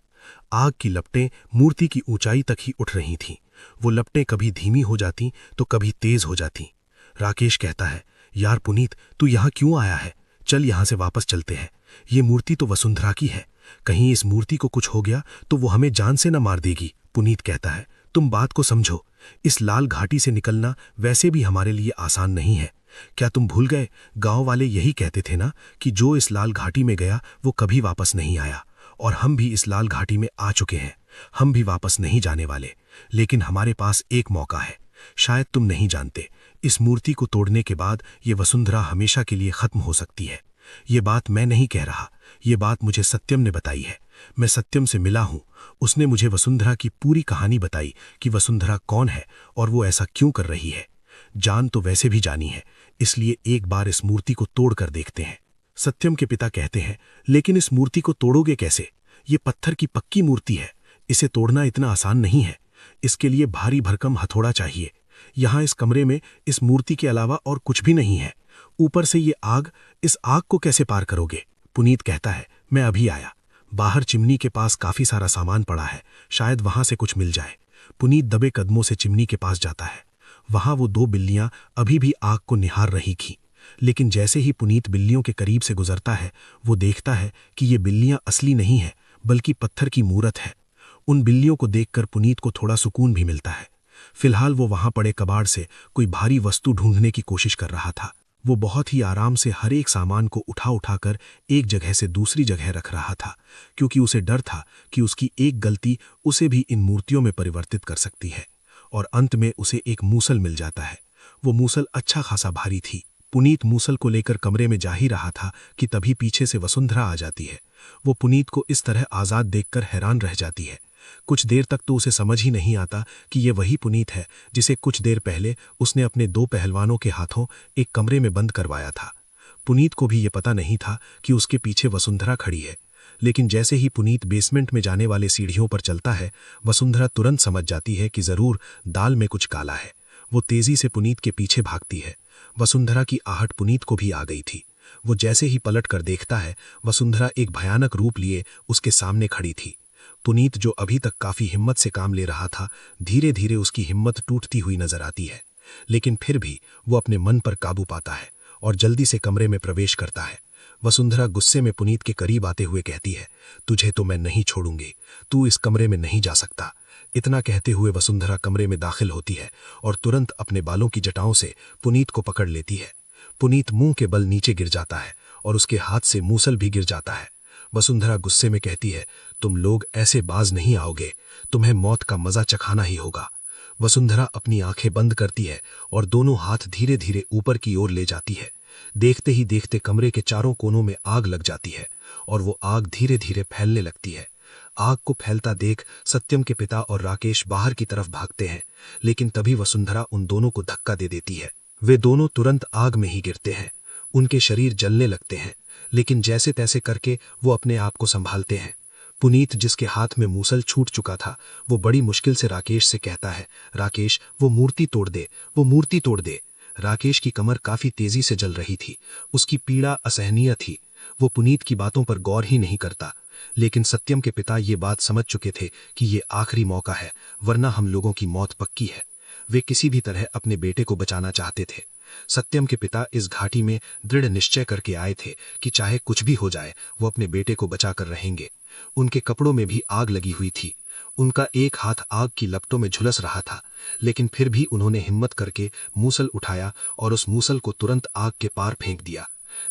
आग की लपटें मूर्ति की ऊंचाई तक ही उठ रही थीं। वो लपटें कभी धीमी हो जाती तो कभी तेज हो जाती। राकेश कहता है, यार पुनीत, तू यहाँ क्यों आया है? चल यहाँ से वापस चलते हैं। ये मूर्ति तो वसुंधरा की है, कहीं इस मूर्ति को कुछ हो गया तो वो हमें जान से न मार देगी। पुनीत कहता है, तुम बात को समझो, इस लाल घाटी से निकलना वैसे भी हमारे लिए आसान नहीं है। क्या तुम भूल गए, गांव वाले यही कहते थे ना कि जो इस लाल घाटी में गया वो कभी वापस नहीं आया, और हम भी इस लाल घाटी में आ चुके हैं। हम भी वापस नहीं जाने वाले, लेकिन हमारे पास एक मौका है। शायद तुम नहीं जानते, इस मूर्ति को तोड़ने के बाद ये वसुंधरा हमेशा के लिए खत्म हो सकती है। ये बात मैं नहीं कह रहा, ये बात मुझे सत्यम ने बताई है। मैं सत्यम से मिला हूं, उसने मुझे वसुंधरा की पूरी कहानी बताई कि वसुंधरा कौन है और वो ऐसा क्यों कर रही है। जान तो वैसे भी जानी है, इसलिए एक बार इस मूर्ति को तोड़ कर देखते हैं। सत्यम के पिता कहते हैं, लेकिन इस मूर्ति को तोड़ोगे कैसे? ये पत्थर की पक्की मूर्ति है, इसे तोड़ना इतना आसान नहीं है। इसके लिए भारी भरकम हथौड़ा चाहिए। यहाँ इस कमरे में इस मूर्ति के अलावा और कुछ भी नहीं है। ऊपर से ये आग, इस आग को कैसे पार करोगे? पुनीत कहता है, मैं अभी आया। बाहर चिमनी के पास काफी सारा सामान पड़ा है, शायद वहां से कुछ मिल जाए। पुनीत दबे कदमों से चिमनी के पास जाता है। वहां वो दो बिल्लियां अभी भी आग को निहार रही थीं, लेकिन जैसे ही पुनीत बिल्लियों के करीब से गुजरता है, वो देखता है कि ये बिल्लियां असली नहीं है, बल्कि पत्थर की मूरत है। उन बिल्लियों को देखकर पुनीत को थोड़ा सुकून भी मिलता है। फिलहाल वो वहां पड़े कबाड़ से कोई भारी वस्तु ढूंढने की कोशिश कर रहा था। वो बहुत ही आराम से हर एक सामान को उठा उठाकर एक जगह से दूसरी जगह रख रहा था, क्योंकि उसे डर था कि उसकी एक गलती उसे भी इन मूर्तियों में परिवर्तित कर सकती है। और अंत में उसे एक मूसल मिल जाता है। वो मूसल अच्छा खासा भारी थी। पुनीत मूसल को लेकर कमरे में जा ही रहा था कि तभी पीछे से वसुंधरा आ जाती है। वो पुनीत को इस तरह आजाद देखकर हैरान रह जाती है। कुछ देर तक तो उसे समझ ही नहीं आता कि ये वही पुनीत है जिसे कुछ देर पहले उसने अपने दो पहलवानों के हाथों एक कमरे में बंद करवाया था। पुनीत को भी ये पता नहीं था कि उसके पीछे वसुंधरा खड़ी है, लेकिन जैसे ही पुनीत बेसमेंट में जाने वाले सीढ़ियों पर चलता है, वसुंधरा तुरंत समझ जाती है कि जरूर दाल में कुछ काला है। वो तेजी से पुनीत के पीछे भागती है। वसुंधरा की आहट पुनीत को भी आ गई थी। वो जैसे ही पलट कर देखता है, वसुंधरा एक भयानक रूप लिए उसके सामने खड़ी थी। पुनीत, जो अभी तक काफी हिम्मत से काम ले रहा था, धीरे धीरे उसकी हिम्मत टूटती हुई नजर आती है, लेकिन फिर भी वो अपने मन पर काबू पाता है और जल्दी से कमरे में प्रवेश करता है। वसुंधरा गुस्से में पुनीत के करीब आते हुए कहती है, तुझे तो मैं नहीं छोड़ूंगी, तू इस कमरे में नहीं जा सकता। इतना कहते हुए वसुंधरा कमरे में दाखिल होती है और तुरंत अपने बालों की जटाओं से पुनीत को पकड़ लेती है। पुनीत मुंह के बल नीचे गिर जाता है और उसके हाथ से मूसल भी गिर जाता है। वसुंधरा गुस्से में कहती है, तुम लोग ऐसे बाज नहीं आओगे, तुम्हें मौत का मजा चखाना ही होगा। वसुंधरा अपनी आंखें बंद करती है और दोनों हाथ धीरे धीरे ऊपर की ओर ले जाती है। देखते ही देखते कमरे के चारों कोनों में आग लग जाती है और वो आग धीरे धीरे फैलने लगती है। आग को फैलता देख सत्यम के पिता और राकेश बाहर की तरफ भागते हैं, लेकिन तभी वसुंधरा उन दोनों को धक्का दे देती है। वे दोनों तुरंत आग में ही गिरते हैं। उनके शरीर जलने लगते हैं, लेकिन जैसे तैसे करके वो अपने आप को संभालते हैं। पुनीत, जिसके हाथ में मूसल छूट चुका था, वो बड़ी मुश्किल से राकेश से कहता है, राकेश, वो मूर्ति तोड़ दे, वो मूर्ति तोड़ दे। राकेश की कमर काफी तेजी से जल रही थी। उसकी पीड़ा असहनीय थी। वो पुनीत की बातों पर गौर ही नहीं करता। लेकिन सत्यम के पिता ये बात समझ चुके थे कि ये आखिरी मौका है, वरना हम लोगों की मौत पक्की है। वे किसी भी तरह अपने बेटे को बचाना चाहते थे। सत्यम के पिता इस घाटी में दृढ़ निश्चय करके आए थे कि चाहे कुछ भी हो जाए, वो अपने बेटे को बचाकर रहेंगे। उनके कपड़ों में भी आग लगी हुई थी। उनका एक हाथ आग की लपटों में झुलस रहा था, लेकिन फिर भी उन्होंने हिम्मत करके मूसल उठाया और उस मूसल को तुरंत आग के पार फेंक दिया।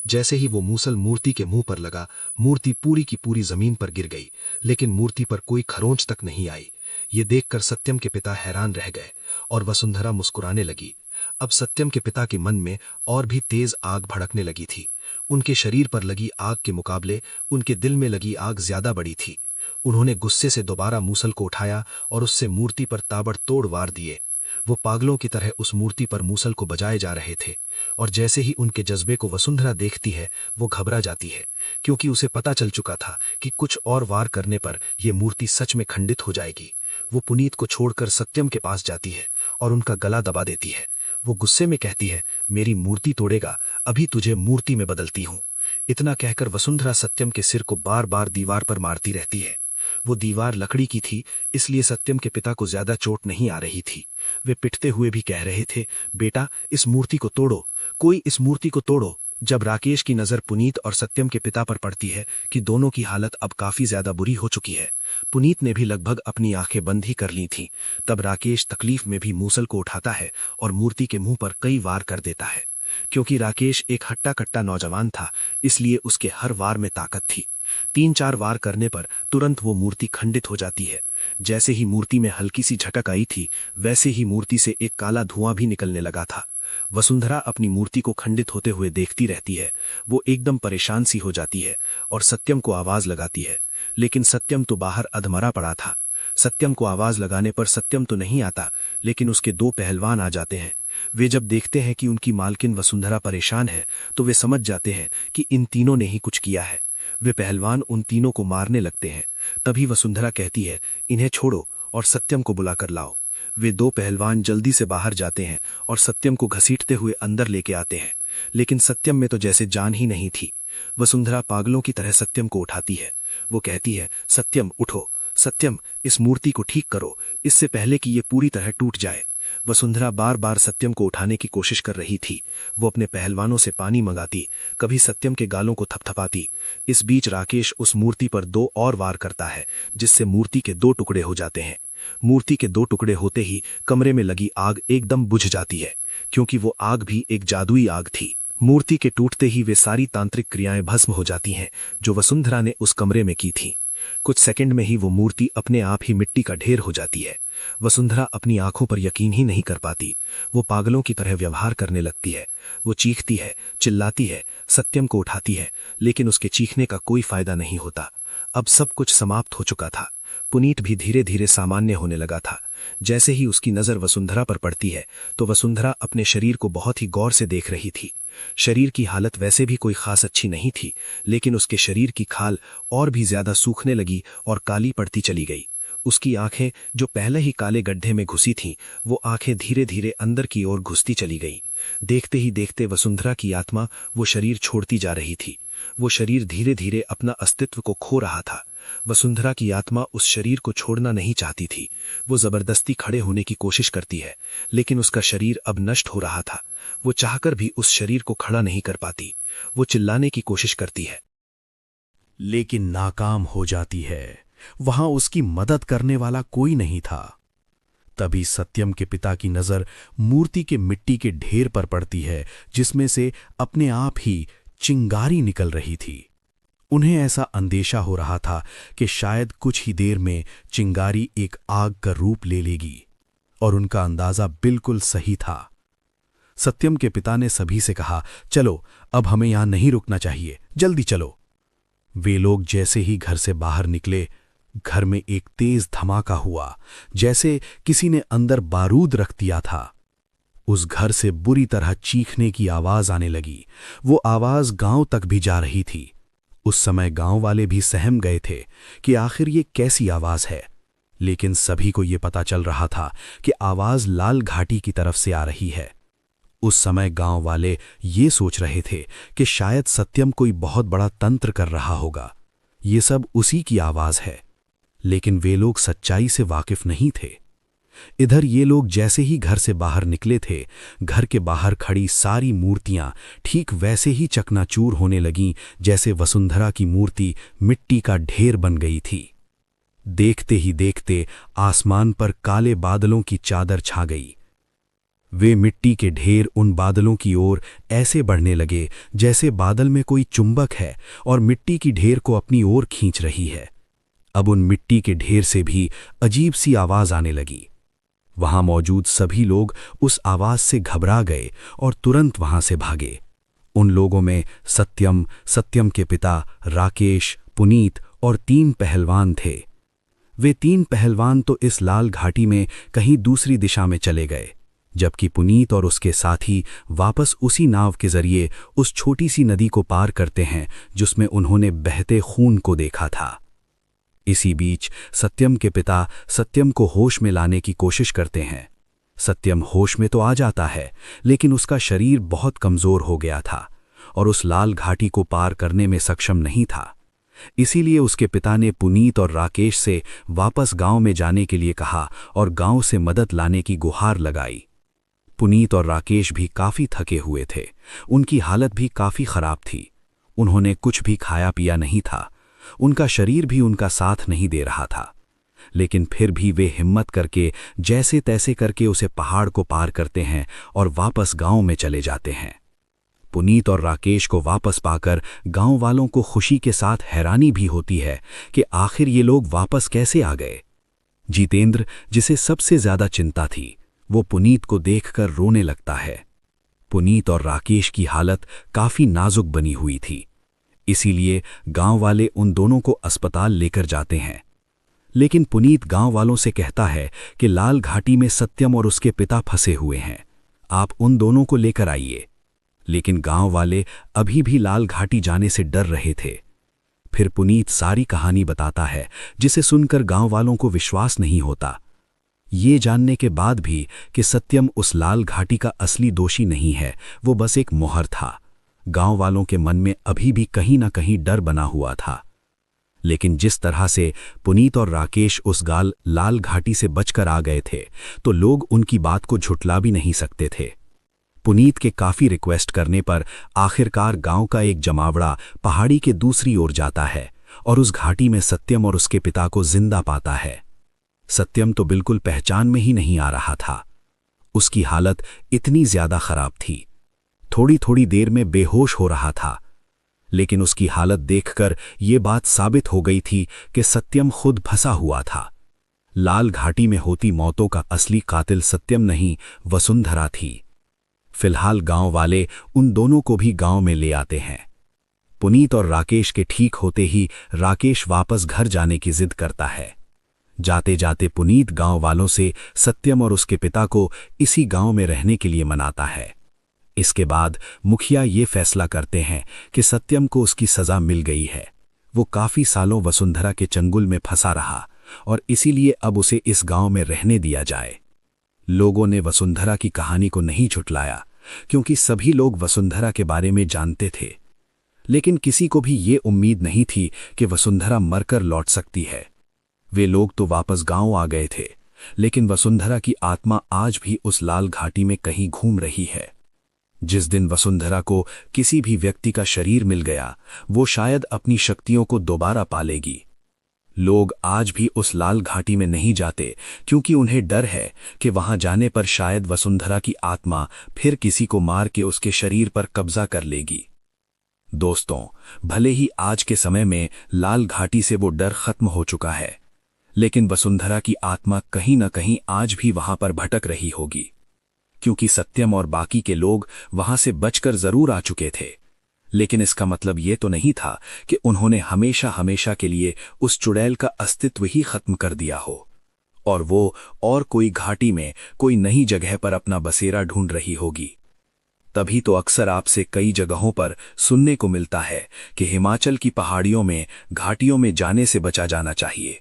जैसे ही वो मूसल मूर्ति के मुंह पर लगा, मूर्ति पूरी की पूरी जमीन पर गिर गई, लेकिन मूर्ति पर कोई खरोंच तक नहीं आई। ये देखकर सत्यम के पिता हैरान रह गए और वसुंधरा मुस्कुराने लगी। अब सत्यम के पिता के मन में और भी तेज आग भड़कने लगी थी। उनके शरीर पर लगी आग के मुकाबले उनके दिल में लगी आग ज्यादा बड़ी थी। उन्होंने गुस्से से दोबारा मूसल को उठाया और उससे मूर्ति पर ताबड़तोड़ वार दिए। वो पागलों की तरह उस मूर्ति पर मूसल को बजाए जा रहे थे, और जैसे ही उनके जज्बे को वसुंधरा देखती है, वो घबरा जाती है, क्योंकि उसे पता चल चुका था कि कुछ और वार करने पर यह मूर्ति सच में खंडित हो जाएगी। वो पुनीत को छोड़कर सत्यम के पास जाती है और उनका गला दबा देती है। वो गुस्से में कहती है, मेरी मूर्ति तोड़ेगा, अभी तुझे मूर्ति में बदलती हूं। इतना कहकर वसुंधरा सत्यम के सिर को बार बार दीवार पर मारती रहती है। वो दीवार लकड़ी की थी, इसलिए सत्यम के पिता को ज्यादा चोट नहीं आ रही थी। वे पिटते हुए भी कह रहे थे, बेटा, इस मूर्ति को तोड़ो, कोई इस मूर्ति को तोड़ो। जब राकेश की नजर पुनीत और सत्यम के पिता पर पड़ती है कि दोनों की हालत अब काफी ज्यादा बुरी हो चुकी है, पुनीत ने भी लगभग अपनी आंखें बंद ही कर ली थीं, तब राकेश तकलीफ में भी मूसल को उठाता है और मूर्ति के मुंह पर कई वार कर देता है। क्योंकि राकेश एक हट्टा कट्टा नौजवान था, इसलिए उसके हर वार में ताकत थी। 3-4 वार करने पर तुरंत वो मूर्ति खंडित हो जाती है। जैसे ही मूर्ति में हल्की सी झटक आई थी, वैसे ही मूर्ति से एक काला धुआं भी निकलने लगा था। वसुंधरा अपनी मूर्ति को खंडित होते हुए देखती रहती है। वो एकदम परेशान सी हो जाती है और सत्यम को आवाज लगाती है, लेकिन सत्यम तो बाहर अधमरा पड़ा था। सत्यम को आवाज लगाने पर सत्यम तो नहीं आता, लेकिन उसके 2 पहलवान आ जाते हैं। वे जब देखते हैं कि उनकी मालकिन वसुंधरा परेशान है, तो वे समझ जाते हैं कि इन तीनों ने ही कुछ किया है। वे पहलवान उन तीनों को मारने लगते हैं। तभी वसुंधरा कहती है, इन्हें छोड़ो और सत्यम को बुलाकर लाओ। वे 2 पहलवान जल्दी से बाहर जाते हैं और सत्यम को घसीटते हुए अंदर लेके आते हैं, लेकिन सत्यम में तो जैसे जान ही नहीं थी। वसुंधरा पागलों की तरह सत्यम को उठाती है। वो कहती है, सत्यम उठो, सत्यम इस मूर्ति को ठीक करो, इससे पहले कि ये पूरी तरह टूट जाए। वसुंधरा बार बार सत्यम को उठाने की कोशिश कर रही थी। वो अपने पहलवानों से पानी मंगाती, कभी सत्यम के गालों को थपथपाती। इस बीच राकेश उस मूर्ति पर 2 और वार करता है, जिससे मूर्ति के 2 टुकड़े हो जाते हैं। मूर्ति के 2 टुकड़े होते ही कमरे में लगी आग एकदम बुझ जाती है, क्योंकि वो आग भी एक जादुई आग थी। मूर्ति के टूटते ही वे सारी तांत्रिक क्रियाएं भस्म हो जाती हैं जो वसुंधरा ने उस कमरे में की थी। कुछ सेकंड में ही वो मूर्ति अपने आप ही मिट्टी का ढेर हो जाती है। वसुंधरा अपनी आंखों पर यकीन ही नहीं कर पाती। वो पागलों की तरह व्यवहार करने लगती है। वो चीखती है, चिल्लाती है, सत्यम को उठाती है, लेकिन उसके चीखने का कोई फायदा नहीं होता। अब सब कुछ समाप्त हो चुका था। पुनीत भी धीरे धीरे सामान्य होने लगा था। जैसे ही उसकी नजर वसुंधरा पर पड़ती है, तो वसुंधरा अपने शरीर को बहुत ही गौर से देख रही थी। शरीर की हालत वैसे भी कोई खास अच्छी नहीं थी, लेकिन उसके शरीर की खाल और भी ज्यादा सूखने लगी और काली पड़ती चली गई। उसकी आंखें, जो पहले ही काले गड्ढे में घुसी थीं, वो आंखें धीरे धीरे अंदर की ओर घुसती चली गई। देखते ही देखते वसुंधरा की आत्मा वो शरीर छोड़ती जा रही थी। वो शरीर धीरे धीरे अपना अस्तित्व को खो रहा था। वसुंधरा की आत्मा उस शरीर को छोड़ना नहीं चाहती थी। वो जबरदस्ती खड़े होने की कोशिश करती है, लेकिन उसका शरीर अब नष्ट हो रहा था। वो चाहकर भी उस शरीर को खड़ा नहीं कर पाती। वो चिल्लाने की कोशिश करती है, लेकिन नाकाम हो जाती है। वहां उसकी मदद करने वाला कोई नहीं था। तभी सत्यम के पिता की नजर मूर्ति के मिट्टी के ढेर पर पड़ती है, जिसमें से अपने आप ही चिंगारी निकल रही थी। उन्हें ऐसा अंदेशा हो रहा था कि शायद कुछ ही देर में चिंगारी एक आग का रूप ले लेगी, और उनका अंदाजा बिल्कुल सही था। सत्यम के पिता ने सभी से कहा, चलो अब हमें यहां नहीं रुकना चाहिए, जल्दी चलो। वे लोग जैसे ही घर से बाहर निकले, घर में एक तेज धमाका हुआ, जैसे किसी ने अंदर बारूद रख दिया था। उस घर से बुरी तरह चीखने की आवाज आने लगी। वो आवाज गांव तक भी जा रही थी। उस समय गांव वाले भी सहम गए थे कि आखिर ये कैसी आवाज है, लेकिन सभी को ये पता चल रहा था कि आवाज लाल घाटी की तरफ से आ रही है। उस समय गांव वाले ये सोच रहे थे कि शायद सत्यम कोई बहुत बड़ा तंत्र कर रहा होगा, ये सब उसी की आवाज है, लेकिन वे लोग सच्चाई से वाकिफ नहीं थे। इधर ये लोग जैसे ही घर से बाहर निकले थे, घर के बाहर खड़ी सारी मूर्तियां ठीक वैसे ही चकनाचूर होने लगीं जैसे वसुंधरा की मूर्ति मिट्टी का ढेर बन गई थी। देखते ही देखते आसमान पर काले बादलों की चादर छा गई। वे मिट्टी के ढेर उन बादलों की ओर ऐसे बढ़ने लगे जैसे बादल में कोई चुंबक है और मिट्टी की ढेर को अपनी ओर खींच रही है। अब उन मिट्टी के ढेर से भी अजीब सी आवाज आने लगी। वहां मौजूद सभी लोग उस आवाज से घबरा गए और तुरंत वहां से भागे। उन लोगों में सत्यम, सत्यम के पिता, राकेश, पुनीत और 3 पहलवान थे। वे 3 पहलवान तो इस लाल घाटी में कहीं दूसरी दिशा में चले गए, जबकि पुनीत और उसके साथी वापस उसी नाव के जरिए उस छोटी सी नदी को पार करते हैं जिसमें उन्होंने बहते खून को देखा था। इसी बीच सत्यम के पिता सत्यम को होश में लाने की कोशिश करते हैं। सत्यम होश में तो आ जाता है, लेकिन उसका शरीर बहुत कमजोर हो गया था और उस लाल घाटी को पार करने में सक्षम नहीं था। इसीलिए उसके पिता ने पुनीत और राकेश से वापस गांव में जाने के लिए कहा और गांव से मदद लाने की गुहार लगाई। पुनीत और राकेश भी काफी थके हुए थे, उनकी हालत भी काफी खराब थी। उन्होंने कुछ भी खाया पिया नहीं था, उनका शरीर भी उनका साथ नहीं दे रहा था, लेकिन फिर भी वे हिम्मत करके जैसे तैसे करके उसे पहाड़ को पार करते हैं और वापस गांव में चले जाते हैं। पुनीत और राकेश को वापस पाकर गांव वालों को खुशी के साथ हैरानी भी होती है कि आखिर ये लोग वापस कैसे आ गए। जितेंद्र, जिसे सबसे ज्यादा चिंता थी, वो पुनीत को देखकर रोने लगता है। पुनीत और राकेश की हालत काफी नाजुक बनी हुई थी, इसीलिए गांव वाले उन दोनों को अस्पताल लेकर जाते हैं। लेकिन पुनीत गांव वालों से कहता है कि लाल घाटी में सत्यम और उसके पिता फंसे हुए हैं, आप उन दोनों को लेकर आइए। लेकिन गांव वाले अभी भी लाल घाटी जाने से डर रहे थे। फिर पुनीत सारी कहानी बताता है, जिसे सुनकर गांव वालों को विश्वास नहीं होता, ये जानने के बाद भी कि सत्यम उस लाल घाटी का असली दोषी नहीं है, वो बस एक मोहर था। गांव वालों के मन में अभी भी कहीं ना कहीं डर बना हुआ था। लेकिन जिस तरह से पुनीत और राकेश उस लाल घाटी से बचकर आ गए थे, तो लोग उनकी बात को झुटला भी नहीं सकते थे। पुनीत के काफी रिक्वेस्ट करने पर आखिरकार गांव का एक जमावड़ा पहाड़ी के दूसरी ओर जाता है और उस घाटी में सत्यम और उसके पिता को जिंदा पाता है। सत्यम तो बिल्कुल पहचान में ही नहीं आ रहा था। उसकी हालत इतनी ज्यादा खराब थी, थोड़ी थोड़ी देर में बेहोश हो रहा था। लेकिन उसकी हालत देखकर यह बात साबित हो गई थी कि सत्यम खुद फंसा हुआ था। लाल घाटी में होती मौतों का असली कातिल सत्यम नहीं, वसुंधरा थी। फिलहाल गांव वाले उन दोनों को भी गांव में ले आते हैं। पुनीत और राकेश के ठीक होते ही राकेश वापस घर जाने की जिद करता है। जाते जाते पुनीत गांव वालों से सत्यम और उसके पिता को इसी गांव में रहने के लिए मनाता है। इसके बाद मुखिया ये फैसला करते हैं कि सत्यम को उसकी सजा मिल गई है। वो काफी सालों वसुंधरा के चंगुल में फंसा रहा और इसीलिए अब उसे इस गांव में रहने दिया जाए। लोगों ने वसुंधरा की कहानी को नहीं झुटलाया, क्योंकि सभी लोग वसुंधरा के बारे में जानते थे। लेकिन किसी को भी ये उम्मीद नहीं थी कि वसुंधरा मरकर लौट सकती है। वे लोग तो वापस गांव आ गए थे, लेकिन वसुंधरा की आत्मा आज भी उस लाल घाटी में कहीं घूम रही है। जिस दिन वसुंधरा को किसी भी व्यक्ति का शरीर मिल गया, वो शायद अपनी शक्तियों को दोबारा पालेगी। लोग आज भी उस लाल घाटी में नहीं जाते, क्योंकि उन्हें डर है कि वहां जाने पर शायद वसुंधरा की आत्मा फिर किसी को मार के उसके शरीर पर कब्जा कर लेगी। दोस्तों, भले ही आज के समय में लाल घाटी से वो डर खत्म हो चुका है, लेकिन वसुंधरा की आत्मा कहीं न कहीं आज भी वहां पर भटक रही होगी, क्योंकि सत्यम और बाकी के लोग वहां से बचकर जरूर आ चुके थे। लेकिन इसका मतलब ये तो नहीं था कि उन्होंने हमेशा हमेशा के लिए उस चुड़ैल का अस्तित्व ही खत्म कर दिया हो। और वो और कोई घाटी में कोई नई जगह पर अपना बसेरा ढूंढ रही होगी। तभी तो अक्सर आपसे कई जगहों पर सुनने को मिलता है कि हिमाचल की पहाड़ियों में घाटियों में जाने से बचा जाना चाहिए।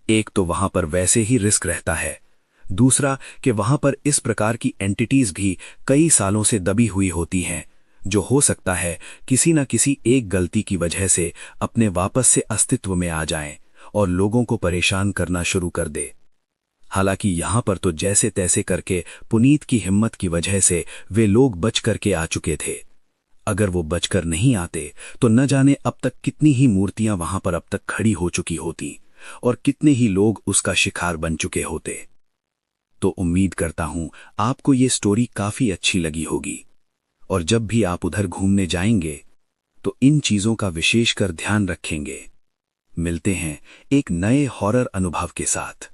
एक तो वहां पर वैसे ही रिस्क रहता है, दूसरा कि वहां पर इस प्रकार की एंटिटीज भी कई सालों से दबी हुई होती हैं, जो हो सकता है किसी न किसी एक गलती की वजह से अपने वापस से अस्तित्व में आ जाएं और लोगों को परेशान करना शुरू कर दे। हालांकि यहां पर तो जैसे तैसे करके पुनीत की हिम्मत की वजह से वे लोग बच करके आ चुके थे। अगर वो बचकर नहीं आते तो न जाने अब तक कितनी ही मूर्तियां वहां पर अब तक खड़ी हो चुकी होती और कितने ही लोग उसका शिकार बन चुके होते। तो उम्मीद करता हूं आपको ये स्टोरी काफी अच्छी लगी होगी, और जब भी आप उधर घूमने जाएंगे तो इन चीजों का विशेषकर ध्यान रखेंगे। मिलते हैं एक नए हॉरर अनुभव के साथ।